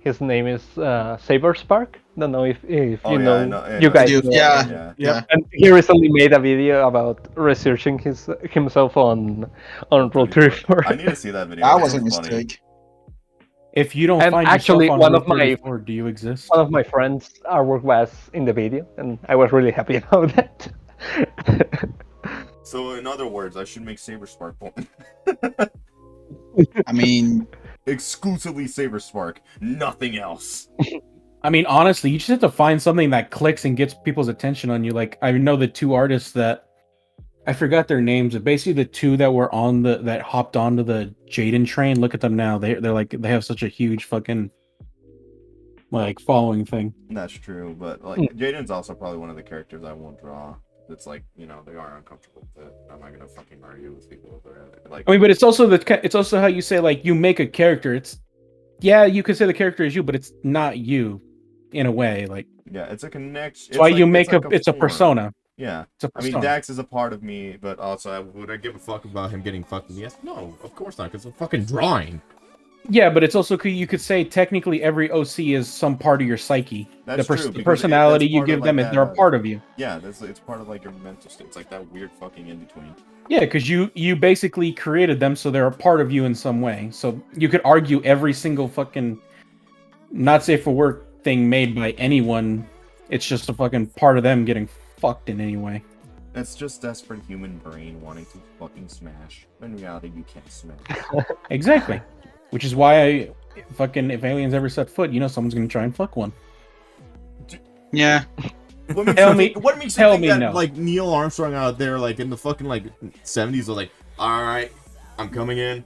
His name is Saberspark. Don't know if Oh, you yeah, know. I know- yeah, You no, guys Dude, know. yeah. Yeah. Yeah. And he recently made a video about researching himself on Roll34. I need to see that video. That That was a sounds funny. mistake. If you don't And find actually, yourself on one Route of my- 34, do you exist? One of my friends' artwork was in the video, and I was really happy about that. So in other words, I should make Saber Spark porn. I mean, Exclusively Saber Spark, nothing else. I mean, honestly, you just have to find something that clicks and gets people's attention on you. Like, I know the two artists that I forgot their names, but basically the two that were on that hopped onto the Jaden train. Look at them now. They're like they have such a huge fucking like following thing. That's true, but like Jaden's also probably one of the characters I won't draw. It's like, they are uncomfortable with it. I'm not gonna fucking argue with people over it. Like, I mean, but it's also how you say like you make a character. You could say the character is you, but it's not you, in a way. Like yeah, it's a connection. that's why you make it's a form. persona. Yeah. It's a I mean, persona. Dax is a part of me, but also, would I give a fuck about him getting fucked in the ass? No, of course not, because it's a fucking drawing. Yeah, but it's also you could say technically every OC is some part of your psyche. That's true, The because personality that's you part give of, them, like, they're a that, part of you. Yeah, it's part of like your mental state. It's like that weird fucking in between. Yeah, because you basically created them, so they're a part of you in some way. So you could argue every single fucking not safe for work thing made by anyone, it's just a fucking part of them getting fucked in any way. It's just desperate human brain wanting to fucking smash. When in reality, you can't smash. Exactly. Which is why if aliens ever set foot, someone's gonna try and fuck one. yeah. What makes Tell you me- think, what makes you tell think me that no. like Neil Armstrong out there like in the fucking like 70s was like, all right, I'm coming in.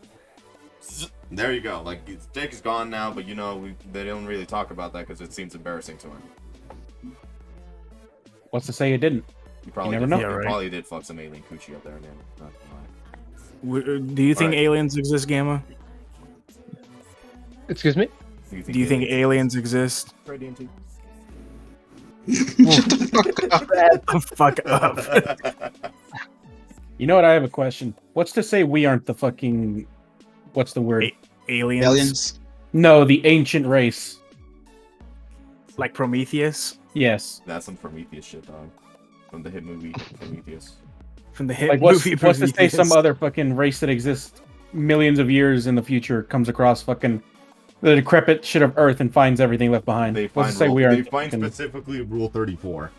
There you go. Like his dick is gone now, but they don't really talk about that because it seems embarrassing to him. What's to say it didn't? He probably never did, know. he Yeah, right. probably did fuck some alien coochie up there, man. Not gonna lie. Do you think Alright. aliens exist, Gamma? Excuse me? Do you think aliens exist? Radiant. Shut the fuck up. Fuck up. You know what? I have a question. What's to say we aren't the fucking... What's the word? Aliens? Aliens. No, the ancient race. Like Prometheus? Yes. That's some Prometheus shit, dog. From the hit movie Prometheus. From the hit Like, what's movie to say Prometheus. some other fucking race that exists millions of years in the future comes across fucking the decrepit shit of Earth and finds everything left behind? They What's find to say rule, we aren't they find fucking- specifically Rule 34.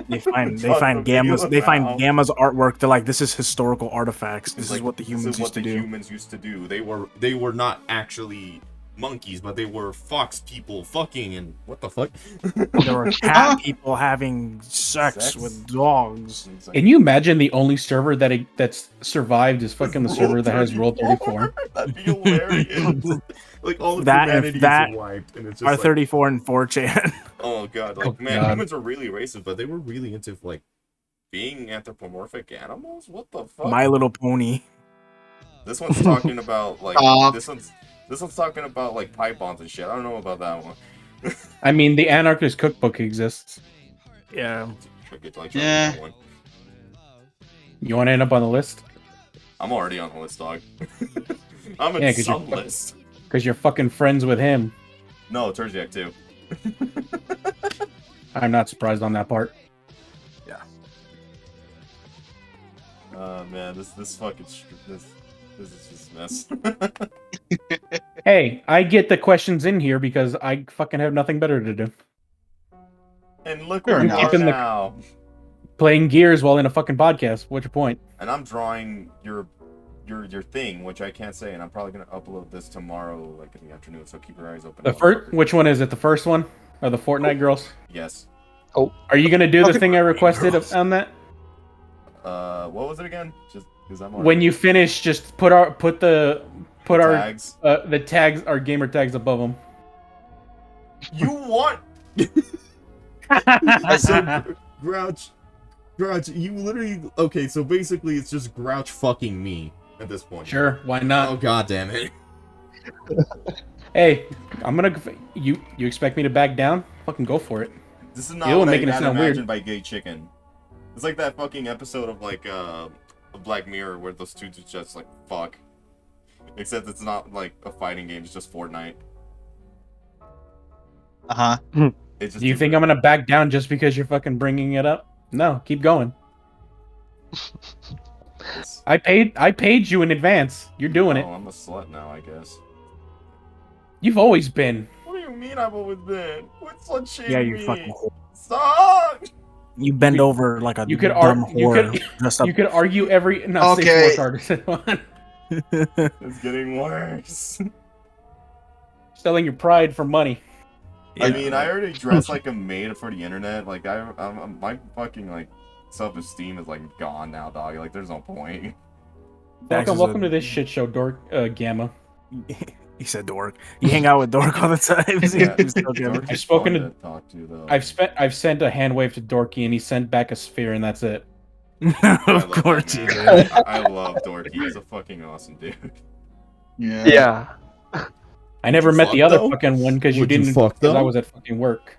They find Fuck Gamma's the they find video. Gamma's artwork. They're like, this is historical artifacts. This It's is like, what the humans this is used what to the do. humans used to do. They were not actually monkeys, but they were fox people fucking and what the fuck? There were cat people having sex Sex? with dogs. It's like, Can you imagine the only server that's survived is fucking the server that has Rule 34? That'd be hilarious. Like all of That- humanity that is wiped, and it's just like, R34 and 4chan. oh god, like Oh, man, God. humans are really racist, but they were really into like being anthropomorphic animals. What the fuck? My Little Pony. This one's talking about like Stop. this one's talking about like pipe bombs and shit. I don't know about that one. I mean, the Anarchist Cookbook exists. Yeah. Should get, like, Yeah. that one. You want to end up on the list? I'm already on the list, dog. I'm in Yeah, 'cause some you're- list. Because you're fucking friends with him. No, Terziak too. I'm not surprised on that part. Oh man, this fucking this is just a mess. Hey, I get the questions in here because I fucking have nothing better to do. And look Fair where we enough. are Keeping the- now. Playing Gears while in a fucking podcast. What's your point? And I'm drawing your thing, which I can't say, and I'm probably gonna upload this tomorrow, like in the afternoon. So keep your eyes open. The first, which one is it? The first one, or the Fortnite girls? Yes. Are you gonna do the Okay. thing I requested Girls. on that? What was it again? Just because I'm When you finish, just put our tags. the tags, our gamer tags above them. You want so Grouch, you literally okay. So basically, it's just Grouch fucking me at this point. Sure, why not? Oh god damn it! Hey, I'm gonna. You expect me to back down? Fucking go for it. This is not You're what I making it had sound weird. imagined by Gay Chicken. It's like that fucking episode of like Black Mirror where those two just like fuck. Except it's not like a fighting game; it's just Fortnite. Uh huh. It's just Do you think I'm gonna back down just because you're fucking bringing it up? No, keep going. It's- I paid you in advance. You're doing it. Oh, I'm a slut now, I guess. You've always been. What do you mean I've always been? What's slut shaming Yeah, you me? fucking whore. Stop! You bend over like a You could dumb you whore could dressed up. you could argue every no Okay. say Artisan. It's getting worse. Selling your pride for money. I mean, I already dress like a maid for the internet. Like, my fucking like self-esteem is like gone now, dog. Like, there's no point. Welcome to this shit show, Dork Gamma. He said Dork. You hang out with Dork all the time. Yeah, He's still good. Dork I've is spoken fun to- talk to though. I've sent a hand wave to Dorky and he sent back a sphere and that's it. I of love course that you man. did. I love Dorky. He's a fucking awesome dude. Yeah. Yeah. I never you met fuck, the other though? fucking one because you Would you didn't fuck, because I though? was at fucking work.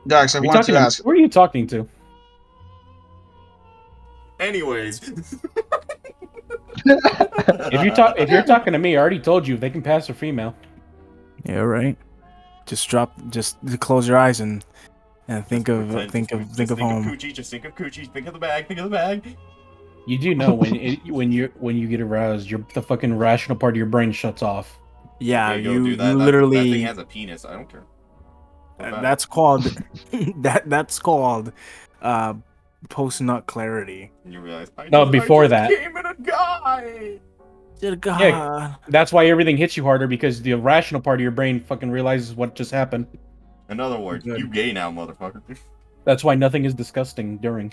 Dax, I Are you want talking to to- ask. Who are you talking to? Anyways. If you're talking to me, I already told you they can pass for female. Yeah, right. Just close your eyes and think of home. Coochie, just think of Coochie, think of the bag, think of the bag. You do know when you get aroused, the fucking rational part of your brain shuts off. Yeah, Okay, go you do that. you That literally. thing has a penis. I don't care. What about That's called that's called post nut clarity. it? And you realize No, before that. came in a guy. Dear God. Yeah. That's why everything hits you harder because the rational part of your brain fucking realizes what just happened. In other words, Good. you gay now, motherfucker. That's why nothing is disgusting during.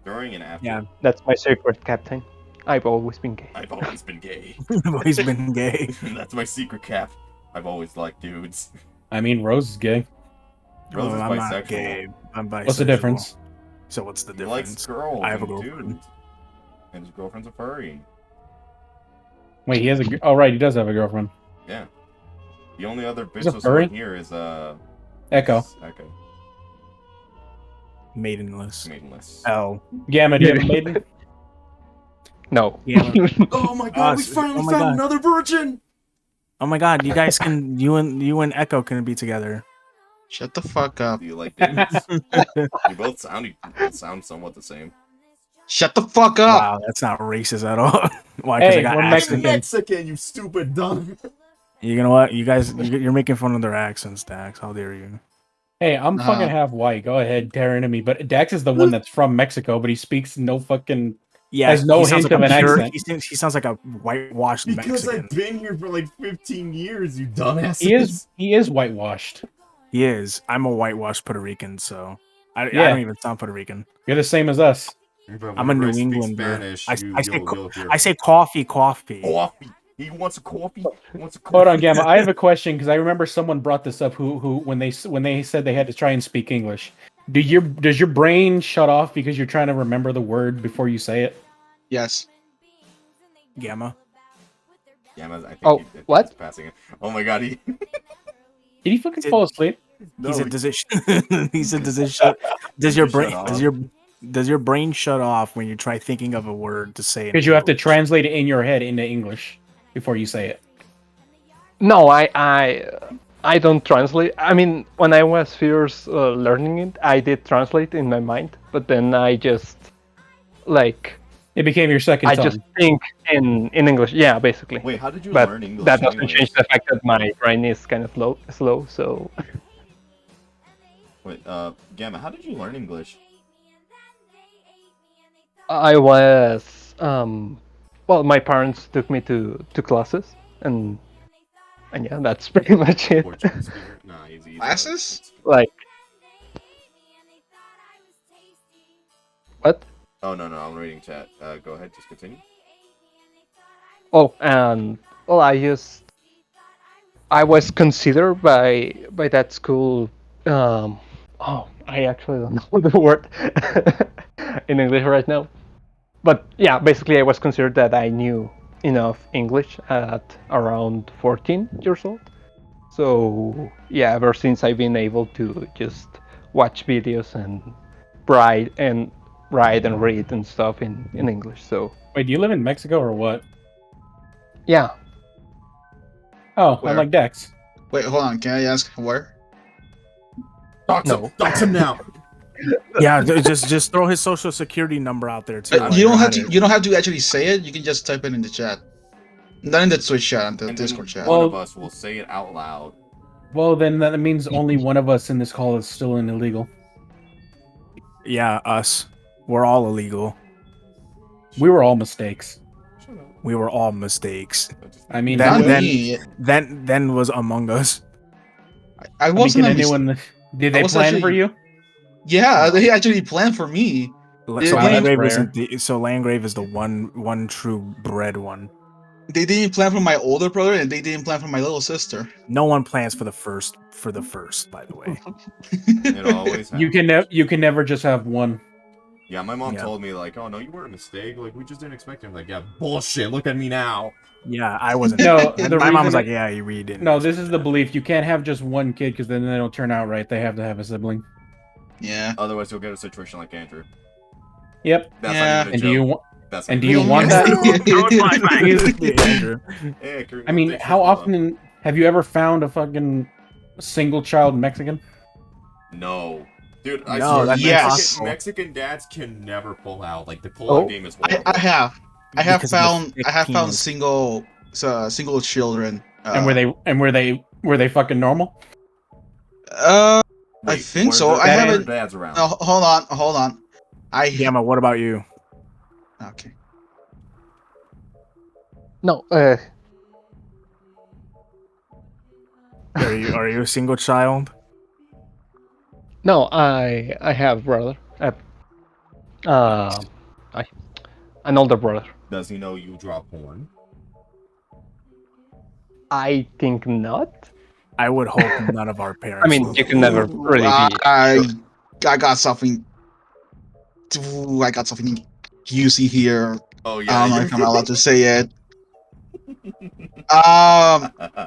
During and after. Yeah. That's my secret, Captain. I've always been gay. I've always been gay. He's been gay. That's my secret, Cap. I've always liked dudes. I mean, Rose is gay. Rose is I'm not bisexual. gay. I'm bisexual. What's the difference? So what's the He likes difference? girls. I have a and girlfriend. dudes. And his girlfriend's a furry. Wait, he has a. Oh right, he does have a girlfriend. Yeah. The only other Is it bitchless furry? one here is Echo. Echo. Maidenless. Maidenless. L. Gamma, do you have a maiden? No. Gamma. Oh my god, we finally found another virgin! Oh my god, you guys can you and Echo can be together. Shut the fuck up. Do you like demons? You both sound somewhat the same. Shut the fuck up. Wow, that's not racist at all. Why? Because Hey, I got we're accents. Mexican, you stupid dumb. You know what? You guys, you're making fun of their accents, Dax. How dare you? Hey, I'm fucking Uh-huh. half white. Go ahead, tear into me. But Dax is the one that's from Mexico, but he speaks no fucking. Yeah, Has no he sounds hint like of a an pure, accent. He sounds like a whitewashed Because Mexican. I've been here for like 15 years, you dumbasses. He is whitewashed. He is. I'm a whitewashed Puerto Rican, so I Yeah. don't even sound Puerto Rican. You're the same as us. But I'm a whenever New I speak Englander. Spanish, I you'll hear say coffee. coffee. He wants a coffee. He wants a coffee. Hold on, Gamma. I have a question because I remember someone brought this up. Who when they said they had to try and speak English. Does your brain shut off because you're trying to remember the word before you say it? Yes. Gamma. Yeah, I think Oh, he's what? passing it. Oh my god, he. Did he fucking fall asleep? No, He said, "Does it?" He said, "Does it shut? Does your brain? shut Does your brain shut off when you try thinking of a word to say?" in Because you have to English? translate it in your head into English before you say it. No, I don't translate. I mean, when I was first learning it, I did translate in my mind, but then I just like It became your second I tongue. just think in English. Yeah, basically. Wait, how did you But learn English? that doesn't anyways? change the fact that my brain is kind of slow. So Wait, Gamma, how did you learn English? I was well, my parents took me to classes, and yeah, that's pretty much it. Portuguese speaker? Nah, he's Classes? Like what? Oh no, I'm reading chat. Go ahead, just continue. Oh, and well, I was considered by that school. Oh, I actually don't know the word in English right now. But yeah, basically, I was considered that I knew enough English at around 14 years old. So yeah, ever since I've been able to just watch videos and write and read and stuff in English. So Wait, do you live in Mexico or what? yeah. Oh, Where? I'm like Dex. Wait, hold on. Can I ask where? No. Dox him now. Yeah, just throw his social security number out there too. while You you're don't have at to. it. You don't have to actually say it. You can just type it in the chat. Not in the Twitch chat, in the And Discord then chat. one Well- of us will say it out loud. Well, then that means only one of us in this call is still in illegal. Yeah, us. We're all illegal. We were all mistakes. Shut up. We were all mistakes. I mean, Then- Not then- me. Then was Among Us. I I mean, wasn't can a mistake. anyone? Did I they was plan for actually- you? Yeah, they actually planned for me. So Wow, that's Landgrave rare. isn't the so Landgrave is the one true bred one. They didn't plan for my older brother, and they didn't plan for my little sister. No one plans for the first, by the way. It always happens. You can never just have one. Yeah, my mom Yeah. told me like, "Oh no, you were a mistake. Like we just didn't expect him." Like, yeah, bullshit. Look at me now. Yeah, I wasn't. No, And the my mom was reason- like, "Yeah, you really didn't." No, this is the belief. You can't have just one kid because then they don't turn out right. They have to have a sibling. Yeah. Otherwise, you'll get a situation like Andrew. Yep. That's Yeah. not even a And joke. do you want? That's And not do you even a want joke. that? Andrew. Hey, Kurt, I mean, thanks for how the follow. often have you ever found a fucking single child Mexican? No. Dude, I No, swear, that's Yes. impossible. Mexican dads can never pull out. Like the pull-out Oh. game is horrible. I have Because of the found thick I have found penis. single children. And were they fucking normal? I Wait, think were so. there I other haven't. dads around. No, hold on. Gamma, what about you? Okay. No. Are you a single child? No, I have brother. An older brother. Does he know you draw porn? I think not. I would hope none of our parents. I mean, you can never really be. I got something. I got something juicy here. Oh I yeah. don't know if I'm allowed to say it.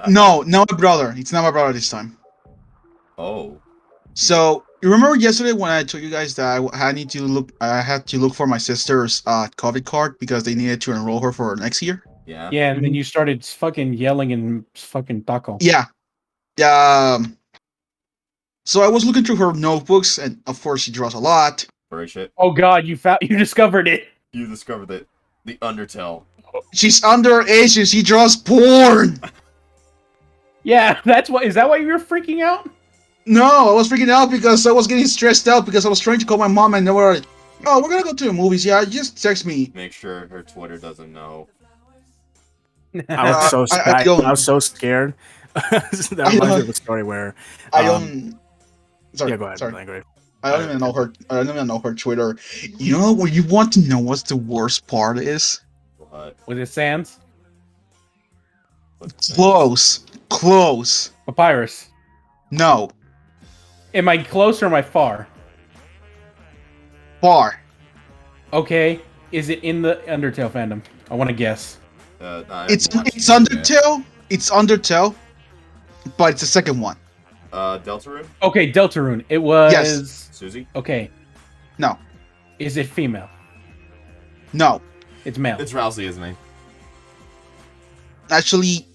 No, not my brother. It's not my brother this time. Oh. So you remember yesterday when I told you guys that I had to look for my sister's COVID card because they needed to enroll her for next year. Yeah. Yeah, and then you started fucking yelling and fucking taco. Yeah. So I was looking through her notebooks, and of course she draws a lot. Furry shit. Oh god, you discovered it. You discovered it. The Undertale. She's underage and she draws porn. Yeah, that's what. Is that why you were freaking out? No, I was freaking out because I was getting stressed out because I was trying to call my mom and they were like, "Oh, we're gonna go to the movies. Yeah, just text me." Make sure her Twitter doesn't know. I was so I don't- I was so scared. That reminds me of a story where I don't. Sorry, yeah, go ahead. Sorry. Langray. I don't even know her. I don't even know her Twitter. You know what? You want to know what's the worst part is? What? Was it Sans? Close. Papyrus. No, Am I close or am I far? far. Okay. Is it in the Undertale fandom? I want to guess. Nah, It's I'm watching Undertale. It's Undertale, but it's the second one. Deltarune? Okay, Deltarune. It was. Yes. Susie? Okay. No, Is it female? no. It's male. It's Rousey, isn't it? Actually,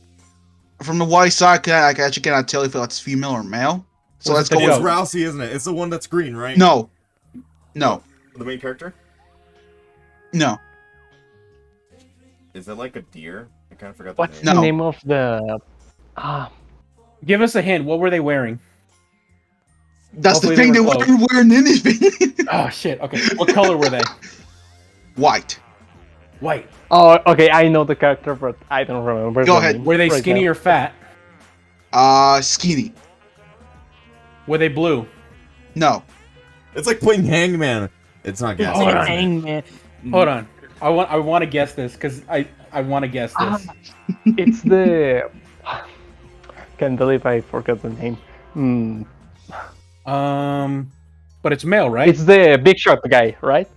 from the white side, I actually cannot tell if it's female or male. So Was let's it the go It's with joke? Rousey, isn't it? It's the one that's green, right? no. The main character? Is that like a deer? I kind of forgot the What's name. the No. name of the? Ah, Give us a hint. What were they wearing? That's Hopefully the thing. they They were weren't wearing anything. Oh shit. Okay. What color were they? White. White. oh, okay. I know the character, but I don't remember. Go the ahead. name Were they right skinny now. or fat? Skinny. Were they blue? No. It's like playing Hangman. It's not gas. Hold on. Hangman. Hold on. I want to guess this because I want to guess this. It's the. Can't believe I forgot the name. But it's male, right? It's the Big Shot guy, right?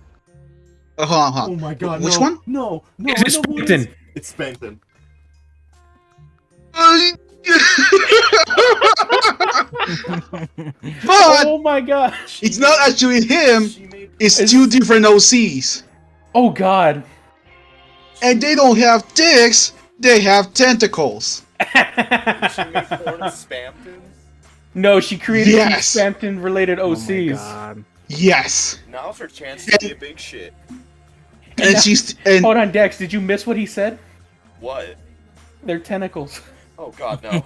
Oh my god, Which no. one? No, Is it I know who it is. Spankton? It's Spankton. But Oh my god. it's not actually him. It's two different OCs. Oh god. And they don't have dicks, they have tentacles. No, she created Yes. two Spampton related Oh my OCs. god. Yes. Now's her chance to be a big shit. And she's and Hold on, Dex, did you miss what he said? What? They're tentacles. Oh god, no.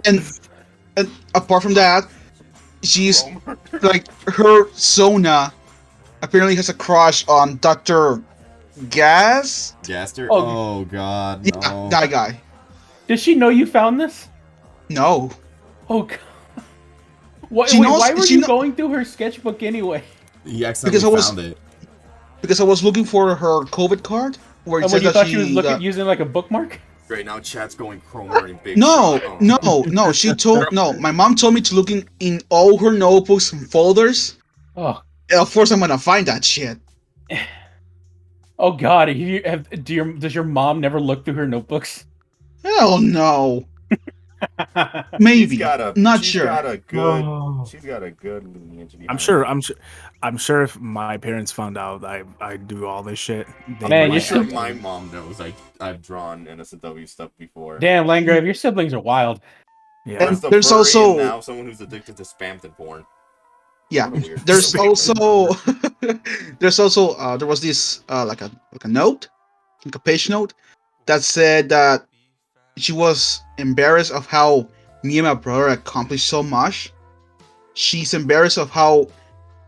and apart from that, she's like her Sona apparently has a crush on Dr. Gas. Gaster? Oh. Oh god, Yeah, no. that guy. Does she know you found this? No. Oh god. Why, She knows- why were she you kno- going through her sketchbook anyway? He accidentally Because I was- found it. Because I was looking for her COVID card where it And said when you that thought she was got- using like a bookmark? Great, now chat's going chroma in big No, shit. Oh. no. She told no. My mom told me to look in all her notebooks and folders. Oh. And of course, I'm gonna find that shit. Oh god, does your mom never look through her notebooks? Hell no. Maybe. Not she's sure. Got a good, Oh. She's got a good lineage behind I'm sure. I'm sure if my parents found out I do all this shit, they Man, I'm you sure should- my mom knows I've drawn NSFW stuff before. Damn, Landgrave, your siblings are wild. yeah. And First a there's furry, also- and now someone who's addicted to Spampton porn. Yeah. What a weird- There's also there was this like a note, like a page note that said that she was embarrassed of how me and my brother accomplished so much. She's embarrassed of how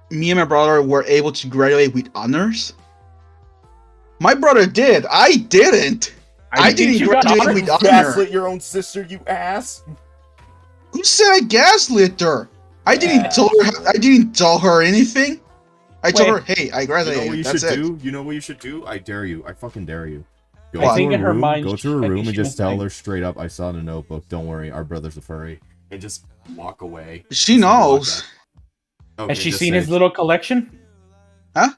me and my brother were able to graduate with honors. My brother did. I didn't. I didn't you got graduate honors? with honor. Gaslit your own sister, you ass. Who said I gaslit her? I didn't tell her. I didn't tell her anything. I told her, Wait. "Hey, I You know graduated. what you That's should it." do? You know what you should do? I dare you. I fucking dare you. Go I to think her in her room, mind, go to her I think room and she just was tell like- her straight up, I saw in a notebook. Don't worry, our brother's a furry, and just walk away. She knows. Okay, Has she just seen say- his little collection? Huh?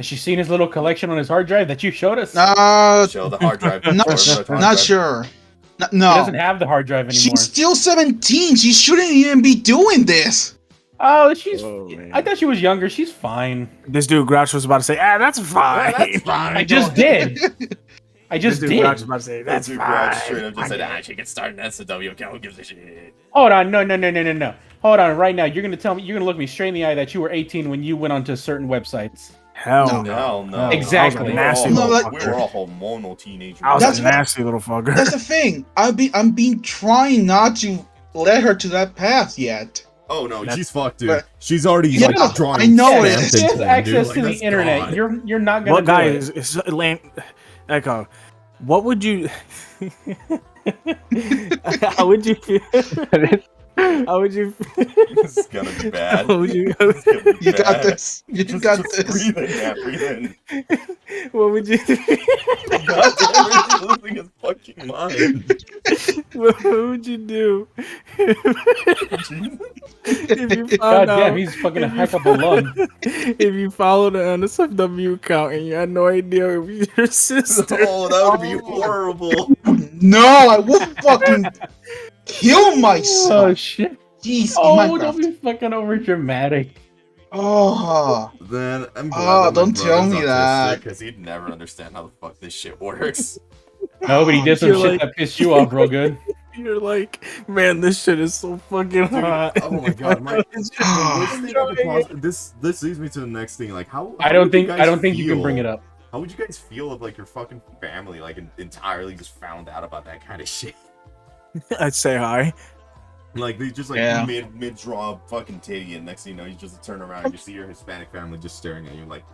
Has she seen his little collection on his hard drive that you showed us? Show the hard drive. Not, Show the hard not drive. sure. He No. doesn't have the hard drive anymore. She's still 17. She shouldn't even be doing this. Oh, she's. man. I thought she was younger. She's fine. This dude Grouch was about to say, that's fine. That's fine. I just did. I This just dude did. Grouch was about to say, that's Dude, fine. Garage straight up just said, she can start an SW account. Who gives a shit? Hold on, no. Hold on, right now. You're gonna tell me. You're gonna look me straight in the eye that you were 18 when you went onto certain websites. Hell No. no. Hell no. Exactly. We were Nasty all- little we fucker. were all hormonal teenagers. I was That's a what- nasty little fucker. That's the thing. I'm being trying not to let her to that path yet. Oh no, That's- she's fucked, dude. but- She's already Yeah, like drawing. I know Yeah, it if is. she has Dude, access like, to the that's internet. gone. You're not gonna. What guy do it. is Echo? What would you? How would you feel? How would you? This is gonna be bad. How would you? This is gonna be You got bad. this. You got Just this. breathe in, yeah, breathe in. What would you? God damn it, he's losing his fucking mind. What would you do if you God found damn, out? he's fucking a if you heck of a lung. If you followed an NSFW account and you had no idea it was your sister, Oh, that would be horrible. No, I will fucking kill myself. Oh shit! Jeez, Oh, Minecraft. don't be fucking over dramatic. Oh, Then I'm glad Oh, that my don't tell brother's me that. because he'd never understand how the fuck this shit works. No, but he did some You're shit like- that pissed you off real good. you're like, man, this shit is so fucking hot. Oh my god, my this leads me to the next thing. Like, how I don't would you think guys you can feel- bring it up. How would you guys feel if like your fucking family like entirely just found out about that kind of shit? I'd say hi. Like they just like Yeah. mid draw fucking titty, and next thing you know, you just turn around and you see your Hispanic family just staring at you like,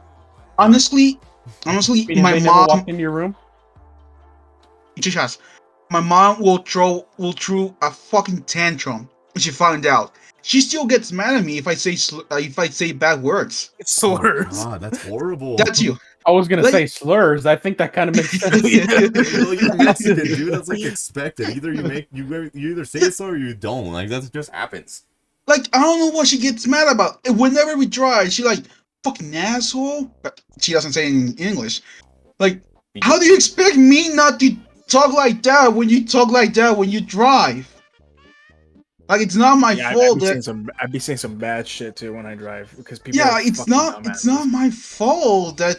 honestly, Meaning my they never mom. walked into your room. Just ask. My mom will throw a fucking tantrum when she found out. She still gets mad at me if I say bad words. It's slurs. oh, God, that's horrible. That's you. I was gonna Like- say slurs. I think that kind of makes sense. Well, you're Mexican, dude. That's like expected. Either you either say it so or you don't. Like that just happens. Like, I don't know what she gets mad about. And whenever we drive, she like, fucking asshole. But she doesn't say it in English. Like, how do you expect me not to talk like that when you talk like that when you drive? Like, it's not my Yeah, fault that. I'd be saying some bad shit too when I drive because people. Yeah, are it's fucking not dumbasses. my fault that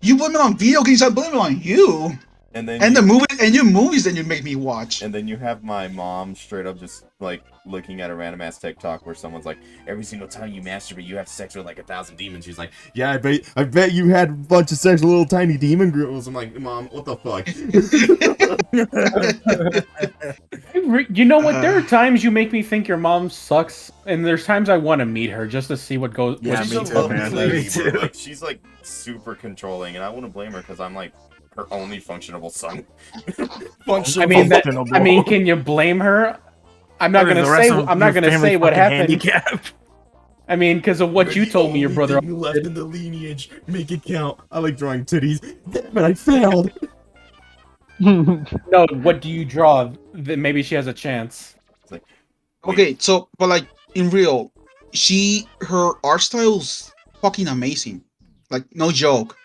you blame it on video games. I blame it on you And then and you, the movie and your movies that you make me watch. and then you have my mom straight up just like looking at a random ass TikTok where someone's like, every single time you masturbate, you have sex with like 1,000 demons. She's like, yeah, I bet you had a bunch of sex with little tiny demon girls. I'm like, Mom, what the fuck? You know what? There are times you make me think your mom sucks, and there's times I want to meet her just to see what goes. Yeah, what She's me a too, lovely man. lady, Me too. but like, she's like super controlling, and I wouldn't blame her because I'm like her only functionable son. I mean, can you blame her? I'm not Other than gonna the rest say. of I'm not your gonna family say what fucking happened. handicap. I mean, because of what you told me, your brother. You left in the lineage. Make it count. I like drawing titties. But I failed. No, what do you draw? That maybe she has a chance. Okay, so but like in real, her art style's fucking amazing. Like no joke.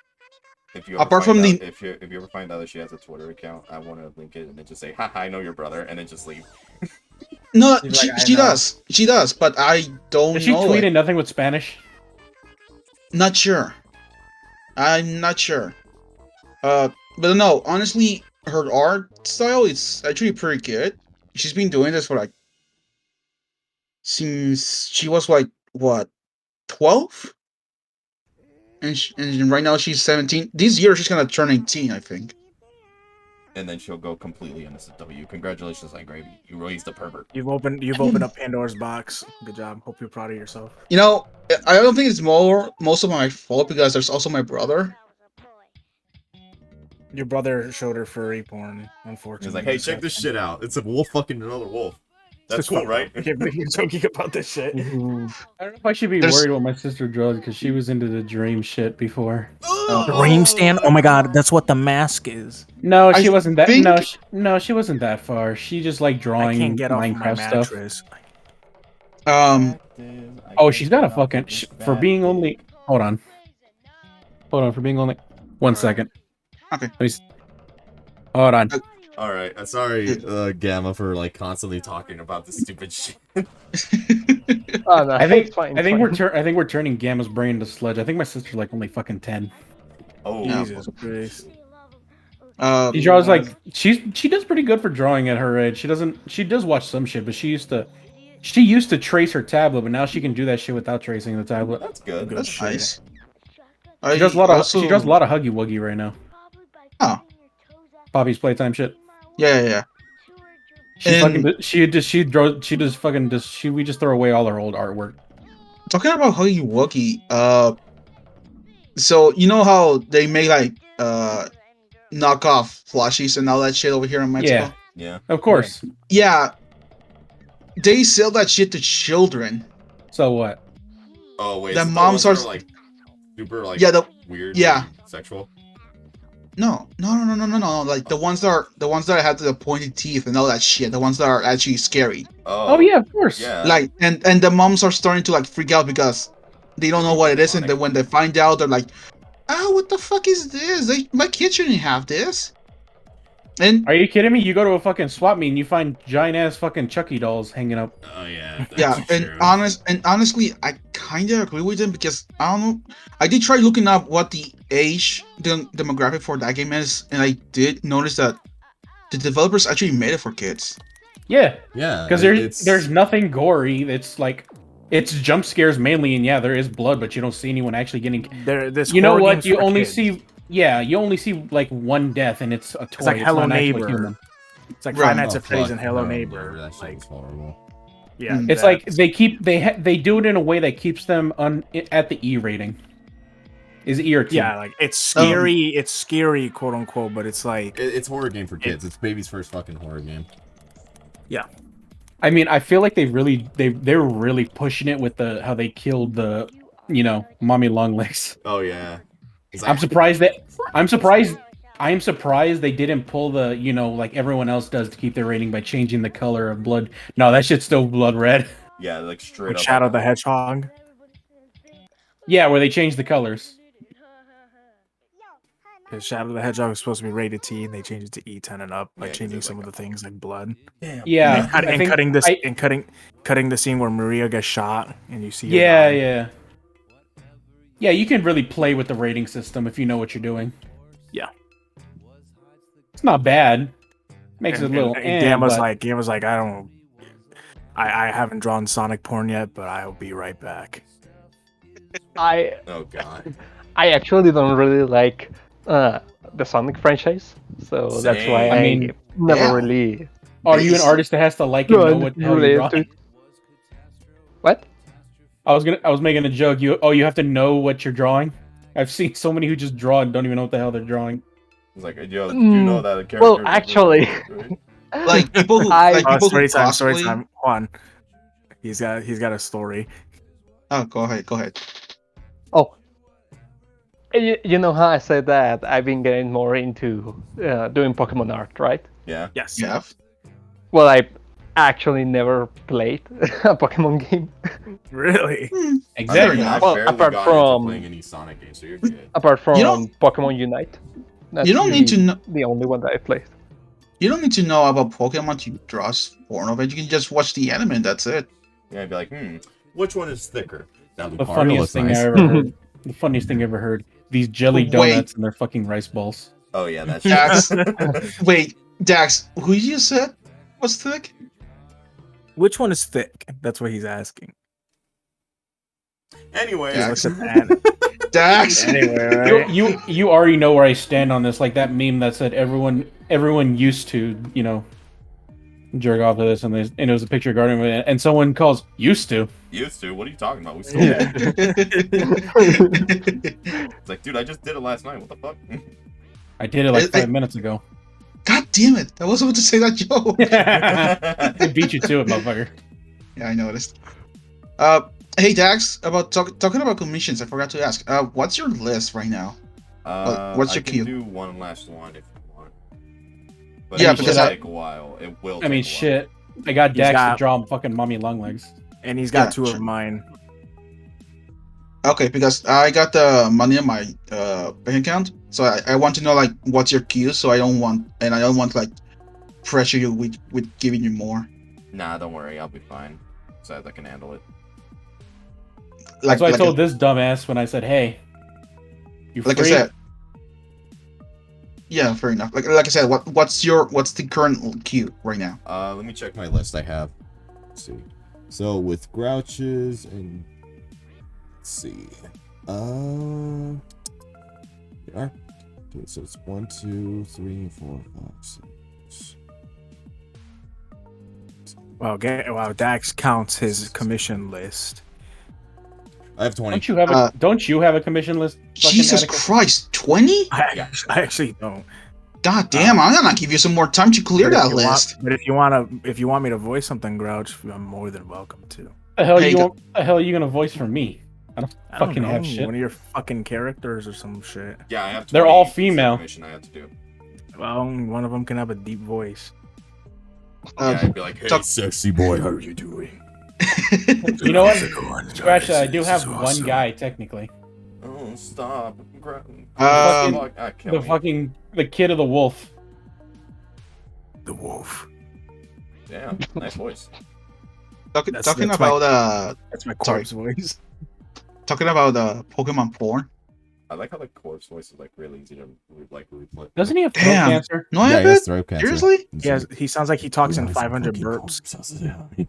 If you Apart from the- if you ever find out that she has a Twitter account, I want to link it and then just say, "Haha, I know your brother," and then just leave. No, She's like, I she know. does. She does, but I don't Does she know. tweet it. nothing with Spanish? Not sure. I'm not sure. But no, honestly, her art style is actually pretty good. She's been doing this for like since she was like what 12, and right now she's 17. This year she's gonna turn 18, I think. And then she'll go completely NSFW. Congratulations, like Gravy. You raised a pervert. You've opened up Pandora's box. Good job. Hope you're proud of yourself. You know, I don't think it's most of my fault because there's also my brother. Your brother showed her furry porn, unfortunately. He's like, "Hey, check this shit out. It's a wolf fucking another wolf." That's Just cool, fuck right? up. You're joking about this shit. I don't know if I should be There's- worried what my sister draws because she was into the dream shit before. Dream stand? Oh my god, that's what the mask is. No, I she wasn't that. think- No, she wasn't that far. She just like I drawing can't get off my Minecraft stuff. mattress. Oh, she's got a fucking for being only. Hold on. Hold on, for being only 1 second. Okay. Let me hold on. All right. Sorry, Gamma, for like constantly talking about this stupid shit. Oh no, I think it's fine. I think it's fine. I think we're turning Gamma's brain into sludge. I think my sister's like only fucking 10. Oh, Jesus Christ. She draws like she does pretty good for drawing at her age. She does watch some shit, but she used to trace her tablet, but now she can do that shit without tracing the tablet. that's good. Good That's shit. nice. She does a lot of Huggy Wuggy right now. Oh, Poppy's playtime shit. yeah. She And- we just throw away all her old artwork. Talking about Huggy Wuggy, so you know how they make like knockoff plushies and all that shit over here in Mexico? Yeah. Of course. Yeah. They sell that shit to children. So what? Oh wait. The is it moms ones are- that like super like Yeah, weird. yeah. and sexual. No. Like the ones that have the pointed teeth and all that shit. The ones that are actually scary. Oh yeah, of course. Yeah. Like and the moms are starting to like freak out because they don't know what it is, and then when they find out, they're like, "Oh, what the fuck is this? My kid shouldn't have this." And Are you kidding me? You go to a fucking swap meet and you find giant ass fucking Chucky dolls hanging up. Oh yeah. yeah, and honestly, I kind of agree with them because I don't know. I did try looking up what the age demographic for that game is, and I did notice that the developers actually made it for kids. Yeah, Yeah. because there's nothing gory. It's jump scares mainly, and yeah, there is blood, but you don't see anyone actually getting. This You know horror what? game's You for only kids. see. Yeah, you only see like one death, and it's a toy. It's like Hello not an actual Neighbor. human. It's like Right. Five Nights Oh, at Freddy's fuck. and Hello No, Neighbor. That shit Like, was horrible. yeah, It's like they do it in a way that keeps them at the E rating. Is E or T? yeah, like it's scary. It's scary, quote unquote, but it's like It's horror game for kids. It's baby's first fucking horror game. I mean, I feel like they're really pushing it with how they killed the mommy long legs. Oh yeah. I'm surprised they didn't pull the like everyone else does to keep their rating by changing the color of blood. No, that shit's still blood red. Yeah, like straight up. Shadow the Hedgehog. Yeah, where they changed the colors. Because Shadow the Hedgehog was supposed to be rated T, and they changed it to E10 and up by Yeah, 'cause changing it's some like of the things like blood. Damn. Yeah, Cutting the scene where Maria gets shot, and you see. her Yeah, die. yeah. You can really play with the rating system if you know what you're doing. Yeah. It's not bad. Makes it a little. Gamma's but- like, I haven't drawn Sonic porn yet, but I'll be right back. Oh god. I actually don't really like the Sonic franchise, so that's why I mean, never yeah. really. Are you an artist that has to like and know what the hell you're related to drawing? it. What? I was making a joke. You have to know what you're drawing. I've seen so many who just draw and don't even know what the hell they're drawing. It's like, yo, you know that a character. Well, actually, Like people who I- like people who Story cosplay. time. Juan, he's got a story. Oh, go ahead. oh, you know how I said that I've been getting more into doing Pokemon art, right? Yeah. Yes. Yeah. Well, I actually never played a Pokemon game Really? Exactly. enough. I've Well, barely apart gotten from- into playing any Sonic games, so you're good. apart from You don't- Pokemon Unite. That's You don't need to really know. the only one that I played. You don't need to know about Pokemon to draw porn of it. You can just watch the anime and that's it. Yeah, I'd be like, which one is thicker? That The Lucario funniest looks thing nice. I ever heard. The funniest thing I ever heard. These jelly Wait. donuts and their fucking rice balls. Oh yeah, that's Dax, wait, Dax, who you said was thick? Which one is thick? That's what he's asking. Anyway, He Dax. looks at that. Dax. Anyway, right? You already know where I stand on this. Like that meme that said everyone used to jerk off to this, and it was a picture of Guardian, and someone calls used to. used to. What are you talking about? We still did. It's like, dude, I just did it last night. What the fuck? I did it like I- 5 minutes ago. God damn it! I wasn't about to say that joke. I beat you to it, motherfucker. Yeah, I noticed. Hey Dax, about talking about commissions, I forgot to ask. What's your list right now? What's your I queue? can do one last one if you want. But Yeah, it will because take a while. It will. I mean, take a while. shit. I got He's Dax got- to draw fucking mommy long legs. And he's got Yeah, two sure. of mine. Okay, because I got the money in my bank account, so I want to know like what's your queue, so I don't want like pressure you with giving you more. Nah, don't worry, I'll be fine. So I can handle it. That's what I like told this dumbass when I said, "Hey, you like I free?" said. Yeah, fair enough. Like I said, what's the current queue right now? Let me check my list I have. Let's see. So with Grouches and let's see. Yeah. Okay, so it's 1, 2, 3, 4, 5, 6. Wow, Dax counts his commission list. I have 20. Don't you have a commission list? fucking Jesus Atticus? Christ, 20? I actually don't. God damn, I'm gonna give you some more time to clear that list. But if you want me to voice something, Grouch, I'm more than welcome to. The hell Hey, the hell are you gonna voice for me? I don't I don't fucking know, have shit. one of your fucking characters or some shit. Yeah, I have 20. They're all for female. commission I have to do. Well, one of them can have a deep voice. Yeah, I'd be like, hey, talk- sexy boy, how are you doing? You know what? Actually, I do have one guy technically. Oh, stop. The kid of the wolf. The wolf. Damn, nice voice. talking That's about That's my Sorry. corpse voice. talking about Pokemon porn. I like how the corpse voice is like really easy to replay. Doesn't he have throat Damn. cancer? No, I Yeah, have he has it. throat cancer. Seriously? He sounds like he talks in 500 burps. Yeah.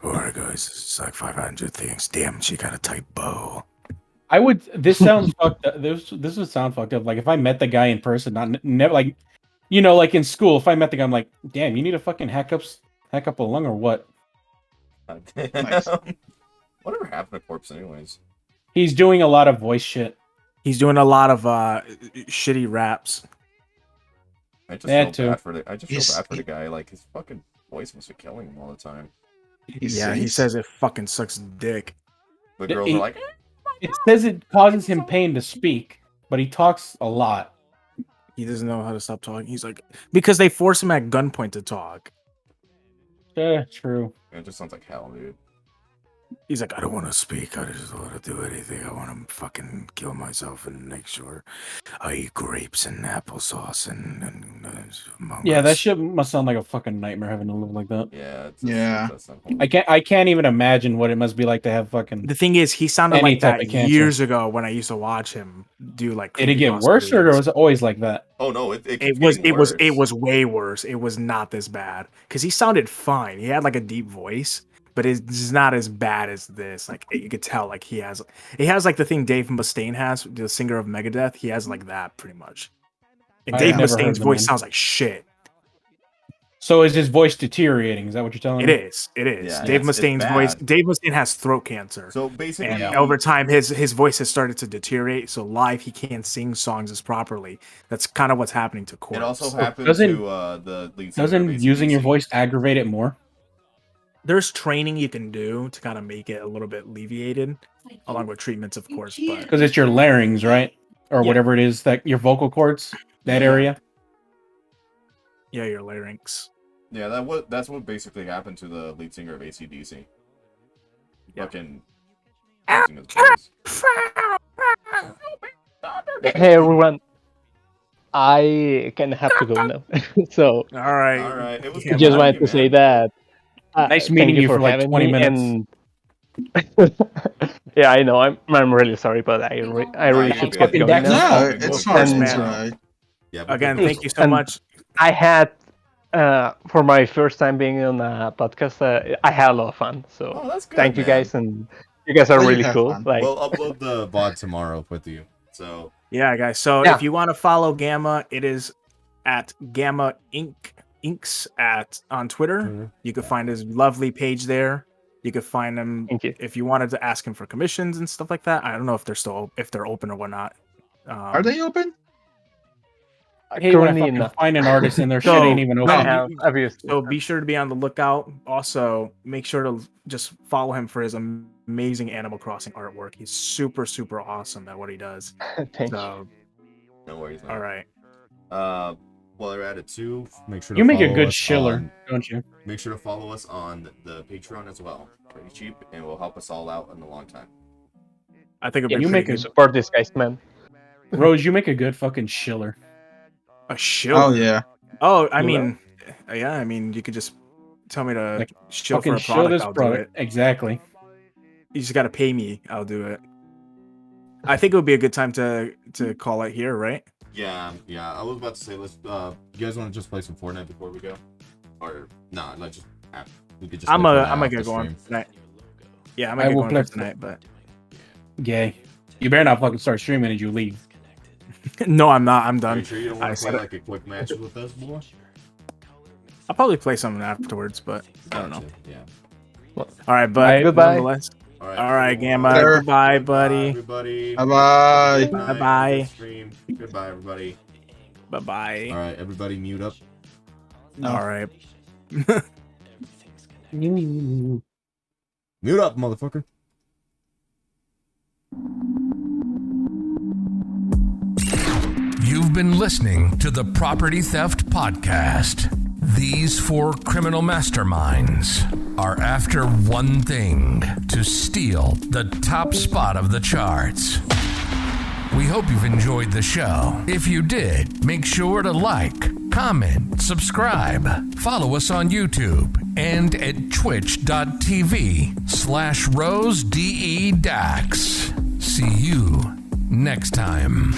Alright, guys, it's like 500 things. Damn, she got a tight bow. I would. This sounds fucked up. This would sound fucked up. Like if I met the guy in person, never like, like in school. If I met the guy, I'm like, damn, you need to fucking hack up a lung or what? Nice. Whatever happened to corpse, anyways? He's doing a lot of voice shit. He's doing a lot of shitty raps. I just That feel too. bad for the guy. Like his fucking voice must be killing him all the time. He says it fucking sucks dick. The girls are like, It says it causes him pain to speak, but he talks a lot. He doesn't know how to stop talking. He's like, because they force him at gunpoint to talk. True. it just sounds like hell, dude. He's like, I don't want to speak. I just don't want to do anything. I want to fucking kill myself and make sure I eat grapes and applesauce and Among Yeah, that Us. shit must sound like a fucking nightmare having to live like that. Yeah. Yeah. That's not cool. I can't even imagine what it must be like to have fucking. The thing is, he sounded Any like type that of cancer. years ago when I used to watch him do like. Did it get creepypasta worse, or videos. was it always like that? Oh no, it It was way worse. It was not this bad because he sounded fine. He had like a deep voice, but it's not as bad as this. Like you could tell, like he has like the thing Dave Mustaine has, the singer of Megadeth. He has like that pretty much. And I've Dave never heard Mustaine's the voice man. sounds like shit. So is his voice deteriorating? Is that what you're telling It me? is. It is. Yeah, Dave it's Mustaine's voice. bad. Dave Mustaine has throat cancer. So basically, And over time, his voice has started to deteriorate. So live, he can't sing songs as properly. That's kind of what's happening to Corpse. it also happened doesn't- to the lead singer of Doesn't using your AC/DC. voice aggravate it more? There's training you can do to kind of make it a little bit alleviated, along with treatments, of course. But Because it's your larynx, right? Or Yeah. whatever it is, that your vocal cords, that Yeah. area. yeah, your larynx. Yeah, that's what basically happened to the lead singer of AC/DC. Yeah. Fucking losing his voice. Hey everyone, I can have to go now. So All right. All right, it was Yeah, good just having wanted you, to say man. that. Nice thank meeting you for like having 20 me, minutes. And yeah, I know. I'm really sorry, but I really should get Fucking going Dax now. is No, fucking it's good. fine. And- It's alright. Yeah, but Again, good thank you voice. so And- much. I had for my first time being on a podcast, I had a lot of fun. So Oh, that's good. thank you man. guys, and you guys are Well, you really have cool. fun. Like, We'll upload the VOD tomorrow with you. So Yeah, guys. So Yeah. if you want to follow Gamma, it is at Inks on Twitter. You can find his lovely page there. You can find him thank you. if you wanted to ask him for commissions and stuff like that. I don't know if they're open or whatnot. Are they open? I hate when I Currently fucking enough. find an artist and their shit So- ain't even no, open. I have, obviously. So be sure to be on the lookout. Also, make sure to just follow him for his amazing Animal Crossing artwork. He's super, super awesome at what he does. Thank you. So, no worries. Man. all right. While they're at it too, make sure to You make a follow good us shiller, on- don't you? Make sure to follow us on the Patreon as well. Pretty cheap, and will help us all out in the long time. I think it'd Yeah, be you pretty make a good. Support these guys, man. Rose, you make a good fucking shiller. A shill. Oh yeah. Oh, I You mean, yeah. I mean, you could just tell me to Like, shill for Fucking a shill product. this I'll do product. it. Exactly. You just gotta pay me. I'll do it. I think it would be a good time to call it here, right? Yeah. I was about to say, let's. You guys want to just play some Fortnite before we go, or nah? Let's just. We could just. I'm play gonna Fortnite off get the going stream. tonight. Yeah, I'm I gonna get will going play for tonight, but Gay. You better not fucking start streaming and you leave. no, I'm not. I'm Are done. you sure you don't I want to play said it. like a quick match with us, boy? I'll probably play something afterwards, but I don't know. Yeah. All right, but Goodbye. nonetheless. All right. All right, everyone. Gamma. Later. Goodbye, buddy. Everybody. Bye bye. Good night. Bye-bye. Good stream. Goodbye, everybody. Bye bye. All right, everybody, mute up. All right. Mute up, motherfucker. You've been listening to the Property Theft Podcast. These four criminal masterminds are after one thing: to steal the top spot of the charts. We hope you've enjoyed the show. If you did, make sure to like, comment, subscribe, follow us on YouTube, and at twitch.tv/RoseDEDax. See you next time.